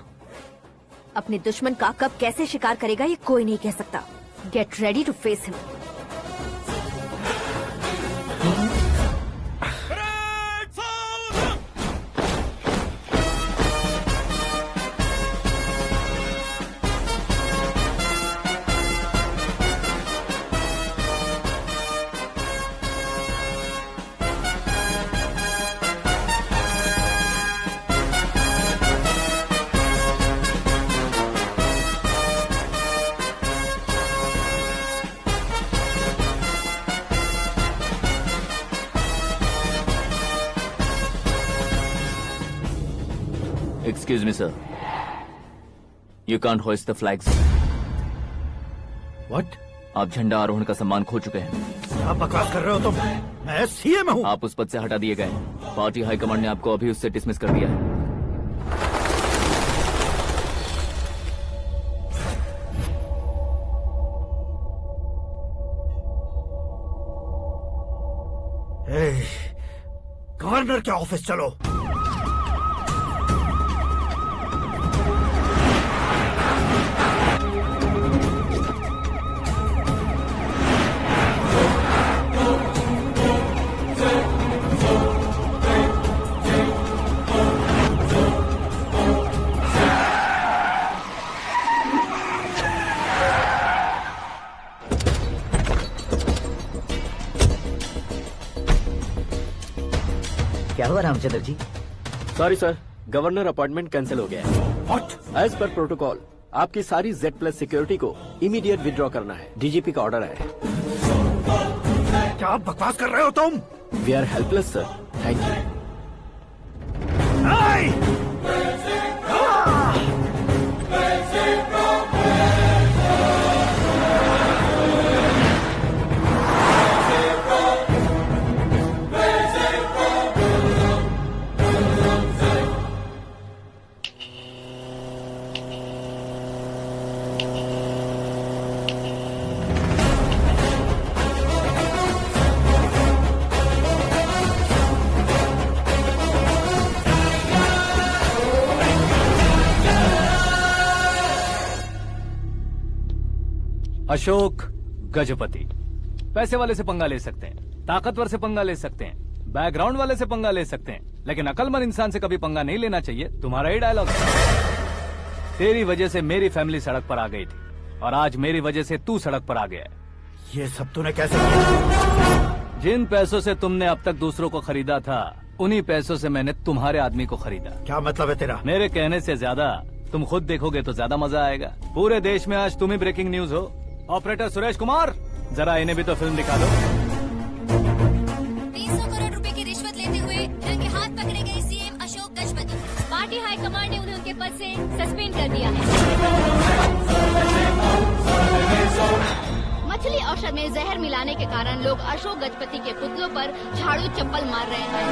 अपने दुश्मन का कब कैसे शिकार करेगा ये कोई नहीं कह सकता। Get ready to face him. Excuse me, sir. You can't hoist the flags. What? आप झंडा आरोहण का सम्मान खो चुके हैं। आप बकवास कर रहे हो तुम? मैं सीएम हूँ। आप उस पद से हटा दिए गए। पार्टी हाईकमांड ने आपको अभी उससे डिसमिस कर दिया है। गवर्नर के ऑफिस चलो। क्या हुआ Ramchandra ji? Sorry sir, governor appointment cancel हो गया है। एज पर प्रोटोकॉल आपकी सारी Z+ सिक्योरिटी को इमीडिएट विड्रॉ करना है। डीजीपी का ऑर्डर है। क्या आप बकवास कर रहे हो तुम? We are helpless sir. Thank you. Ashok Gajapati पैसे वाले से पंगा ले सकते हैं, ताकतवर से पंगा ले सकते हैं, बैकग्राउंड वाले से पंगा ले सकते हैं, लेकिन अकलमंद इंसान से कभी पंगा नहीं लेना चाहिए। तुम्हारा ही डायलॉग है। तेरी वजह से मेरी फैमिली सड़क पर आ गई थी और आज मेरी वजह से तू सड़क पर आ गया है। ये सब तूने कैसे किया? जिन पैसों से तुमने अब तक दूसरों को खरीदा था, उन्हीं पैसों से मैंने तुम्हारे आदमी को खरीदा। क्या मतलब है तेरा? मेरे कहने से ज्यादा तुम खुद देखोगे तो ज्यादा मजा आएगा। पूरे देश में आज तुम ही ब्रेकिंग न्यूज हो। ऑपरेटर सुरेश कुमार, जरा इन्हें भी तो फिल्म दिखा दो। 300 करोड़ रुपए की रिश्वत लेते हुए रंगे हाथ पकड़े गए CM Ashok Gajapati. Party high command ने उन्हें उनके पद से सस्पेंड कर दिया है। मछली औषध में जहर मिलाने के कारण लोग अशोक गजपति के पुतलों पर झाड़ू चप्पल मार रहे हैं।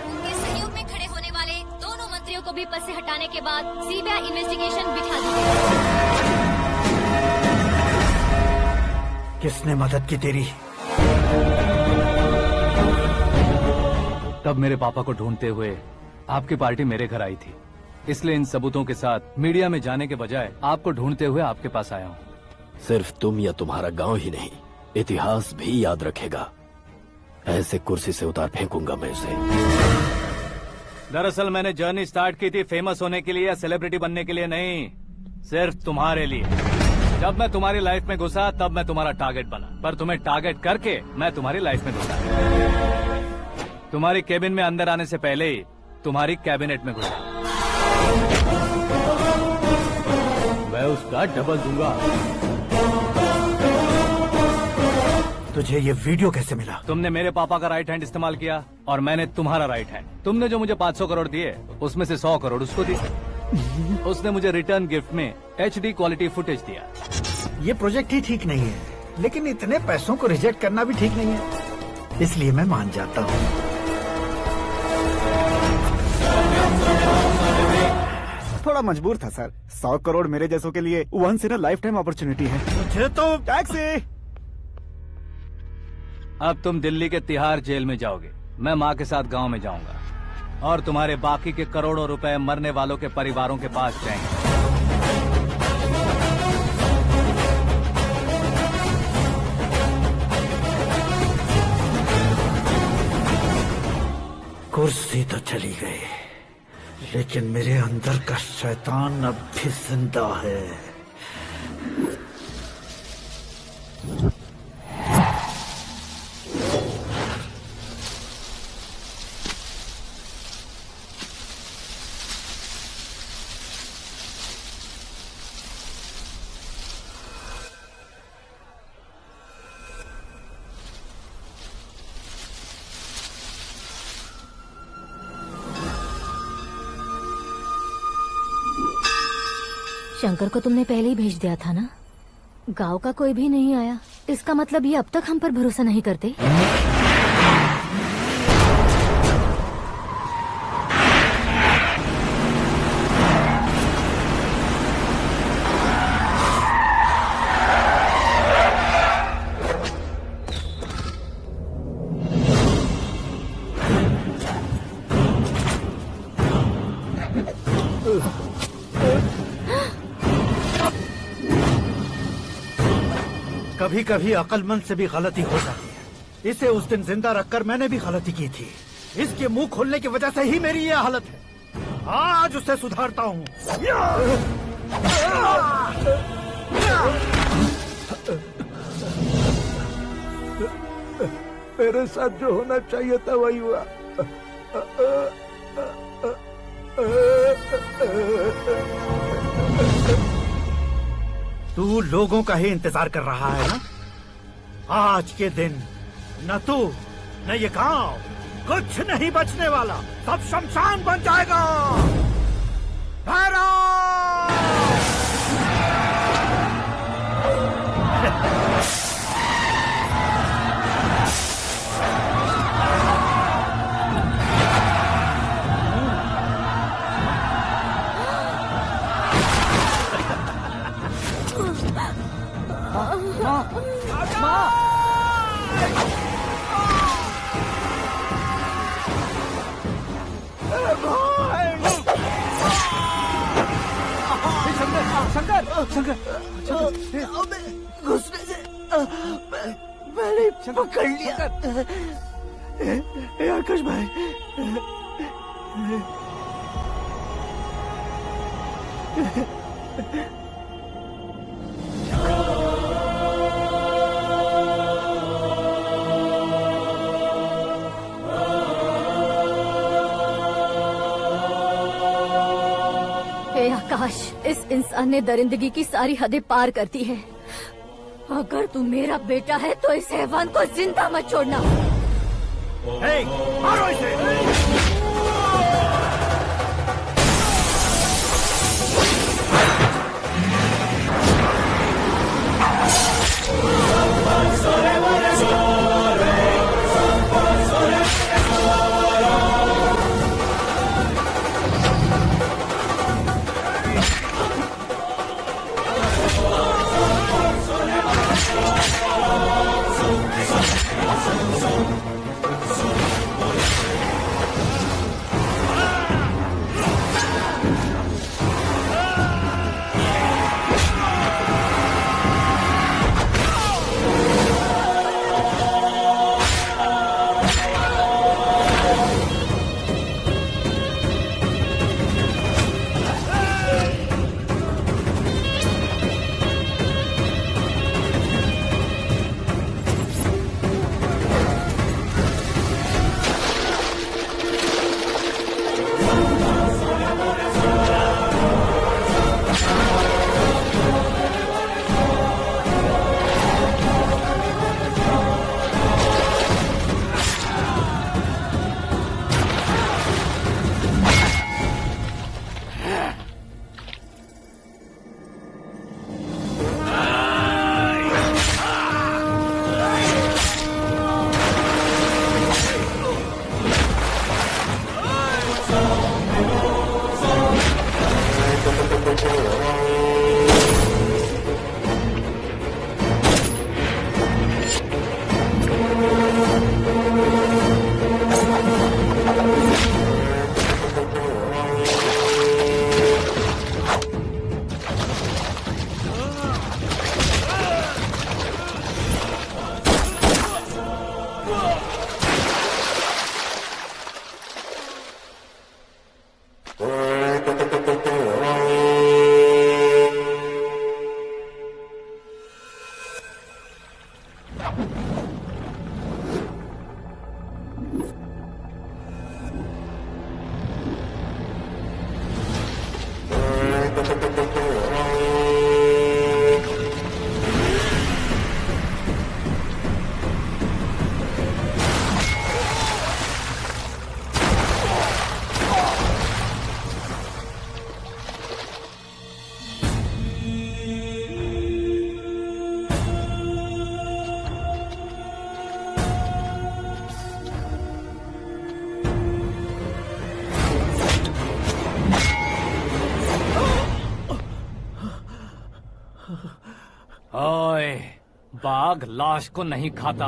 उनके सहयोग में खड़े होने वाले दोनों मंत्रियों को भी पद से हटाने के बाद सीबीआई इन्वेस्टिगेशन बिठा दी गई। किसने मदद की तेरी? तब मेरे पापा को ढूंढते हुए आपकी पार्टी मेरे घर आई थी, इसलिए इन सबूतों के साथ मीडिया में जाने के बजाय आपको ढूंढते हुए आपके पास आया हूँ। सिर्फ तुम या तुम्हारा गांव ही नहीं, इतिहास भी याद रखेगा। ऐसे कुर्सी से उतार फेंकूंगा मैं इसे। दरअसल मैंने जर्नी स्टार्ट की थी फेमस होने के लिए या सेलिब्रिटी बनने के लिए नहीं, सिर्फ तुम्हारे लिए। जब मैं तुम्हारी लाइफ में घुसा तब मैं तुम्हारा टारगेट बना, पर तुम्हें टारगेट करके मैं तुम्हारी लाइफ में घुसा। तुम्हारी केबिन में अंदर आने से पहले ही तुम्हारी कैबिनेट में घुसा। मैं उसका डबल दूंगा। तुझे ये वीडियो कैसे मिला? तुमने मेरे पापा का राइट हैंड इस्तेमाल किया और मैंने तुम्हारा राइट हैंड। तुमने जो मुझे 500 करोड़ दिए, उसमें से 100 करोड़ उसको दिए। उसने मुझे रिटर्न गिफ्ट में HD क्वालिटी फुटेज दिया। ये प्रोजेक्ट ही ठीक नहीं है, लेकिन इतने पैसों को रिजेक्ट करना भी ठीक नहीं है, इसलिए मैं मान जाता हूँ। थोड़ा मजबूर था सर। 100 करोड़ मेरे जैसों के लिए once in a lifetime opportunity है। मुझे तो टैक्सी। अब तुम दिल्ली के तिहाड़ जेल में जाओगे, मैं माँ के साथ गांव में जाऊंगा और तुम्हारे बाकी के करोड़ों रुपए मरने वालों के परिवारों के पास जाएंगे। कुर्सी तो चली गई, लेकिन मेरे अंदर का शैतान अब भी जिंदा है। शंकर को तुमने पहले ही भेज दिया था ना? गांव का कोई भी नहीं आया, इसका मतलब ये अब तक हम पर भरोसा नहीं करते। कभी कभी अक्लमंद से भी गलती हो जाती है। इसे उस दिन जिंदा रखकर मैंने भी गलती की थी। इसके मुंह खोलने की वजह से ही मेरी ये हालत है। आज उसे सुधारता हूँ। मेरे साथ जो होना चाहिए था वही हुआ। तू लोगों का ही इंतजार कर रहा है ना? आज के दिन न तू न ये गांव कुछ नहीं बचने वाला, सब शमशान बन जाएगा। शंकर, घुसने से मैंने पकड़ लिया। आकाश भाई, आकाश, इस इंसान ने दरिंदगी की सारी हदें पार कर दी है। अगर तू मेरा बेटा है तो इस हैवान को जिंदा मत छोड़ना। मारो इसे। ओए, बाघ लाश को नहीं खाता।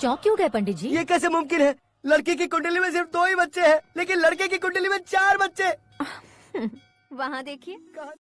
चौंक क्यों गए पंडित जी? ये कैसे मुमकिन है? लड़की की कुंडली में सिर्फ 2 ही बच्चे हैं, लेकिन लड़के की कुंडली में 4 बच्चे। वहाँ देखिए।